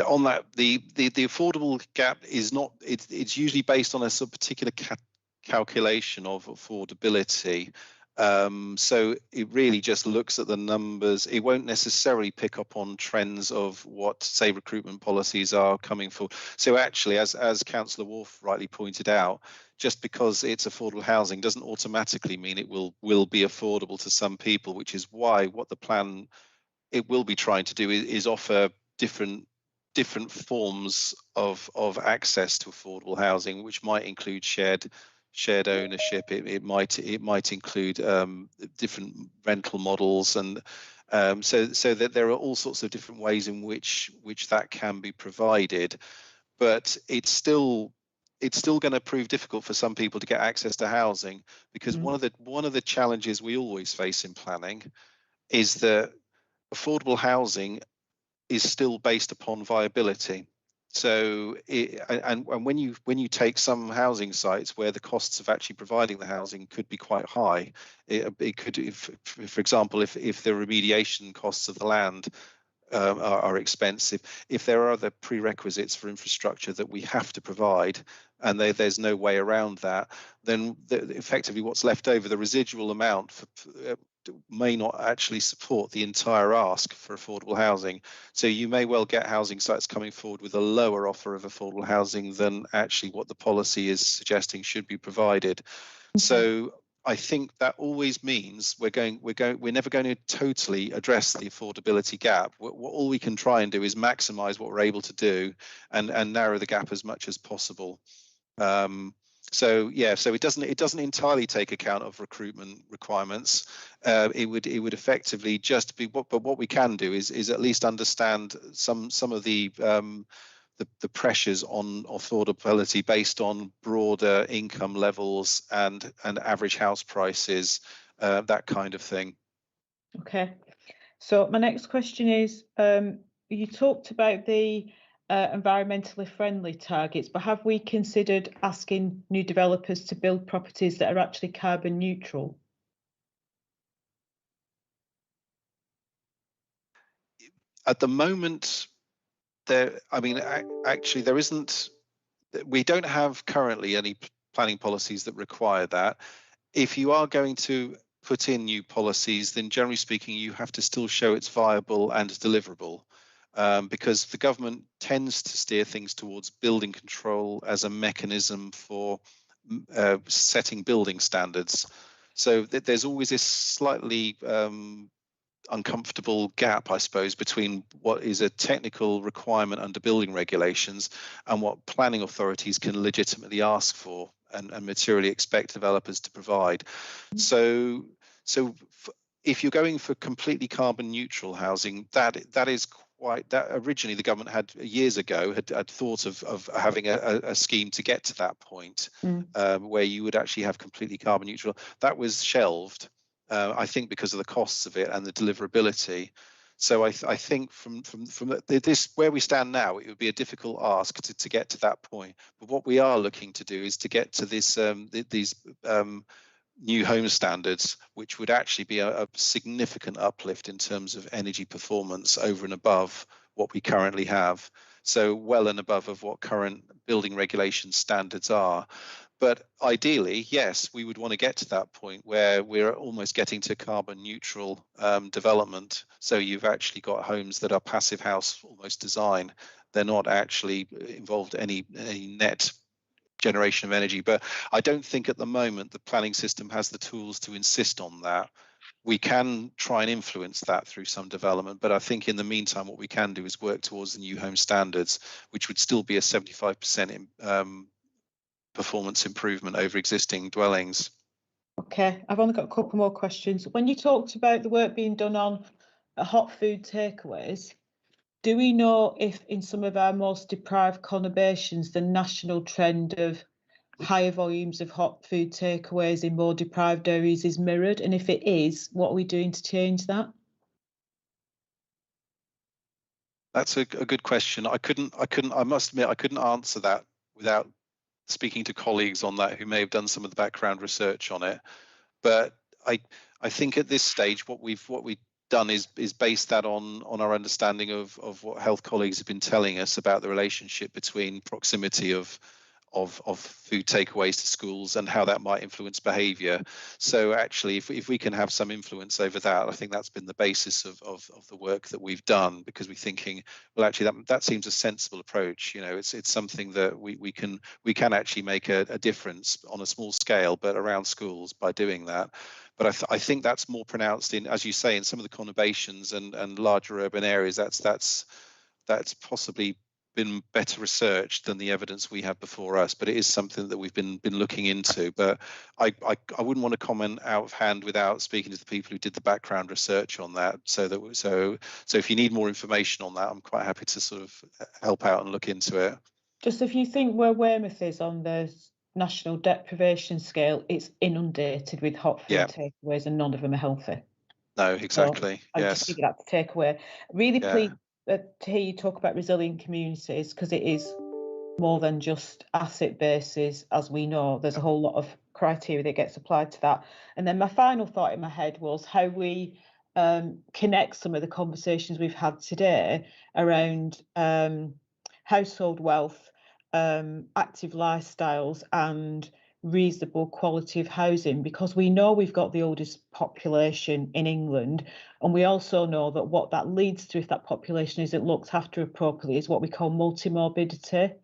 on that, the affordable gap is not. It's usually based on a sort of particular calculation of affordability. So it really just looks at the numbers. It won't necessarily pick up on trends of what, say, recruitment policies are coming for. So actually, as Councillor Wolf rightly pointed out, just because it's affordable housing doesn't automatically mean it will be affordable to some people, which is why what the plan it will be trying to do is offer different forms of access to affordable housing, which might include shared ownership. It might include different rental models, and so that there are all sorts of different ways in which that can be provided. But it's still going to prove difficult for some people to get access to housing, because one of the challenges we always face in planning is that affordable housing is still based upon viability. So, and when you take some housing sites where the costs of actually providing the housing could be quite high, it could, for example, if the remediation costs of the land are expensive, if there are other prerequisites for infrastructure that we have to provide, and there's no way around that, then effectively what's left over, the residual amount may not actually support the entire ask for affordable housing. So you may well get housing sites coming forward with a lower offer of affordable housing than actually what the policy is suggesting should be provided. So I think that always means we're never going to totally address the affordability gap. All we can try and do is maximize what we're able to do and narrow the gap as much as possible. So it doesn't entirely take account of recruitment requirements. It would effectively just be but what we can do is at least understand some of the pressures on affordability based on broader income levels and average house prices, that kind of thing. Okay, so my next question is, you talked about the environmentally friendly targets, but have we considered asking new developers to build properties that are actually carbon neutral? At the moment, actually there isn't. We don't have currently any planning policies that require that. If you are going to put in new policies, then generally speaking, you have to still show it's viable and deliverable. Because the government tends to steer things towards building control as a mechanism for setting building standards. So there's always this slightly uncomfortable gap, I suppose, between what is a technical requirement under building regulations and what planning authorities can legitimately ask for and materially expect developers to provide. So if you're going for completely carbon neutral housing, that is that originally the government had years ago had thought of having a scheme to get to that point, where you would actually have completely carbon neutral. That was shelved, I think, because of the costs of it and the deliverability. So I think from this where we stand now, it would be a difficult ask to get to that point. But what we are looking to do is to get to this these new home standards, which would actually be a significant uplift in terms of energy performance over and above what we currently have. So well and above of what current building regulation standards are. But ideally, yes, we would want to get to that point where we're almost getting to carbon neutral development. So you've actually got homes that are passive house almost design. They're not actually involved any net generation of energy. But I don't think at the moment the planning system has the tools to insist on that. We can try and influence that through some development, but I think in the meantime, what we can do is work towards the new home standards, which would still be a 75% performance improvement over existing dwellings. Okay, I've only got a couple more questions. When you talked about the work being done on hot food takeaways, do we know if in some of our most deprived conurbations, the national trend of higher volumes of hot food takeaways in more deprived areas is mirrored? And if it is, what are we doing to change that? That's a good question. I must admit, I couldn't answer that without speaking to colleagues on that who may have done some of the background research on it. But I think at this stage, what we've done is base that on our understanding of what health colleagues have been telling us about the relationship between proximity of food takeaways to schools and how that might influence behaviour. So actually, if we can have some influence over that, I think that's been the basis of the work that we've done, because we're thinking, well, actually that seems a sensible approach. You know, it's something that we can actually make a difference on a small scale, but around schools by doing that. But I think that's more pronounced in, as you say, in some of the conurbations and larger urban areas. That's possibly been better researched than the evidence we have before us, but it is something that we've been looking into. But I wouldn't want to comment out of hand without speaking to the people who did the background research on that. So if you need more information on that, I'm quite happy to sort of help out and look into it. Just if you think where Weymouth is on the national deprivation scale, it's inundated with hot food takeaways, and none of them are healthy. No, exactly. So I just give you that to take away. Really pleased to hear you talk about resilient communities, because it is more than just asset bases. As we know, there's a whole lot of criteria that gets applied to that. And then my final thought in my head was how we connect some of the conversations we've had today around household wealth, active lifestyles and reasonable quality of housing, because we know we've got the oldest population in England, and we also know that what that leads to, if that population isn't looked after appropriately, is what we call multimorbidity,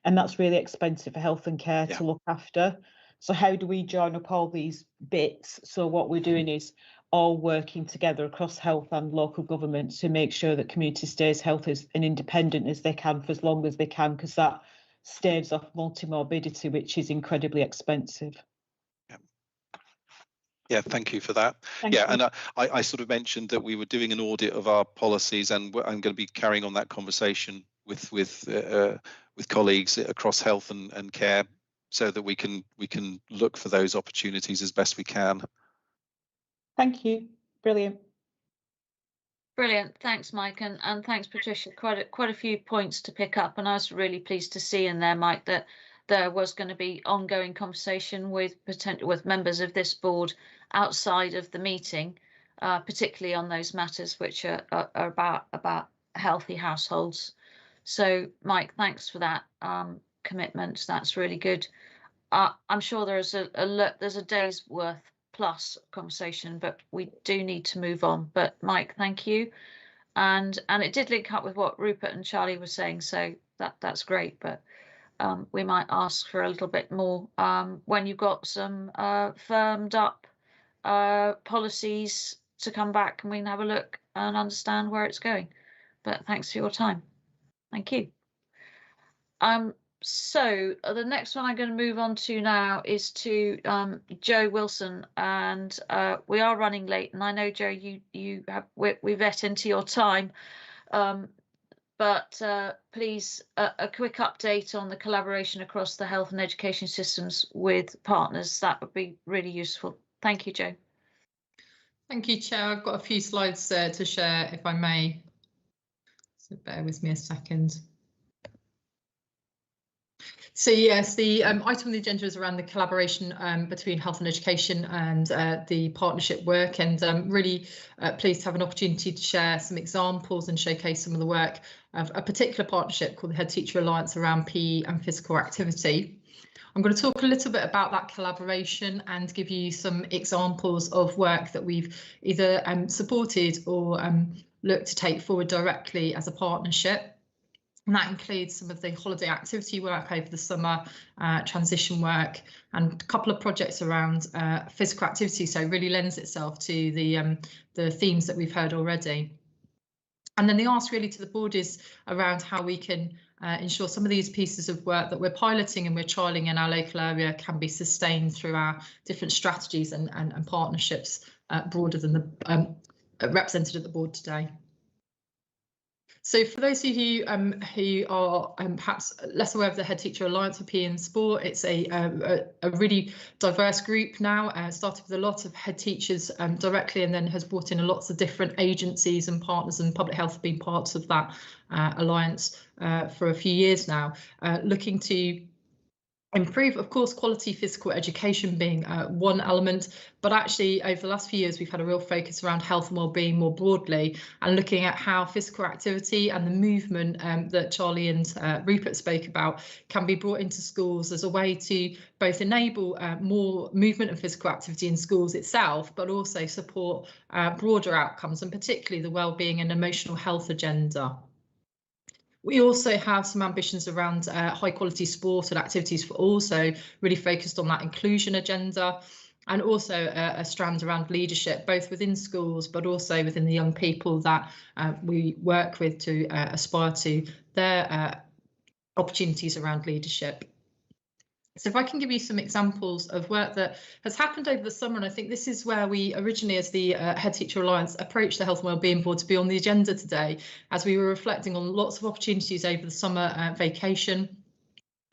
and that's really expensive for health and care to look after. So how do we join up all these bits? So what we're doing is all working together across health and local government to make sure that community stays healthy and independent as they can for as long as they can, because that staves off multimorbidity, which is incredibly expensive. Yeah, thank you for that. Thank you. And I sort of mentioned that we were doing an audit of our policies, and I'm going to be carrying on that conversation with colleagues across health and care, so that we can look for those opportunities as best we can. Thank you. Brilliant. Brilliant. Thanks, Mike, and thanks, Patricia. Quite a few points to pick up, and I was really pleased to see in there, Mike, that there was going to be ongoing conversation with members of this board outside of the meeting, particularly on those matters which are about healthy households. So, Mike, thanks for that commitment. That's really good. I'm sure there's a day's worth plus conversation, but we do need to move on. But Mike, thank you, and it did link up with what Rupert and Charlie were saying, so that's great. But we might ask for a little bit more when you've got some firmed up policies to come back, and we can have a look and understand where it's going. But thanks for your time. Thank you. So the next one I'm going to move on to now is to Joe Wilson, and we are running late, and I know, Joe, we vet into your time, but please a quick update on the collaboration across the health and education systems with partners. That would be really useful. Thank you, Joe. Thank you, Chair. I've got a few slides to share, if I may. So bear with me a second. So yes, the item on the agenda is around the collaboration between health and education and the partnership work, and really pleased to have an opportunity to share some examples and showcase some of the work of a particular partnership called the Head Teacher Alliance around PE and physical activity. I'm going to talk a little bit about that collaboration and give you some examples of work that we've either supported or looked to take forward directly as a partnership. And that includes some of the holiday activity work over the summer, transition work, and a couple of projects around physical activity. So it really lends itself to the themes that we've heard already. And then the ask really to the board is around how we can ensure some of these pieces of work that we're piloting and we're trialling in our local area can be sustained through our different strategies and partnerships broader than the represented at the board today. So for those of you who are perhaps less aware of the Head Teacher Alliance for PE and Sport, it's a really diverse group now, started with a lot of head teachers directly, and then has brought in lots of different agencies and partners, and public health have been parts of that alliance for a few years now, looking to improve, of course, quality physical education being one element, but actually over the last few years we've had a real focus around health and wellbeing more broadly, and looking at how physical activity and the movement that Charlie and Rupert spoke about can be brought into schools as a way to both enable more movement and physical activity in schools itself, but also support broader outcomes, and particularly the wellbeing and emotional health agenda. We also have some ambitions around high quality sport and activities for all, so really focused on that inclusion agenda, and also a strand around leadership, both within schools, but also within the young people that we work with to aspire to their opportunities around leadership. So if I can give you some examples of work that has happened over the summer, and I think this is where we originally, as the Head Teacher Alliance, approached the Health and Wellbeing Board to be on the agenda today, as we were reflecting on lots of opportunities over the summer vacation,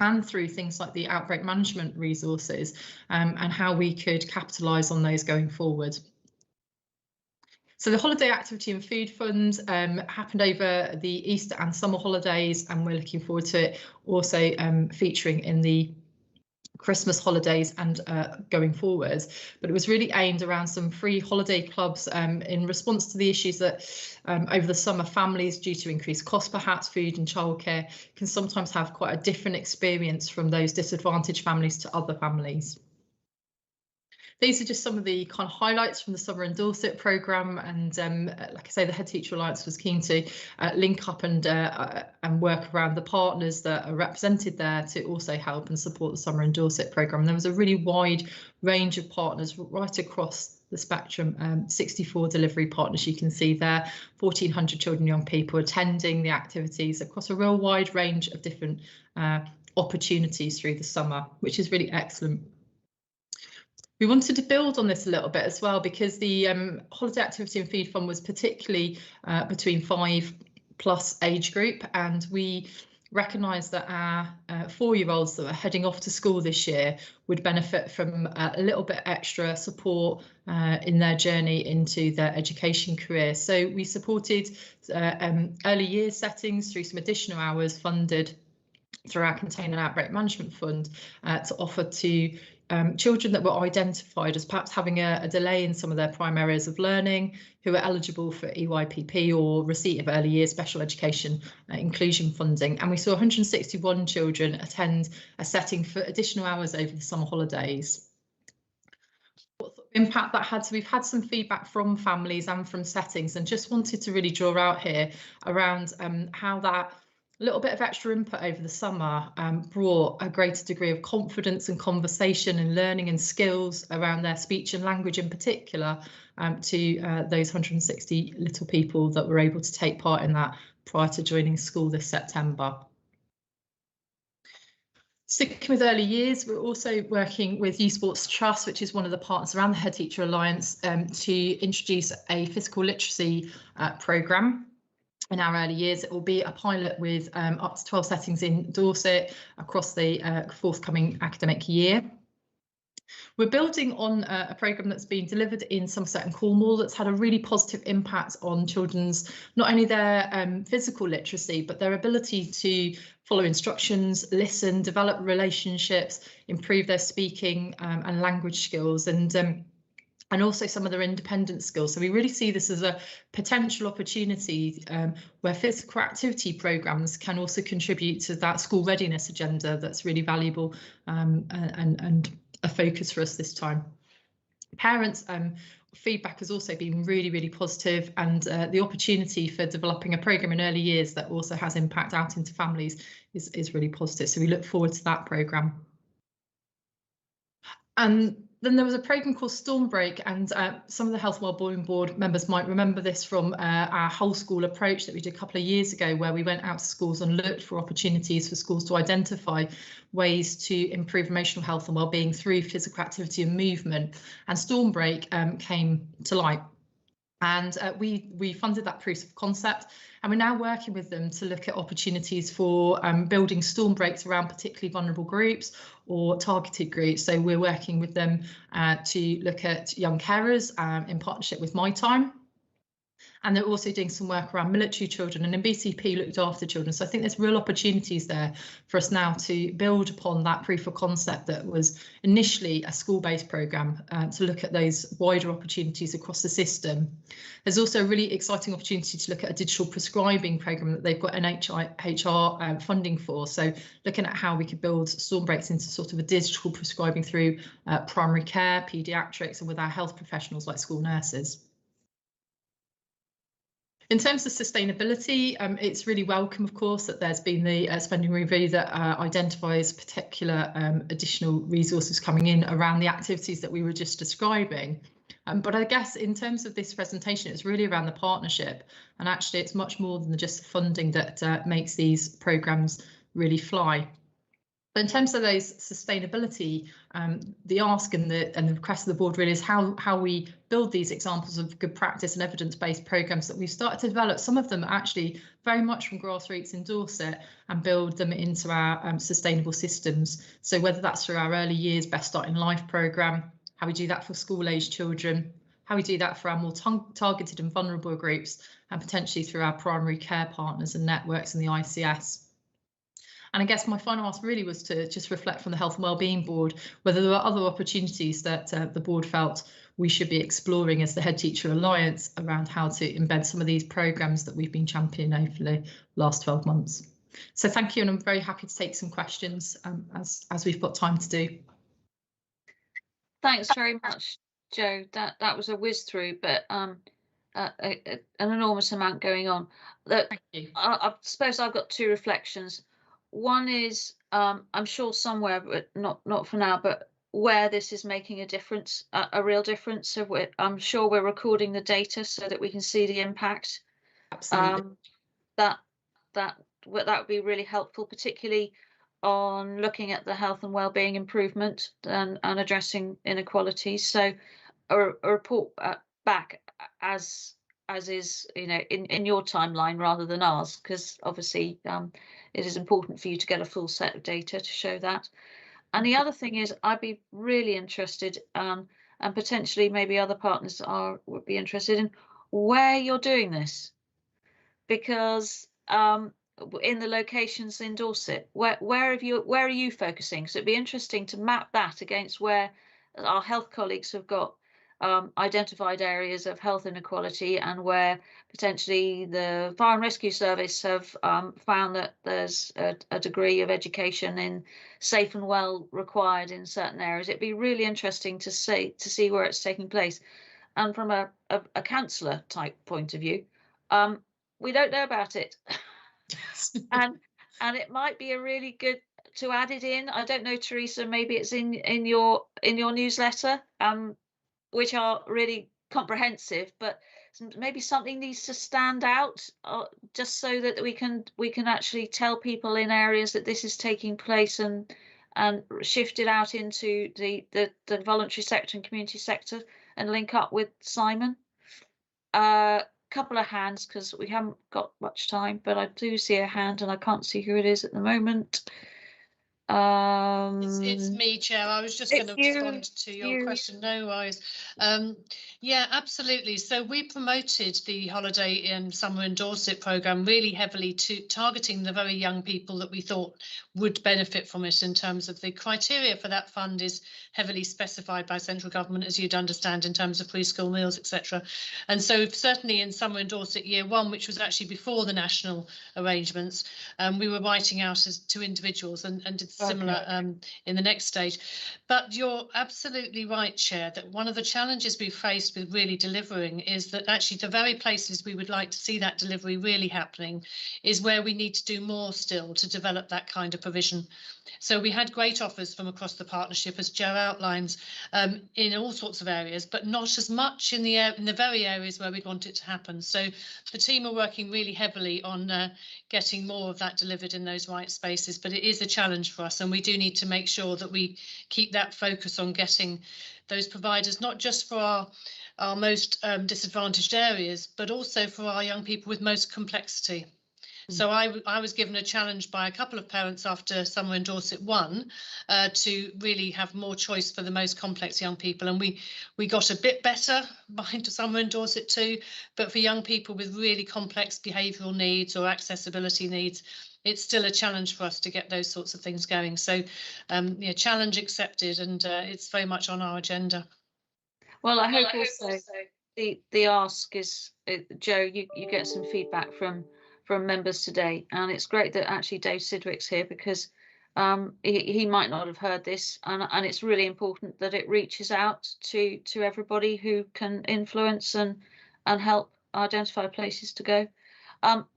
and through things like the outbreak management resources, and how we could capitalise on those going forward. So the Holiday Activity and Food Fund happened over the Easter and summer holidays, and we're looking forward to it also featuring in the Christmas holidays and going forward. But it was really aimed around some free holiday clubs in response to the issues that over the summer families, due to increased costs perhaps, food and childcare, can sometimes have quite a different experience from those disadvantaged families to other families. These are just some of the kind of highlights from the Summer in Dorset programme, and like I say, the Head Teacher Alliance was keen to link up and work around the partners that are represented there to also help and support the Summer in Dorset programme. There was a really wide range of partners right across the spectrum, 64 delivery partners you can see there, 1,400 children and young people attending the activities across a real wide range of different opportunities through the summer, which is really excellent. We wanted to build on this a little bit as well, because the Holiday Activity and Feed Fund was particularly between 5+ age group, and we recognised that our 4-year-olds that are heading off to school this year would benefit from a little bit extra support in their journey into their education career. So we supported early years settings through some additional hours funded through our Contained and Outbreak Management Fund to offer to children that were identified as perhaps having a delay in some of their prime areas of learning, who are eligible for EYPP or receipt of early years special education inclusion funding. And we saw 161 children attend a setting for additional hours over the summer holidays. What sort of impact that had? So we've had some feedback from families and from settings, and just wanted to really draw out here around how that little bit of extra input over the summer brought a greater degree of confidence and conversation and learning and skills around their speech and language in particular to those 160 little people that were able to take part in that prior to joining school this September. Sticking with early years, we're also working with Youth Sports Trust, which is one of the partners around the Head Teacher Alliance, to introduce a physical literacy programme. In our early years, it will be a pilot with up to 12 settings in Dorset across the forthcoming academic year. We're building on a programme that's been delivered in Somerset and Cornwall that's had a really positive impact on children's, not only their physical literacy, but their ability to follow instructions, listen, develop relationships, improve their speaking and language skills. And and also some of their independent skills. So we really see this as a potential opportunity where physical activity programmes can also contribute to that school readiness agenda that's really valuable and a focus for us this time. Parents' feedback has also been really positive, and the opportunity for developing a programme in early years that also has impact out into families is really positive. So we look forward to that programme. And then there was a programme called Stormbreak, and some of the Health and Wellbeing Board members might remember this from our whole school approach that we did a couple of years ago, where we went out to schools and looked for opportunities for schools to identify ways to improve emotional health and wellbeing through physical activity and movement. And Stormbreak came to light. And we funded that proof of concept, and we're now working with them to look at opportunities for building storm breaks around particularly vulnerable groups or targeted groups. So we're working with them to look at young carers in partnership with My Time. And they're also doing some work around military children, and in BCP looked after children. So I think there's real opportunities there for us now to build upon that proof of concept that was initially a school-based programme to look at those wider opportunities across the system. There's also a really exciting opportunity to look at a digital prescribing programme that they've got NHR funding for. So looking at how we could build storm breaks into sort of a digital prescribing through primary care, paediatrics, and with our health professionals like school nurses. In terms of sustainability, it's really welcome, of course, that there's been the spending review that identifies particular additional resources coming in around the activities that we were just describing. But I guess in terms of this presentation, it's really around the partnership, and actually it's much more than just funding that makes these programmes really fly. But in terms of those sustainability, the ask and the request of the board really is how we build these examples of good practice and evidence-based programmes that we've started to develop. Some of them actually very much from grassroots in Dorset, and build them into our sustainable systems. So whether that's through our early years Best Start in Life programme, how we do that for school-aged children, how we do that for our more targeted and vulnerable groups, and potentially through our primary care partners and networks in the ICS. And I guess my final ask really was to just reflect from the Health and Wellbeing Board whether there are other opportunities that the board felt we should be exploring as the Head Teacher Alliance around how to embed some of these programmes that we've been championing over the last 12 months. So thank you, and I'm very happy to take some questions as we've got time to do. Thanks very much, Jo. That was a whiz through, but an enormous amount going on. Thank you. I suppose I've got two reflections. One is I'm sure somewhere, but not for now, but where this is making a difference, a real difference. So I'm sure we're recording the data so that we can see the impact. Absolutely. That would be really helpful, particularly on looking at the health and wellbeing improvement and addressing inequalities. So a report back as is, you know, in your timeline rather than ours, because obviously it is important for you to get a full set of data to show that. And the other thing is, I'd be really interested, and potentially maybe other partners would be interested in where you're doing this, because in the locations in Dorset, where are you focusing? So it'd be interesting to map that against where our health colleagues have got identified areas of health inequality, and where potentially the Fire and Rescue Service have found that there's a degree of education in safe and well required in certain areas. It'd be really interesting to see where it's taking place. And from a counsellor type point of view, we don't know about it. and it might be a really good to add it in. I don't know, Teresa, maybe it's in your newsletter, which are really comprehensive, but maybe something needs to stand out, just so that we can actually tell people in areas that this is taking place, and shift it out into the voluntary sector and community sector, and link up with Simon. Couple of hands, because we haven't got much time, but I do see a hand and I can't see who it is at the moment. It's me, Chair. I was just going to respond to your question. No worries. Yeah, absolutely. So we promoted the holiday in summer in Dorset programme really heavily to targeting the very young people that we thought would benefit from it. In terms of the criteria for that fund is heavily specified by central government, as you'd understand, in terms of preschool meals, etc. And so certainly in summer in Dorset year one, which was actually before the national arrangements, we were writing out as to individuals and did similar in the next stage. But you're absolutely right, Chair, that one of the challenges we faced with really delivering is that actually the very places we would like to see that delivery really happening is where we need to do more still to develop that kind of provision. So we had great offers from across the partnership, as Joe outlines, in all sorts of areas, but not as much in the very areas where we'd want it to happen. So the team are working really heavily on getting more of that delivered in those right spaces, but it is a challenge for us, and we do need to make sure that we keep that focus on getting those providers, not just for our most disadvantaged areas, but also for our young people with most complexity. So I was given a challenge by a couple of parents after Summer in Dorset 1 to really have more choice for the most complex young people, and we got a bit better behind Summer in Dorset 2, but for young people with really complex behavioural needs or accessibility needs, it's still a challenge for us to get those sorts of things going. So yeah, challenge accepted, and it's very much on our agenda. Well, I hope also the ask is, Joe, you get some feedback from members today, and it's great that actually Dave Sidgwick's here, because he might not have heard this, and it's really important that it reaches out to everybody who can influence and help identify places to go.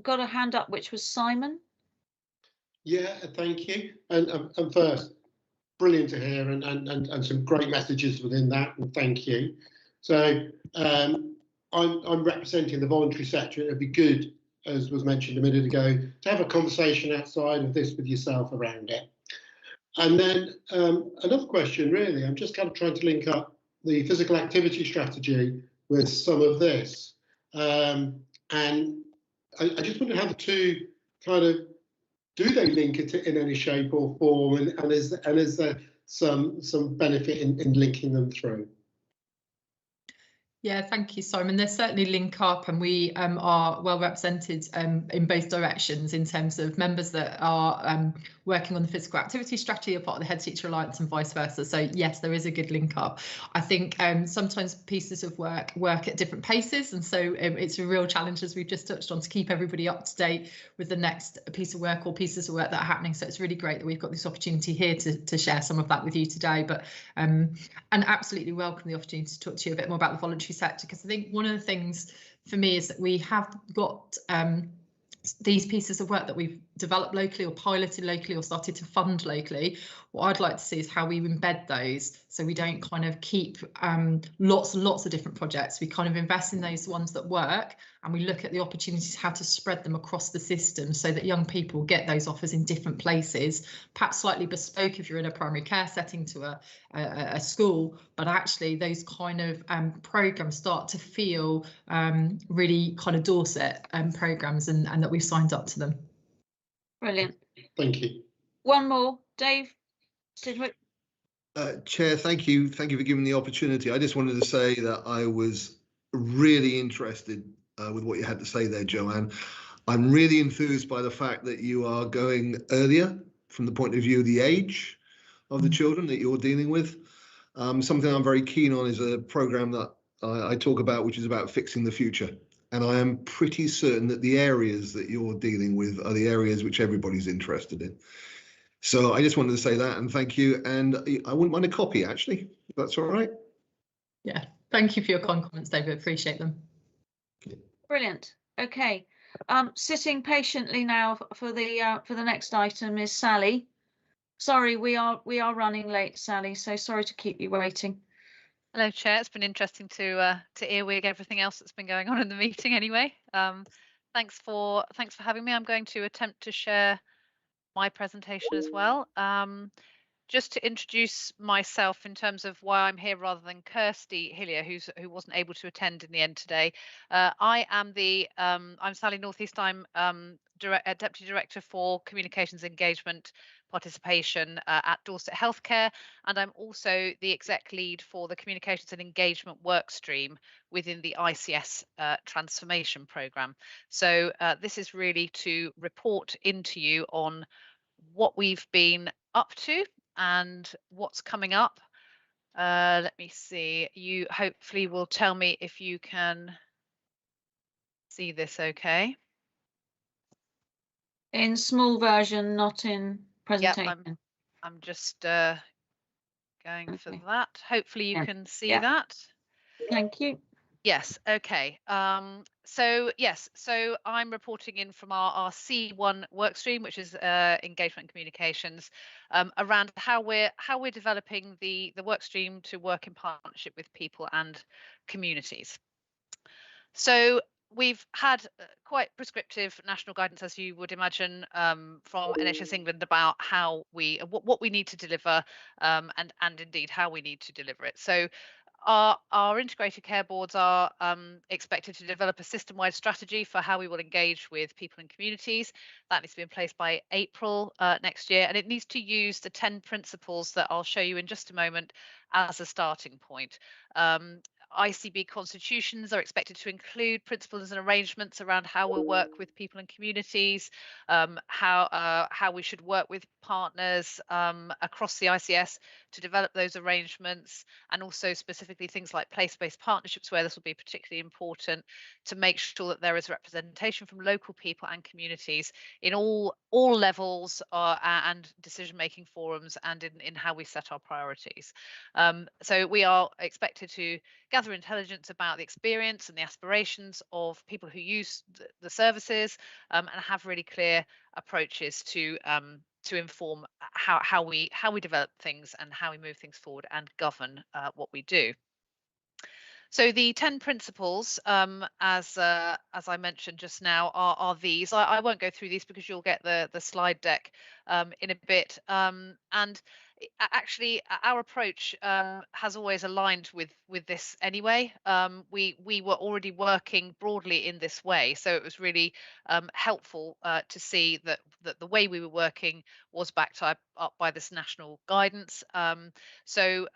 Got a hand up, which was Simon. Yeah, thank you. And first, brilliant to hear, and some great messages within that, and thank you. So I'm representing the voluntary sector. It'd be good, as was mentioned a minute ago, to have a conversation outside of this with yourself around it. And then another question, really, I'm just kind of trying to link up the physical activity strategy with some of this. And I just wonder how the two kind of, do they link it in any shape or form, and is there some benefit in linking them through? Yeah, thank you, Simon. They certainly link up, and we are well represented in both directions in terms of members that are working on the physical activity strategy, are part of the Head Teacher Alliance, and vice versa. So yes, there is a good link up. I think sometimes pieces of work at different paces, and so it's a real challenge, as we've just touched on, to keep everybody up to date with the next piece of work or pieces of work that are happening. So it's really great that we've got this opportunity here to share some of that with you today. But and absolutely welcome the opportunity to talk to you a bit more about the voluntary sector, because I think one of the things for me is that we have got these pieces of work that we've developed locally or piloted locally or started to fund locally. What I'd like to see is how we embed those, so we don't kind of keep lots and lots of different projects. We kind of invest in those ones that work, and we look at the opportunities how to spread them across the system so that young people get those offers in different places, perhaps slightly bespoke if you're in a primary care setting to a school, but actually those kind of programmes start to feel really kind of Dorset programs, and that we've signed up to them. Brilliant. Thank you. One more, Dave Sidgwick. Chair, thank you for giving the opportunity. I just wanted to say that I was really interested with what you had to say there, Joanne. I'm really enthused by the fact that you are going earlier from the point of view of the age of the children that you're dealing with. Something I'm very keen on is a programme that I talk about, which is about fixing the future. And I am pretty certain that the areas that you're dealing with are the areas which everybody's interested in. So I just wanted to say that, and thank you. And I wouldn't mind a copy, actually, if that's all right. Yeah, thank you for your comments, David. Appreciate them. Brilliant. Okay. Sitting patiently now for the next item is Sally. Sorry, we are running late, Sally. So sorry to keep you waiting. Hello, Chair. It's been interesting to earwig everything else that's been going on in the meeting. Anyway, thanks for having me. I'm going to attempt to share my presentation as well. Just to introduce myself in terms of why I'm here rather than Kirsty Hillier, who wasn't able to attend in the end today. I am I'm Sally Northeast. I'm Deputy Director for Communications Engagement, participation at Dorset Healthcare, and I'm also the exec lead for the communications and engagement work stream within the ICS transformation programme. So this is really to report into you on what we've been up to and what's coming up. Let me see, you hopefully will tell me if you can see this okay. In small version, not in presentation. Yep, I'm just going for that. Hopefully you can see that. Thank you. Yes, okay. So I'm reporting in from our C1 work stream, which is engagement and communications, around how we're developing the work stream to work in partnership with people and communities. So we've had quite prescriptive national guidance, as you would imagine, from NHS England about how what we need to deliver, and indeed how we need to deliver it. So our integrated care boards are expected to develop a system-wide strategy for how we will engage with people and communities. That needs to be in place by April next year, and it needs to use the 10 principles that I'll show you in just a moment as a starting point. ICB constitutions are expected to include principles and arrangements around how we'll work with people and communities, how we should work with partners across the ICS to develop those arrangements, and also specifically things like place-based partnerships, where this will be particularly important to make sure that there is representation from local people and communities in all levels and decision-making forums, and in how we set our priorities. So we are expected to gather intelligence about the experience and the aspirations of people who use the services, and have really clear approaches to inform how we develop things and how we move things forward and govern what we do. So the 10 principles, as I mentioned just now, are these. I won't go through these because you'll get the slide deck in a bit. And actually, our approach has always aligned with this anyway. We were already working broadly in this way, so it was really helpful to see that the way we were working was backed up by this national guidance. So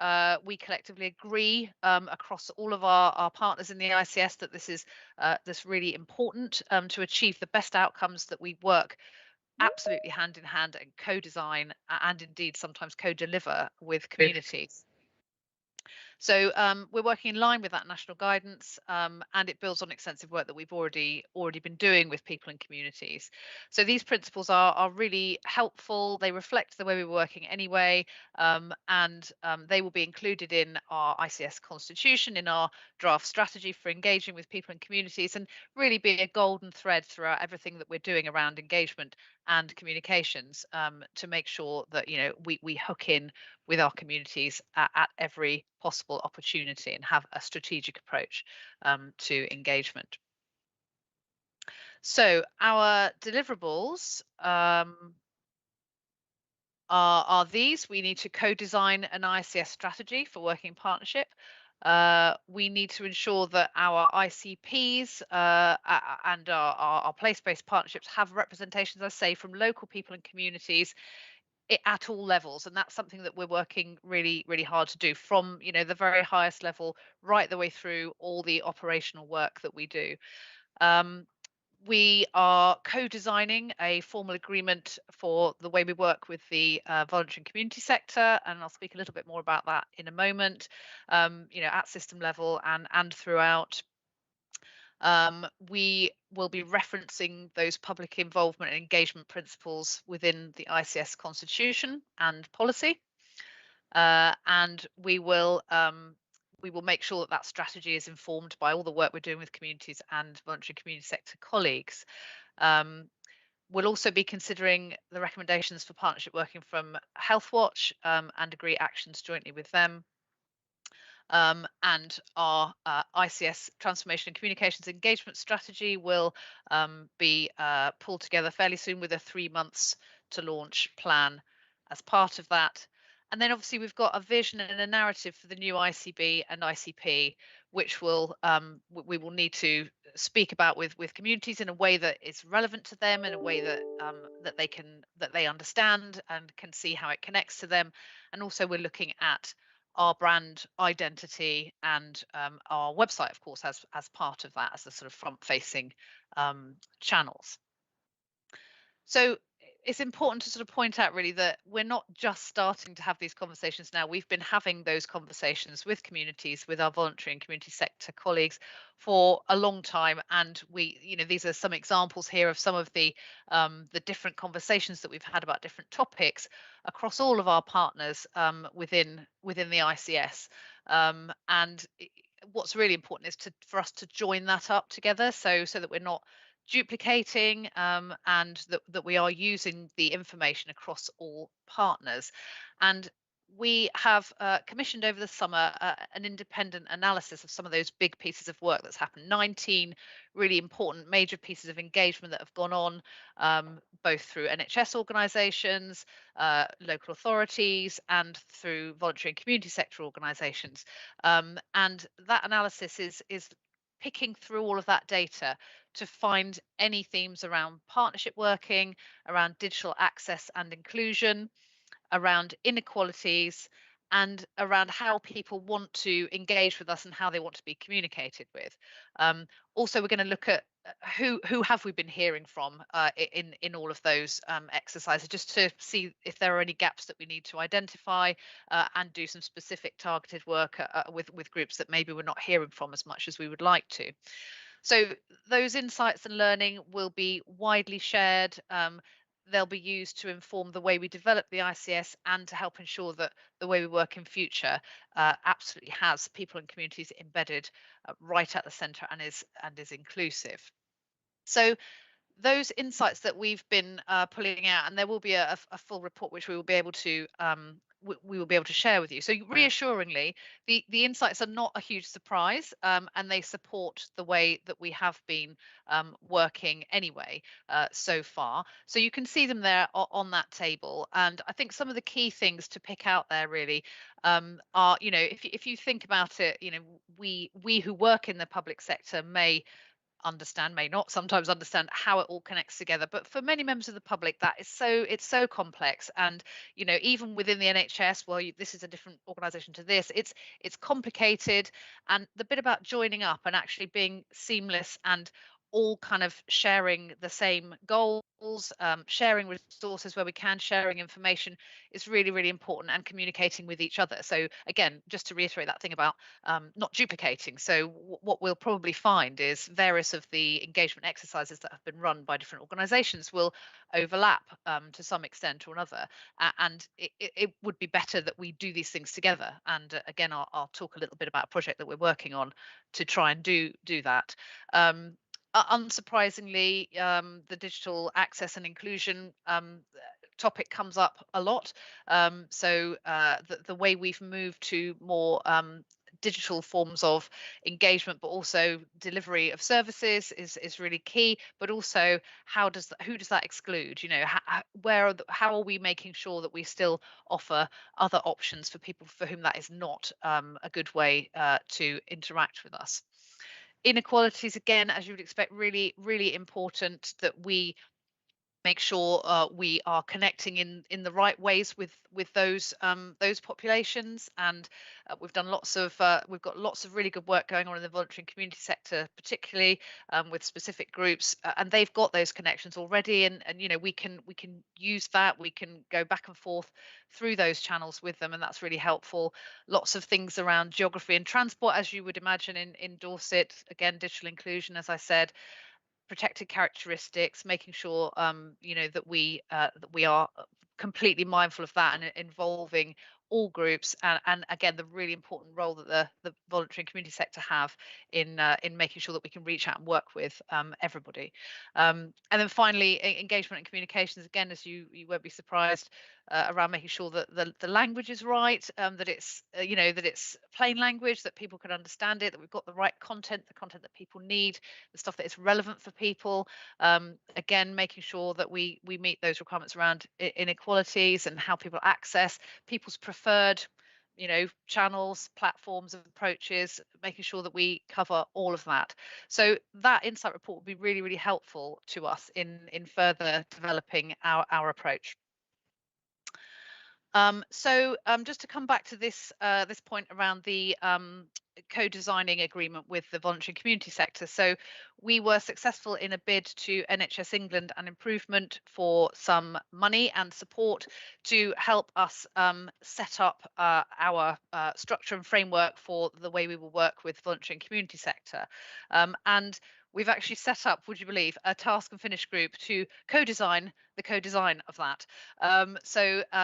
we collectively agree across all of our partners in the ICS that this is really important to achieve the best outcomes, that we work absolutely hand in hand and co-design and indeed sometimes co-deliver with communities. So we're working in line with that national guidance, and it builds on extensive work that we've already been doing with people and communities. So these principles are really helpful. They reflect the way we're working anyway, and they will be included in our ICS constitution, in our draft strategy for engaging with people and communities, and really be a golden thread throughout everything that we're doing around engagement and communications, to make sure that we hook in with our communities at every possible opportunity and have a strategic approach to engagement. So our deliverables are these. We need to co-design an ICS strategy for working partnership. We need to ensure that our ICPs and our place-based partnerships have representations, as I say, from local people and communities at all levels, and that's something that we're working really hard to do, from the very highest level right the way through all the operational work that we do. We are co-designing a formal agreement for the way we work with the voluntary and community sector, and I'll speak a little bit more about that in a moment. At system level and throughout. We will be referencing those public involvement and engagement principles within the ICS constitution and policy, and we will make sure that strategy is informed by all the work we're doing with communities and voluntary community sector colleagues. We'll also be considering the recommendations for partnership working from Healthwatch, and agree actions jointly with them. And our ICS transformation and communications engagement strategy will be pulled together fairly soon with a 3 months to launch plan as part of that. And then obviously we've got a vision and a narrative for the new ICB and ICP, which will we will need to speak about with communities in a way that is relevant to them, in a way that that they understand and can see how it connects to them. And also we're looking at our brand identity and our website, of course, as part of that, as the sort of front-facing channels. So it's important to sort of point out really that we're not just starting to have these conversations now. We've been having those conversations with communities, with our voluntary and community sector colleagues for a long time. And we, you know, these are some examples here of some of the different conversations that we've had about different topics across all of our partners within the ICS. And what's really important is for us to join that up together, so that we're not duplicating and that we are using the information across all partners. And we have commissioned over the summer an independent analysis of some of those big pieces of work that's happened. 19 really important major pieces of engagement that have gone on, both through NHS organisations, local authorities, and through voluntary and community sector organisations. And that analysis is picking through all of that data to find any themes around partnership working, around digital access and inclusion, around inequalities, and around how people want to engage with us and how they want to be communicated with. Also, we're going to look at who have we been hearing from in all of those exercises, just to see if there are any gaps that we need to identify and do some specific targeted work with groups that maybe we're not hearing from as much as we would like to. So those insights and learning will be widely shared. They'll be used to inform the way we develop the ICS and to help ensure that the way we work in future absolutely has people and communities embedded right at the centre and is inclusive. So those insights that we've been pulling out, and there will be a full report which we will be able to share with you. So reassuringly, the insights are not a huge surprise, and they support the way that we have been working anyway so far. So you can see them there on that table. And I think some of the key things to pick out there really are, you know, if you think about it, you know, we who work in the public sector may not sometimes understand how it all connects together, but for many members of the public that is it's so complex. And you know, even within the NHS, well, this is a different organization to this, it's complicated. And the bit about joining up and actually being seamless and all kind of sharing the same goals, sharing resources where we can, sharing information is really, really important, and communicating with each other. So again, just to reiterate that thing about not duplicating. So what we'll probably find is various of the engagement exercises that have been run by different organisations will overlap to some extent or another, and it would be better that we do these things together. And again, I'll talk a little bit about a project that we're working on to try and do that. Unsurprisingly, the digital access and inclusion topic comes up a lot. So the way we've moved to more digital forms of engagement, but also delivery of services is really key. But also, who does that exclude? You know, how are we making sure that we still offer other options for people for whom that is not a good way to interact with us? Inequalities, again, as you would expect, really, really important that we make sure we are connecting in the right ways with those populations. And we've got lots of really good work going on in the voluntary and community sector, particularly with specific groups, and they've got those connections already. And you know, we can use that. We can go back and forth through those channels with them, and that's really helpful. Lots of things around geography and transport, as you would imagine in Dorset. Again, digital inclusion, as I said, protected characteristics, making sure you know, that we are completely mindful of that and involving all groups, and again, the really important role that the voluntary and community sector have in making sure that we can reach out and work with everybody. And then finally, engagement and communications, again, as you won't be surprised, around making sure that the language is right, that it's you know, that it's plain language, that people can understand it, that we've got the right content, the content that people need, the stuff that is relevant for people. Again, making sure that we meet those requirements around inequalities and how people access people's preferred channels, platforms, approaches, making sure that we cover all of that. So that insight report will be really, really helpful to us in further developing our approach. Just to come back to this this point around the co-designing agreement with the voluntary community sector. So we were successful in a bid to NHS England and Improvement for some money and support to help us set up our structure and framework for the way we will work with voluntary and community sector. And we've actually set up, would you believe, a task and finish group to co-design the co-design of that.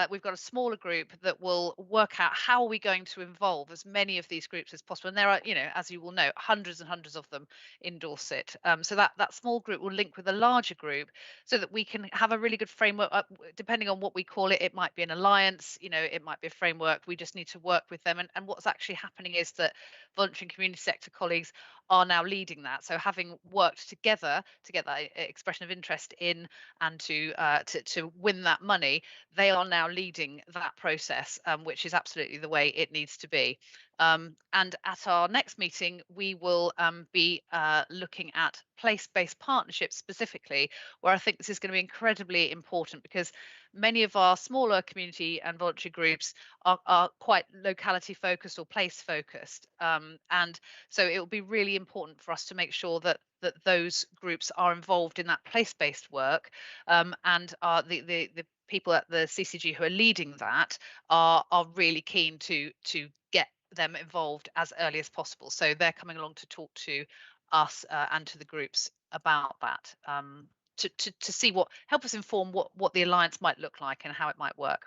We've got a smaller group that will work out how are we going to involve as many of these groups as possible. And there are, as you will know, hundreds and hundreds of them in Dorset. So that small group will link with a larger group so that we can have a really good framework. Depending on what we call it, it might be an alliance, it might be a framework. We just need to work with them. And what's actually happening is that voluntary and community sector colleagues are now leading that. So having worked together to get that expression of interest in and to win that money, they are now leading that process, which is absolutely the way it needs to be. And at our next meeting, we will be looking at place-based partnerships specifically, where I think this is going to be incredibly important because many of our smaller community and voluntary groups are quite locality focused or place focused. And so it will be really important for us to make sure that those groups are involved in that place-based work, and the people at the CCG who are leading that are really keen to get them involved as early as possible. So they're coming along to talk to us and to the groups about that, to see help us inform what the alliance might look like and how it might work.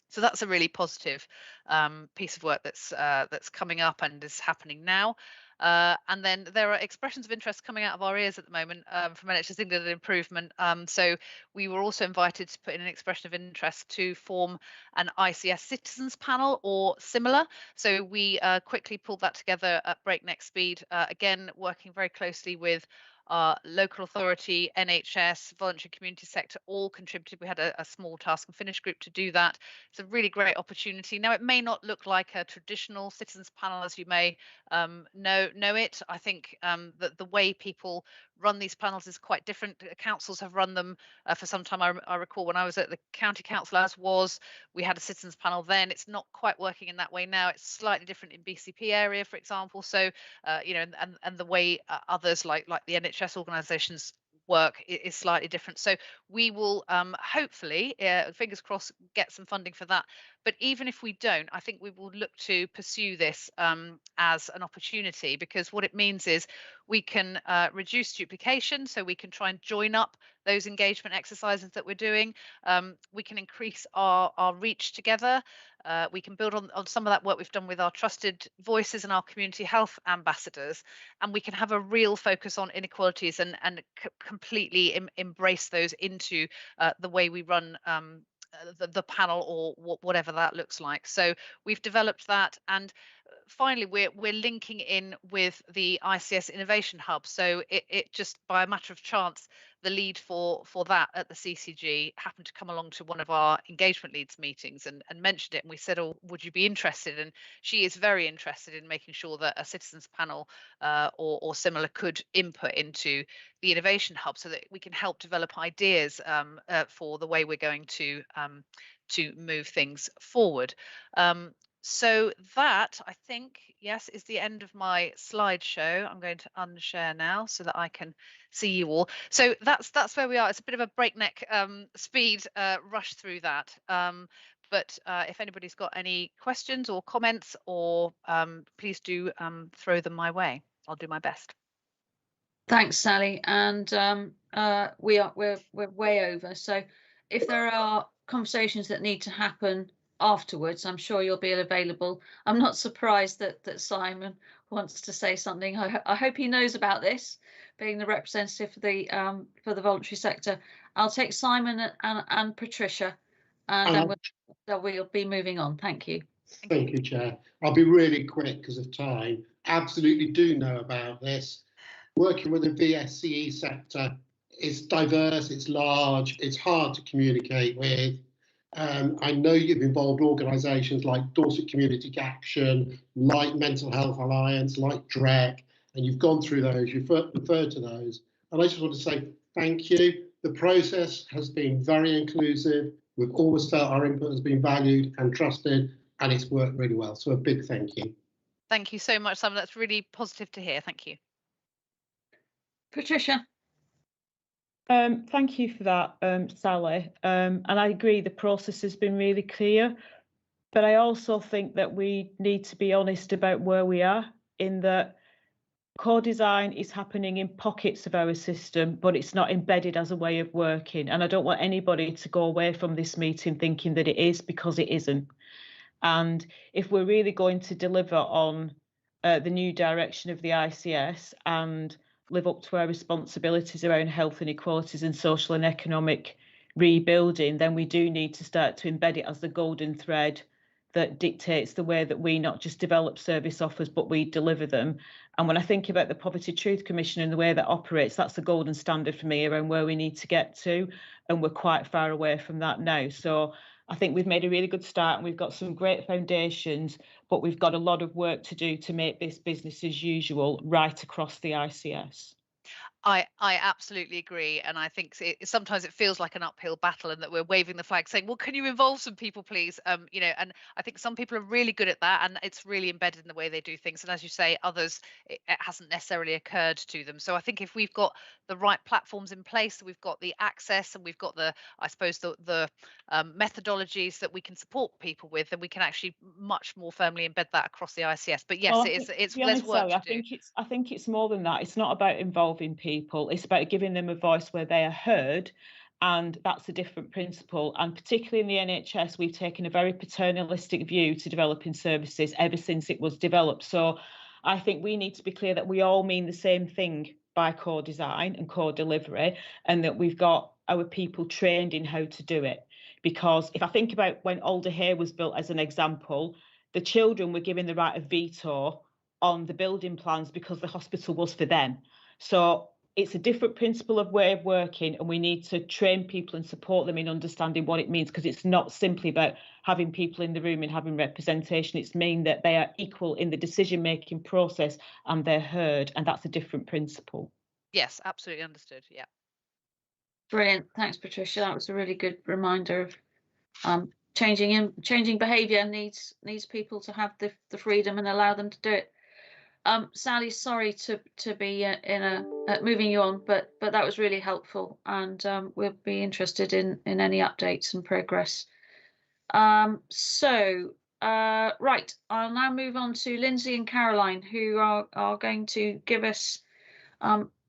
So that's a really positive piece of work that's coming up and is happening now. And then there are expressions of interest coming out of our ears at the moment from NHS England and Improvement. So we were also invited to put in an expression of interest to form an ICS citizens panel or similar. So we quickly pulled that together at breakneck speed, again, working very closely with local authority, NHS, voluntary community sector, all contributed. We had a small task and finish group to do that. It's a really great opportunity. Now, it may not look like a traditional citizens panel as you may know it. I think that the way people run these panels is quite different. Councils have run them for some time. I recall when I was at the county council we had a citizens panel then. It's not quite working in that way now. It's slightly different in BCP area, for example. So, and the way others like the NHS organisations work is slightly different. So we will hopefully, fingers crossed, get some funding for that. But even if we don't, I think we will look to pursue this as an opportunity, because what it means is we can reduce duplication, so we can try and join up those engagement exercises that we're doing. We can increase our reach together. We can build on some of that work we've done with our trusted voices and our community health ambassadors, and we can have a real focus on inequalities and completely embrace those into the way we run the panel or whatever that looks like. So we've developed that, and finally we're linking in with the ICS Innovation Hub. So it just by a matter of chance, the lead for that at the CCG happened to come along to one of our engagement leads meetings and mentioned it, and we said, oh, would you be interested? And she is very interested in making sure that a citizens panel or similar could input into the Innovation Hub so that we can help develop ideas for the way we're going to move things forward. So that, I think, yes, is the end of my slideshow. I'm going to unshare now so that I can see you all. So that's where we are. It's a bit of a breakneck speed rush through that. But if anybody's got any questions or comments, or please do throw them my way. I'll do my best. Thanks, Sally. And we're way over. So if there are conversations that need to happen afterwards, I'm sure you'll be available. I'm not surprised that Simon wants to say something. I hope he knows about this, being the representative for the voluntary sector. I'll take Simon and Patricia, and then we'll be moving on. Thank you. Thank you, Chair. I'll be really quick because of time. Absolutely do know about this. Working with the VSCE sector, it's diverse, it's large, it's hard to communicate with. I know you've involved organisations like Dorset Community Action, like Mental Health Alliance, like DREC, and you've gone through those, you've referred to those. And I just want to say thank you. The process has been very inclusive. We've always felt our input has been valued and trusted, and it's worked really well. So a big thank you. Thank you so much, Simon. That's really positive to hear. Thank you. Patricia. Thank you for that, Sally. And I agree, the process has been really clear. But I also think that we need to be honest about where we are, in that co-design is happening in pockets of our system, but it's not embedded as a way of working. And I don't want anybody to go away from this meeting thinking that it is, because it isn't. And if we're really going to deliver on the new direction of the ICS and live up to our responsibilities around health inequalities and social and economic rebuilding, then we do need to start to embed it as the golden thread that dictates the way that we not just develop service offers, but we deliver them. And when I think about the Poverty Truth Commission and the way that operates, that's the golden standard for me around where we need to get to. And we're quite far away from that now. So I think we've made a really good start and we've got some great foundations, but we've got a lot of work to do to make this business as usual right across the ICS. I absolutely agree, and I think sometimes it feels like an uphill battle, and that we're waving the flag saying, well, can you involve some people, please? You know, and I think some people are really good at that, and it's really embedded in the way they do things. And as you say, others, it hasn't necessarily occurred to them. So I think if we've got the right platforms in place, we've got the access, and we've got the, I suppose, the methodologies that we can support people with, then we can actually much more firmly embed that across the ICS. But yes, well, it's there's work to do. I think it's more than that. It's not about involving people. It's about giving them a voice where they are heard, and that's a different principle. And particularly in the NHS, we've taken a very paternalistic view to developing services ever since it was developed. So I think we need to be clear that we all mean the same thing by co-design and co-delivery, and that we've got our people trained in how to do it. Because if I think about when Alder Hay was built as an example, the children were given the right of veto on the building plans because the hospital was for them. So it's a different principle of way of working, and we need to train people and support them in understanding what it means, because it's not simply about having people in the room and having representation. It's mean that they are equal in the decision-making process and they're heard, and that's a different principle. Yes, absolutely understood. Yeah. Brilliant. Thanks, Patricia. That was a really good reminder of changing behaviour needs people to have the freedom and allow them to do it. Sally, sorry to be moving you on, but that was really helpful, and we'll be interested in any updates and progress. So right, I'll now move on to Lindsay and Caroline, who are going to give us.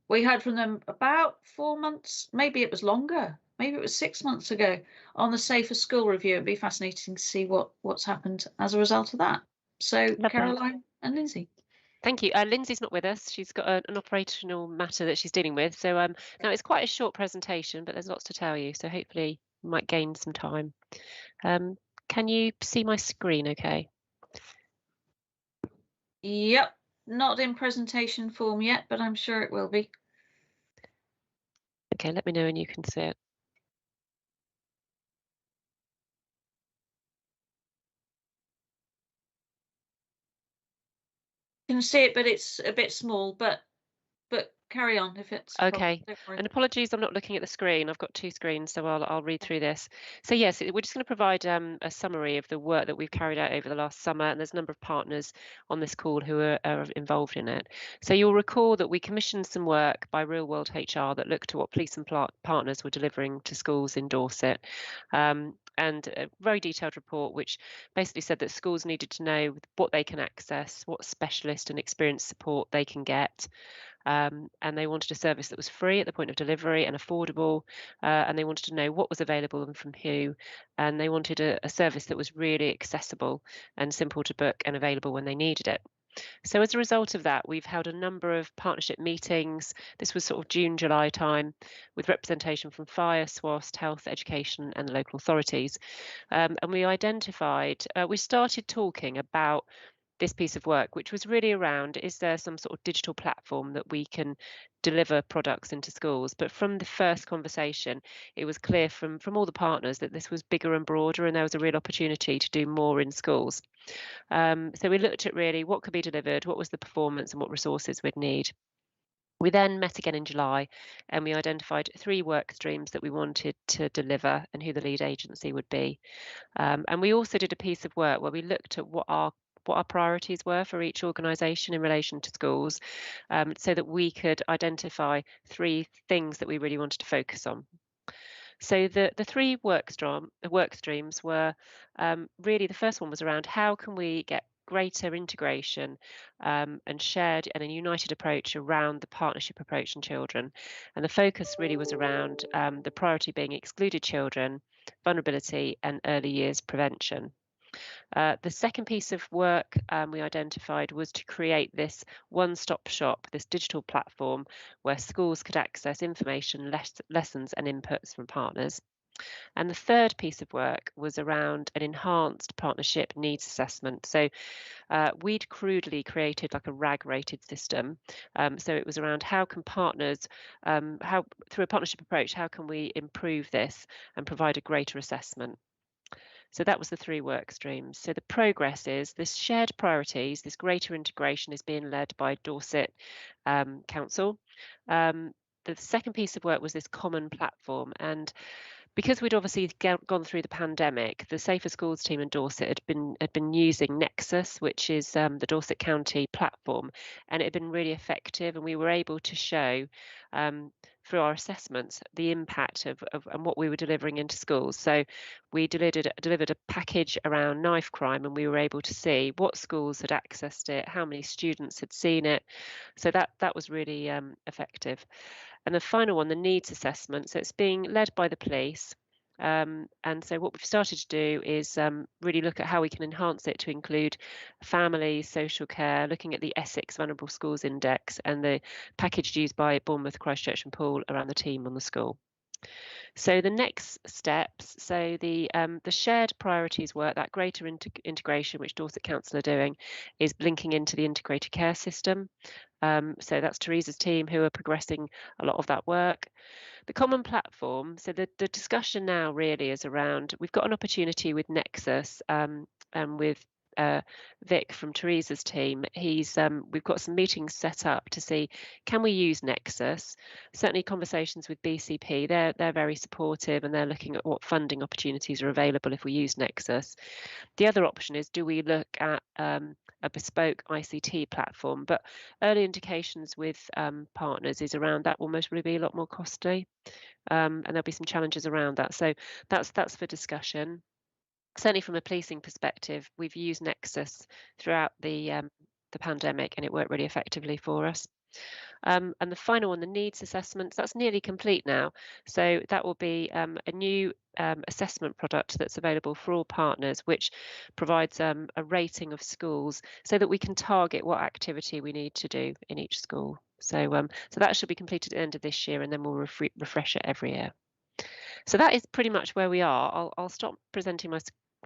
We heard from them about 4 months, maybe it was longer, maybe it was 6 months ago, on the Safer School Review. It'd be fascinating to see what's happened as a result of that. So lovely. Caroline and Lindsay. Thank you. Lindsay's not with us. She's got an operational matter that she's dealing with. So now it's quite a short presentation, but there's lots to tell you. So hopefully you might gain some time. Can you see my screen okay? Yep, not in presentation form yet, but I'm sure it will be. Okay, let me know when you can see it. You can see it, but it's a bit small, but carry on if it's okay. And apologies, I'm not looking at the screen. I've got two screens, so I'll read through this. So yes, we're just going to provide a summary of the work that we've carried out over the last summer, and there's a number of partners on this call who are involved in it. So you'll recall that we commissioned some work by Real World HR that looked at what police and partners were delivering to schools in Dorset. And a very detailed report which basically said that schools needed to know what they can access, what specialist and experienced support they can get. And they wanted a service that was free at the point of delivery and affordable, and they wanted to know what was available and from who, and they wanted a service that was really accessible and simple to book and available when they needed it. So as a result of that, we've held a number of partnership meetings. This was sort of June, July time, with representation from fire, SWAST, health, education and local authorities. And we identified, we started talking about this piece of work, which was really around, is there some sort of digital platform that we can deliver products into schools? But from the first conversation, it was clear from all the partners that this was bigger and broader, and there was a real opportunity to do more in schools. So we looked at really what could be delivered, what was the performance, and what resources we'd need. We then met again in July, and we identified 3 work streams that we wanted to deliver and who the lead agency would be. And we also did a piece of work where we looked at what our priorities were for each organisation in relation to schools, so that we could identify 3 things that we really wanted to focus on. So the 3 work streams were really, the first one was around how can we get greater integration and shared and a united approach around the partnership approach in children. And the focus really was around the priority being excluded children, vulnerability and early years prevention. The second piece of work we identified was to create this one-stop shop, this digital platform where schools could access information, lessons and inputs from partners. And the third piece of work was around an enhanced partnership needs assessment. So we'd crudely created like a RAG rated system. So it was around how can partners, through a partnership approach, how can we improve this and provide a greater assessment? So that was the 3 work streams. So the progress is this shared priorities, this greater integration is being led by Dorset Council. The second piece of work was this common platform, and because we'd obviously gone through the pandemic, the Safer Schools team in Dorset had been using Nexus, which is the Dorset County platform, and it had been really effective, and we were able to show through our assessments the impact of and what we were delivering into schools. So we delivered a package around knife crime, and we were able to see what schools had accessed it, how many students had seen it. So that was really effective. And the final one, the needs assessment, so it's being led by the police. And so what we've started to do is really look at how we can enhance it to include family, social care, looking at the Essex Vulnerable Schools Index and the package used by Bournemouth, Christchurch and Poole around the team on the school. So the next steps, so the shared priorities work, that greater integration which Dorset Council are doing, is linking into the integrated care system. So that's Teresa's team who are progressing a lot of that work. The common platform, so the discussion now really is around, we've got an opportunity with Nexus and with Vic from Teresa's team. We've got some meetings set up to see, can we use Nexus? Certainly conversations with BCP, they're very supportive and they're looking at what funding opportunities are available if we use Nexus. The other option is, do we look at a bespoke ICT platform? But early indications with partners is around that will most probably be a lot more costly, and there'll be some challenges around that. So that's for discussion. Certainly from a policing perspective, we've used Nexus throughout the pandemic and it worked really effectively for us. And the final one, the needs assessments, that's nearly complete now. So that will be a new assessment product that's available for all partners, which provides a rating of schools so that we can target what activity we need to do in each school. So that should be completed at the end of this year, and then we'll refresh it every year. So that is pretty much where we are. I'll stop presenting my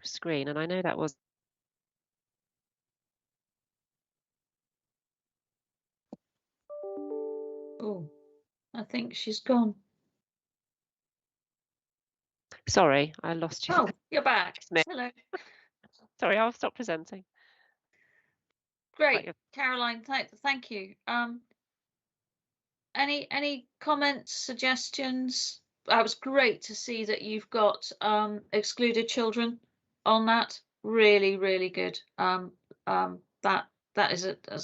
screen, and I know that was. Oh, I think she's gone. Sorry, I lost you. Oh, you're back. Hello. Sorry, I'll stop presenting. Great, Caroline. Thank you. Any comments, suggestions? It was great to see that you've got excluded children on that. Really, really good. That's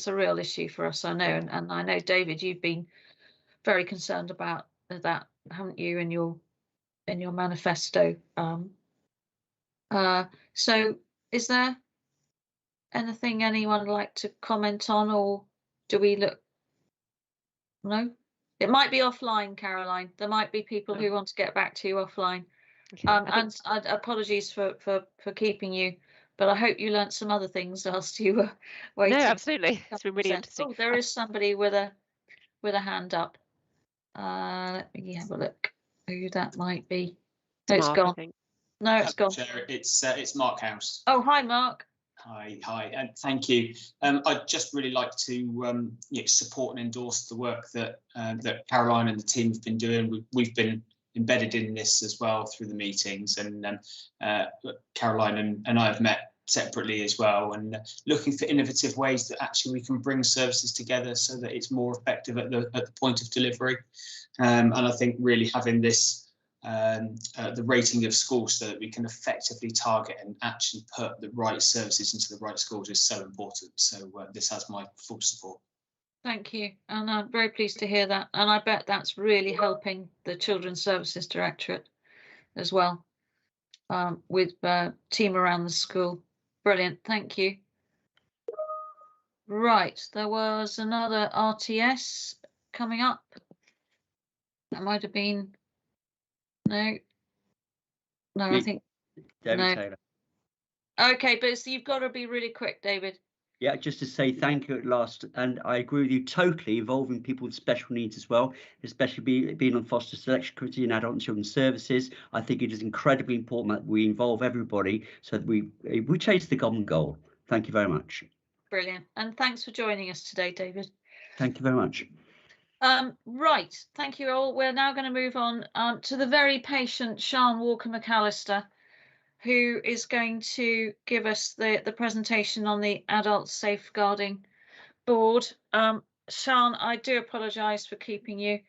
a real issue for us, I know, and I know, David, you've been very concerned about that, haven't you, in your manifesto? So is there anything anyone would like to comment on, or do we look? No, it might be offline, Caroline. There might be people who want to get back to you offline. Okay, and apologies for keeping you, but I hope you learnt some other things whilst you were waiting. No, absolutely. It's been really interesting. Oh, there is somebody with a hand up. Let me have a look who that might be. No, it's gone. No, it's gone. Chair, it's Mark House. Oh, hi, Mark. Hi, and thank you. I'd just really like to support and endorse the work that that Caroline and the team have been doing. We've been embedded in this as well through the meetings, and Caroline and I have met separately as well, and looking for innovative ways that actually we can bring services together so that it's more effective at the point of delivery. And I think really having this the rating of schools so that we can effectively target and actually put the right services into the right schools is so important. So this has my full support. Thank you, and I'm very pleased to hear that, and I bet that's really helping the Children's Services Directorate as well, with team around the school. Brilliant, thank you. Right, there was another RTS coming up. That might have been, no, I think David no. Taylor. Okay, but so you've got to be really quick, David. Yeah, just to say thank you at last, and I agree with you totally, involving people with special needs as well, especially being on Foster Selection Committee and Adult and Children's Services. I think it is incredibly important that we involve everybody so that we chase the common goal. Thank you very much. Brilliant, and thanks for joining us today, David. Thank you very much. Right, thank you all. We're now going to move on to the very patient Sian Walker-McAllister, who is going to give us the presentation on the Adult Safeguarding Board. Sian, I do apologise for keeping you.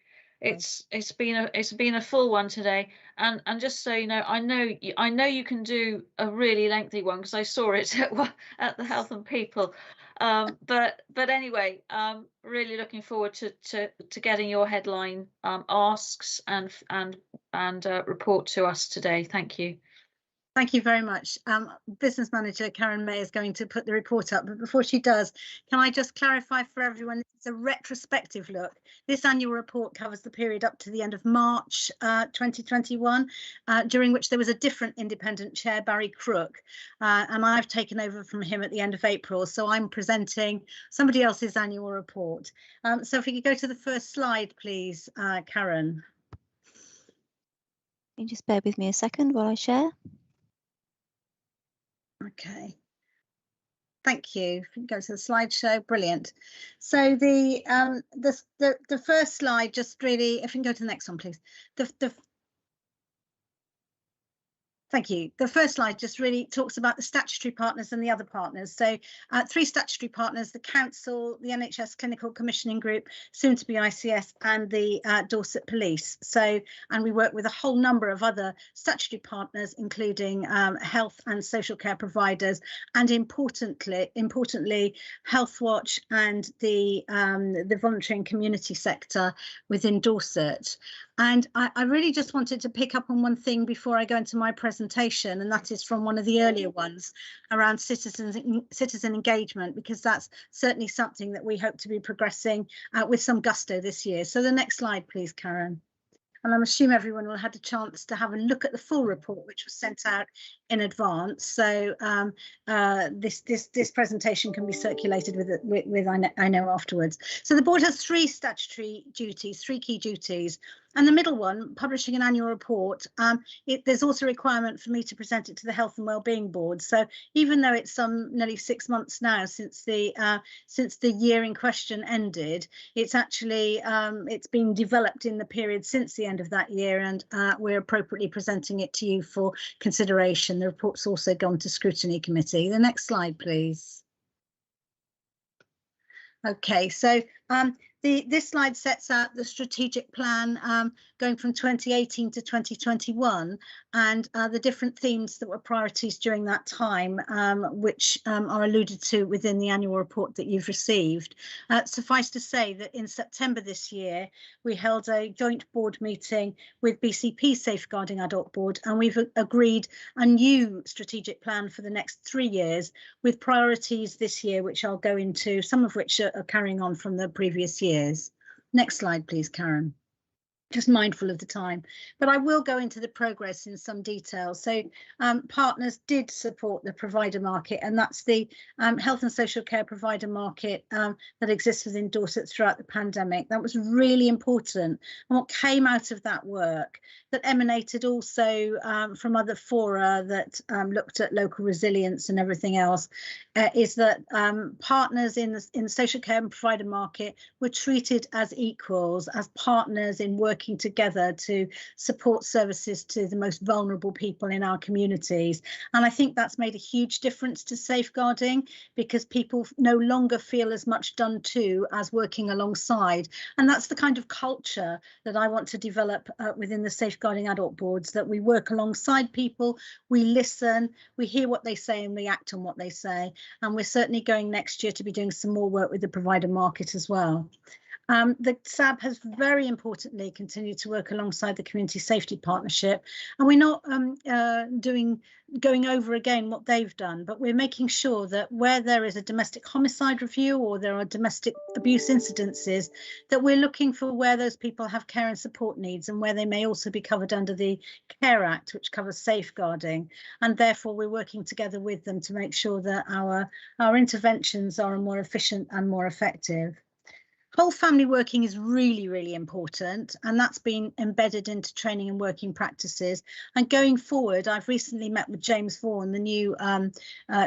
It's been a full one today, and just so you know, I know you can do a really lengthy one because I saw it at the Health and People. But anyway, really looking forward to getting your headline asks and report to us today. Thank you. Thank you very much. Business Manager Karen May is going to put the report up, but before she does, can I just clarify for everyone, it's a retrospective look. This annual report covers the period up to the end of March 2021, during which there was a different independent chair, Barry Crook, and I've taken over from him at the end of April, so I'm presenting somebody else's annual report. So if we could go to the first slide, please, Karen. Can you just bear with me a second while I share? Okay, thank you. If we can go to the slideshow, brilliant. So the first slide, just really, if we can go to the next one, please. Thank you. The first slide just really talks about the statutory partners and the other partners. So 3 statutory partners, the Council, the NHS Clinical Commissioning Group, soon to be ICS, and the Dorset Police. So, and we work with a whole number of other statutory partners, including health and social care providers, and importantly, Healthwatch and the voluntary and community sector within Dorset. And I really just wanted to pick up on one thing before I go into my presentation, and that is from one of the earlier ones around citizen engagement, because that's certainly something that we hope to be progressing with some gusto this year. So the next slide, please, Karen. And I'm assuming everyone will have had a chance to have a look at the full report, which was sent out in advance. So this presentation can be circulated with I know afterwards. So the board has 3 statutory duties, 3 key duties. And the middle one, publishing an annual report, there's also a requirement for me to present it to the Health and Wellbeing Board. So even though it's nearly 6 months now since the year in question ended, it's actually it's been developed in the period since the end of that year, and we're appropriately presenting it to you for consideration. The report's also gone to Scrutiny Committee. The next slide, please. Okay, so this slide sets out the strategic plan going from 2018 to 2021, and the different themes that were priorities during that time, which are alluded to within the annual report that you've received. Suffice to say that in September this year, we held a joint board meeting with BCP Safeguarding Adult Board, and we've agreed a new strategic plan for the next 3 years with priorities this year, which I'll go into, some of which are carrying on from the previous years. Next slide, please, Karen. Just mindful of the time, but I will go into the progress in some detail. So partners did support the provider market, and that's the health and social care provider market that exists within Dorset throughout the pandemic. That was really important. And what came out of that work that emanated also from other fora that looked at local resilience and everything else, is that partners in the social care and provider market were treated as equals, as partners in working together to support services to the most vulnerable people in our communities. And I think that's made a huge difference to safeguarding, because people no longer feel as much done to as working alongside. And that's the kind of culture that I want to develop within the Safeguarding Adult Boards, that we work alongside people, we listen, we hear what they say and we act on what they say. And we're certainly going next year to be doing some more work with the provider market as well. The SAB has very importantly continued to work alongside the Community Safety Partnership, and we're not going over again what they've done, but we're making sure that where there is a domestic homicide review or there are domestic abuse incidences, that we're looking for where those people have care and support needs and where they may also be covered under the Care Act, which covers safeguarding, and therefore we're working together with them to make sure that our interventions are more efficient and more effective. Whole family working is really, really important, and that's been embedded into training and working practices. And going forward, I've recently met with James Vaughan, the new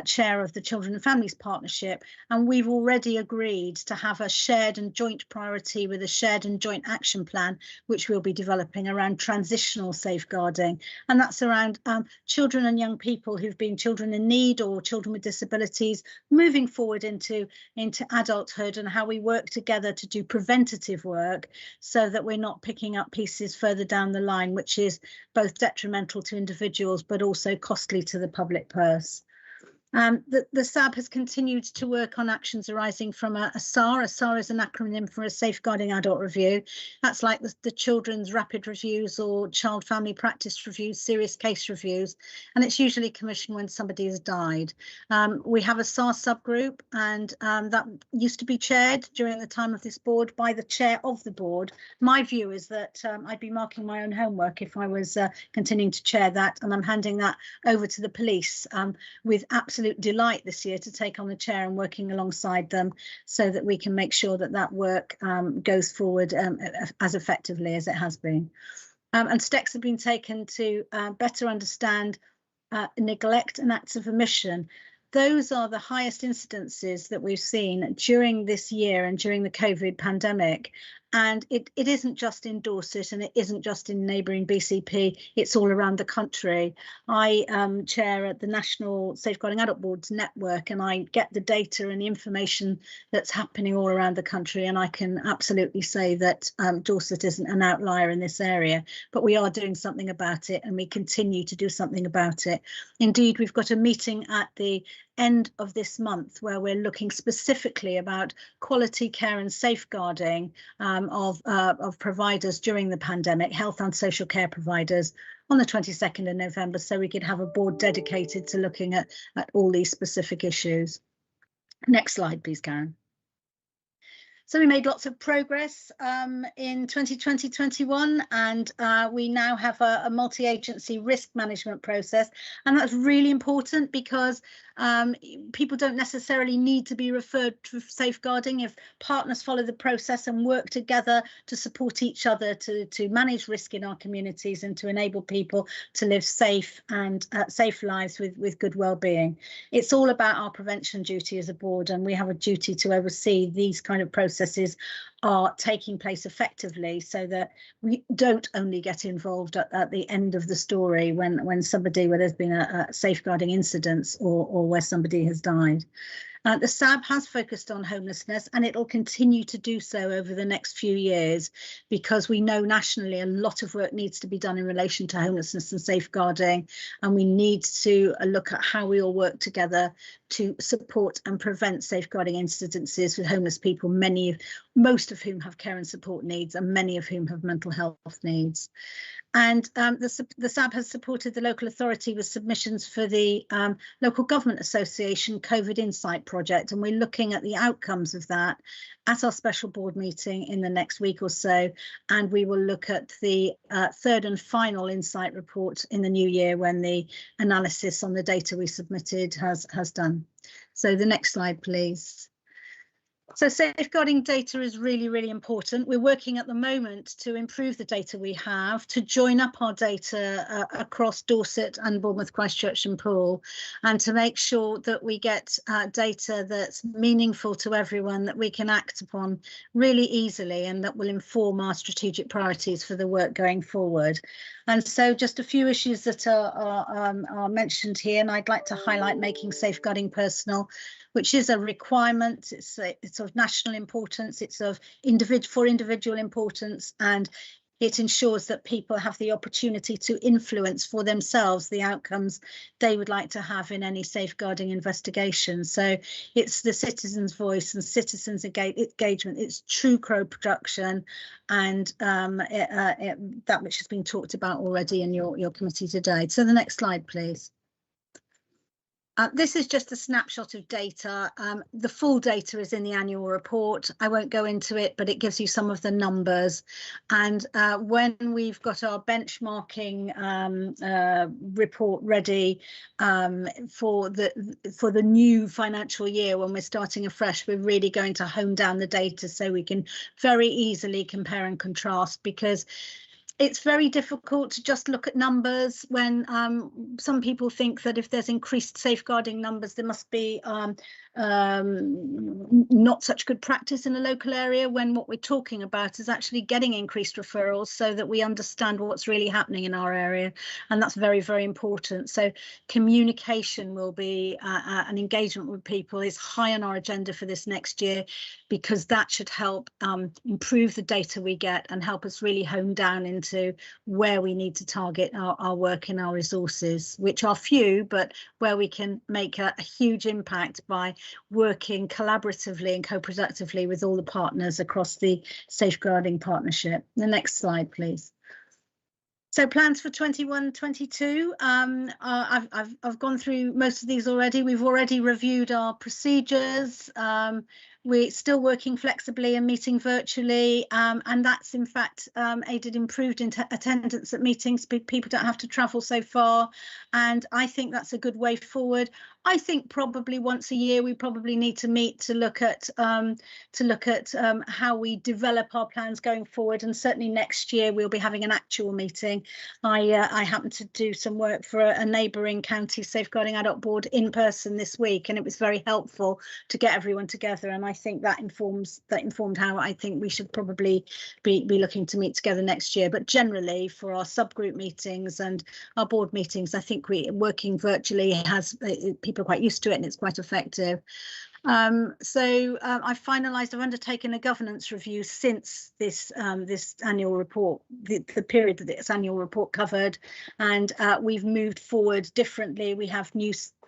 chair of the Children and Families Partnership, and we've already agreed to have a shared and joint priority with a shared and joint action plan, which we'll be developing around transitional safeguarding. And that's around children and young people who've been children in need or children with disabilities moving forward into adulthood, and how we work together to do preventative work so that we're not picking up pieces further down the line, which is both detrimental to individuals but also costly to the public purse. The SAB has continued to work on actions arising from a SAR. A SAR is an acronym for a Safeguarding Adult Review. That's like the Children's Rapid Reviews or Child Family Practice Reviews, Serious Case Reviews, and it's usually commissioned when somebody has died. We have a SAR subgroup, and that used to be chaired during the time of this board by the chair of the board. My view is that I'd be marking my own homework if I was continuing to chair that, and I'm handing that over to the police with absolute delight this year to take on the chair and working alongside them so that we can make sure that that work goes forward as effectively as it has been. And steps have been taken to better understand neglect and acts of omission. Those are the highest incidences that we've seen during this year and during the COVID pandemic. And it isn't just in Dorset, and it isn't just in neighbouring BCP, it's all around the country. I chair at the National Safeguarding Adult Boards Network, and I get the data and the information that's happening all around the country, and I can absolutely say that Dorset isn't an outlier in this area, but we are doing something about it, and we continue to do something about it. Indeed, we've got a meeting at the end of this month where we're looking specifically about quality care and safeguarding of providers during the pandemic, health and social care providers, on the 22nd of November, so we could have a board dedicated to looking at all these specific issues. Next slide, please, Karen. So we made lots of progress in 2020-21, and we now have a multi-agency risk management process, and that's really important because people don't necessarily need to be referred to safeguarding if partners follow the process and work together to support each other to manage risk in our communities and to enable people to live safe and safe lives with good well-being. It's all about our prevention duty as a board, and we have a duty to oversee these kind of processes are taking place effectively, so that we don't only get involved at the end of the story when there's been a safeguarding incident or where somebody has died. The SAB has focused on homelessness, and it will continue to do so over the next few years, because we know nationally a lot of work needs to be done in relation to homelessness and safeguarding, and we need to look at how we all work together to support and prevent safeguarding incidences with homeless people, most of whom have care and support needs, and many of whom have mental health needs. And the SAB has supported the local authority with submissions for the Local Government Association COVID Insight project, and we're looking at the outcomes of that at our special board meeting in the next week or so, and we will look at the third and final insight report in the new year when the analysis on the data we submitted has done. So the next slide, please. So safeguarding data is really, really important. We're working at the moment to improve the data we have, to join up our data across Dorset and Bournemouth, Christchurch and Poole, and to make sure that we get data that's meaningful to everyone, that we can act upon really easily, and that will inform our strategic priorities for the work going forward. And so just a few issues that are mentioned here, and I'd like to highlight making safeguarding personal, which is a requirement. It's of national importance, it's of individual importance, and it ensures that people have the opportunity to influence for themselves the outcomes they would like to have in any safeguarding investigation. So it's the citizens' voice and citizens' engagement, it's true co-production, and that which has been talked about already in your committee today. So the next slide, please. This is just a snapshot of data. The full data is in the annual report. I won't go into it, but it gives you some of the numbers. And when we've got our benchmarking report ready for the new financial year, when we're starting afresh, we're really going to hone down the data so we can very easily compare and contrast, because it's very difficult to just look at numbers when some people think that if there's increased safeguarding numbers, there must be not such good practice in a local area, when what we're talking about is actually getting increased referrals so that we understand what's really happening in our area. And that's very, very important. So communication will be and engagement with people is high on our agenda for this next year, because that should help improve the data we get and help us really hone down into where we need to target our work and our resources, which are few, but where we can make a huge impact by working collaboratively and co-productively with all the partners across the safeguarding partnership. The next slide, please. So plans for 21-22, I've gone through most of these already. We've already reviewed our procedures. We're still working flexibly and meeting virtually, and that's in fact aided improved attendance at meetings. People don't have to travel so far, and I think that's a good way forward. I think probably once a year we probably need to meet to look at how we develop our plans going forward, and certainly next year we'll be having an actual meeting. I happened to do some work for a neighbouring county safeguarding adult board in person this week, and it was very helpful to get everyone together, and I think that informed how I think we should probably be looking to meet together next year. But generally for our subgroup meetings and our board meetings, I think working virtually has people are quite used to it, and it's quite effective. I've finalised, I've undertaken a governance review since this annual report, the period that this annual report covered, and we've moved forward differently. We have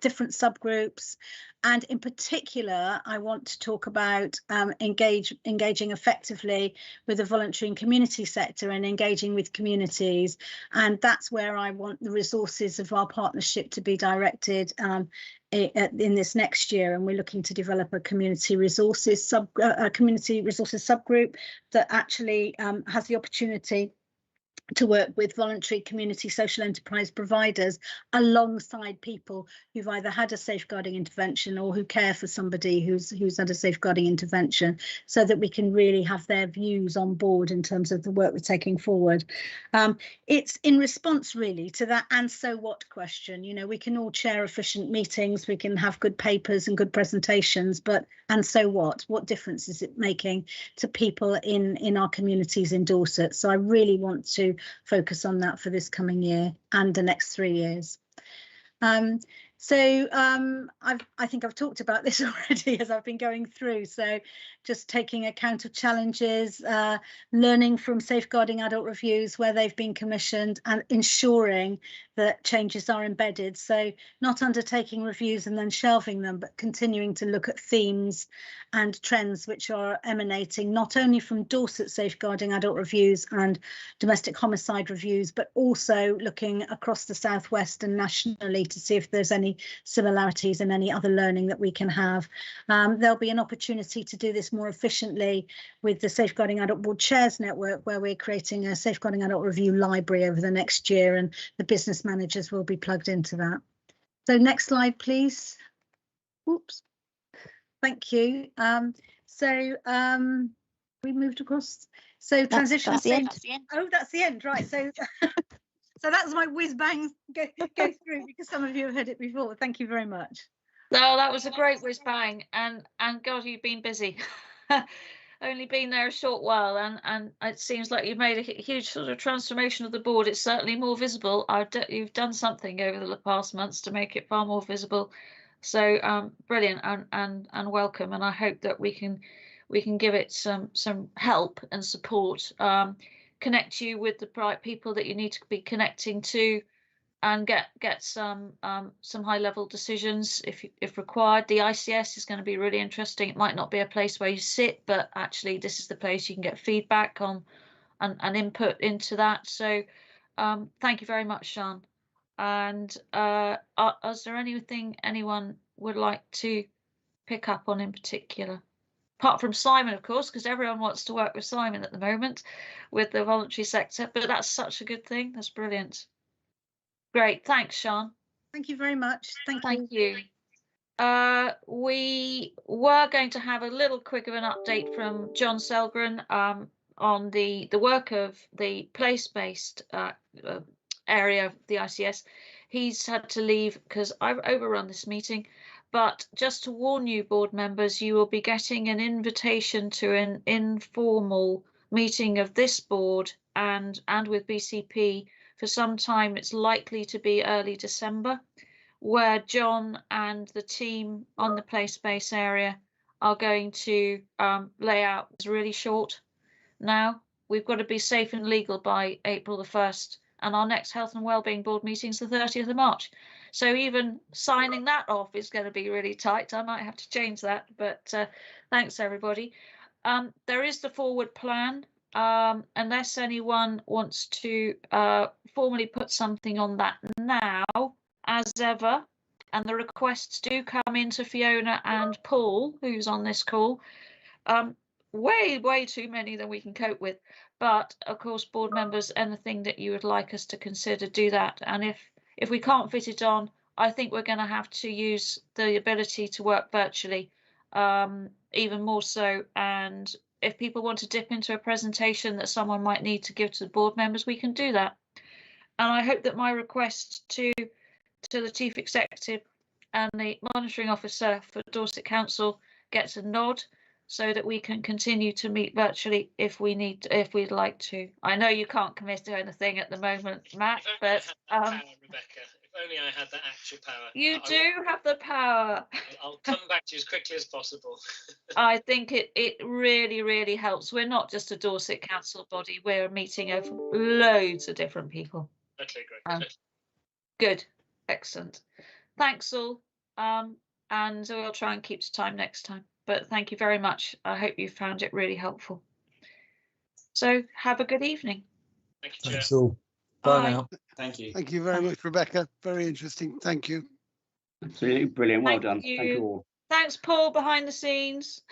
different subgroups, and in particular I want to talk about engaging effectively with the voluntary and community sector and engaging with communities, and that's where I want the resources of our partnership to be directed in this next year. And we're looking to develop a community resources subgroup that actually has the opportunity to work with voluntary community social enterprise providers alongside people who've either had a safeguarding intervention or who care for somebody who's had a safeguarding intervention, so that we can really have their views on board in terms of the work we're taking forward. It's in response really to that "and so what" question. You know, we can all chair efficient meetings, we can have good papers and good presentations, but and so what? What difference is it making to people in our communities in Dorset? So I really want to focus on that for this coming year and the next 3 years. I think I've talked about this already as I've been going through. So just taking account of challenges, learning from safeguarding adult reviews where they've been commissioned, and ensuring that changes are embedded. So not undertaking reviews and then shelving them, but continuing to look at themes and trends which are emanating not only from Dorset safeguarding adult reviews and domestic homicide reviews, but also looking across the southwest and nationally to see if there's any similarities and any other learning that we can have. There'll be an opportunity to do this more efficiently with the Safeguarding Adult Board Chairs Network, where we're creating a Safeguarding Adult Review library over the next year, and the business managers will be plugged into that. So next slide, please. Oops. Thank you. So we moved across. So transition. That's the end. Oh, that's the end, right? So so that's my whiz bang go through, because some of you have heard it before. Thank you very much. No, that was a great whiz bang, and God, you've been busy. Only been there a short while, and it seems like you've made a huge sort of transformation of the board. It's certainly more visible. You've done something over the past months to make it far more visible. So brilliant and welcome. And I hope that we can give it some help and support. Connect you with the right people that you need to be connecting to, and get some high level decisions if required. The ICS is going to be really interesting. It might not be a place where you sit, but actually this is the place you can get feedback on and input into that. So thank you very much, Sean. And is there anything anyone would like to pick up on in particular? Apart from Simon, of course, because everyone wants to work with Simon at the moment with the voluntary sector, but that's such a good thing. That's brilliant. Great, thanks, Sean. Thank you very much. Thank you. We were going to have a little quick of an update from John Selgren on the work of the place-based area of the ICS. He's had to leave because I've overrun this meeting, but just to warn you, board members, you will be getting an invitation to an informal meeting of this board and with BCP for some time. It's likely to be early December, where John and the team on the play space area are going to lay out. It's really short now. We've got to be safe and legal by April the 1st, and our next Health and Wellbeing Board meeting is the 30th of March. So even signing that off is going to be really tight. I might have to change that, but thanks everybody. There is the forward plan. Unless anyone wants to formally put something on that now, as ever, and the requests do come into Fiona and Paul, who's on this call, way too many than we can cope with. But of course, board members, anything that you would like us to consider, do that. And if we can't fit it on, I think we're going to have to use the ability to work virtually, even more so. And if people want to dip into a presentation that someone might need to give to the board members, we can do that. And I hope that my request to the Chief Executive and the Monitoring Officer for Dorset Council gets a nod, so that we can continue to meet virtually if we'd like to. I know you can't commit to anything at the moment, Matt, but Rebecca, if only I had that actual power. You do have the power. I'll come back to you as quickly as possible. I think it really helps. We're not just a Dorset Council body, we're a meeting of loads of different people. Okay, great. Good, excellent. Thanks all, and we'll try and keep to time next time. But thank you very much. I hope you found it really helpful. So have a good evening. Thank you, Chair. Thanks all. Bye now. Thank you. Thank you very much, Rebecca. Very interesting. Thank you. Absolutely brilliant. Well Thank done. you. Thank you all. Thanks, Paul, behind the scenes.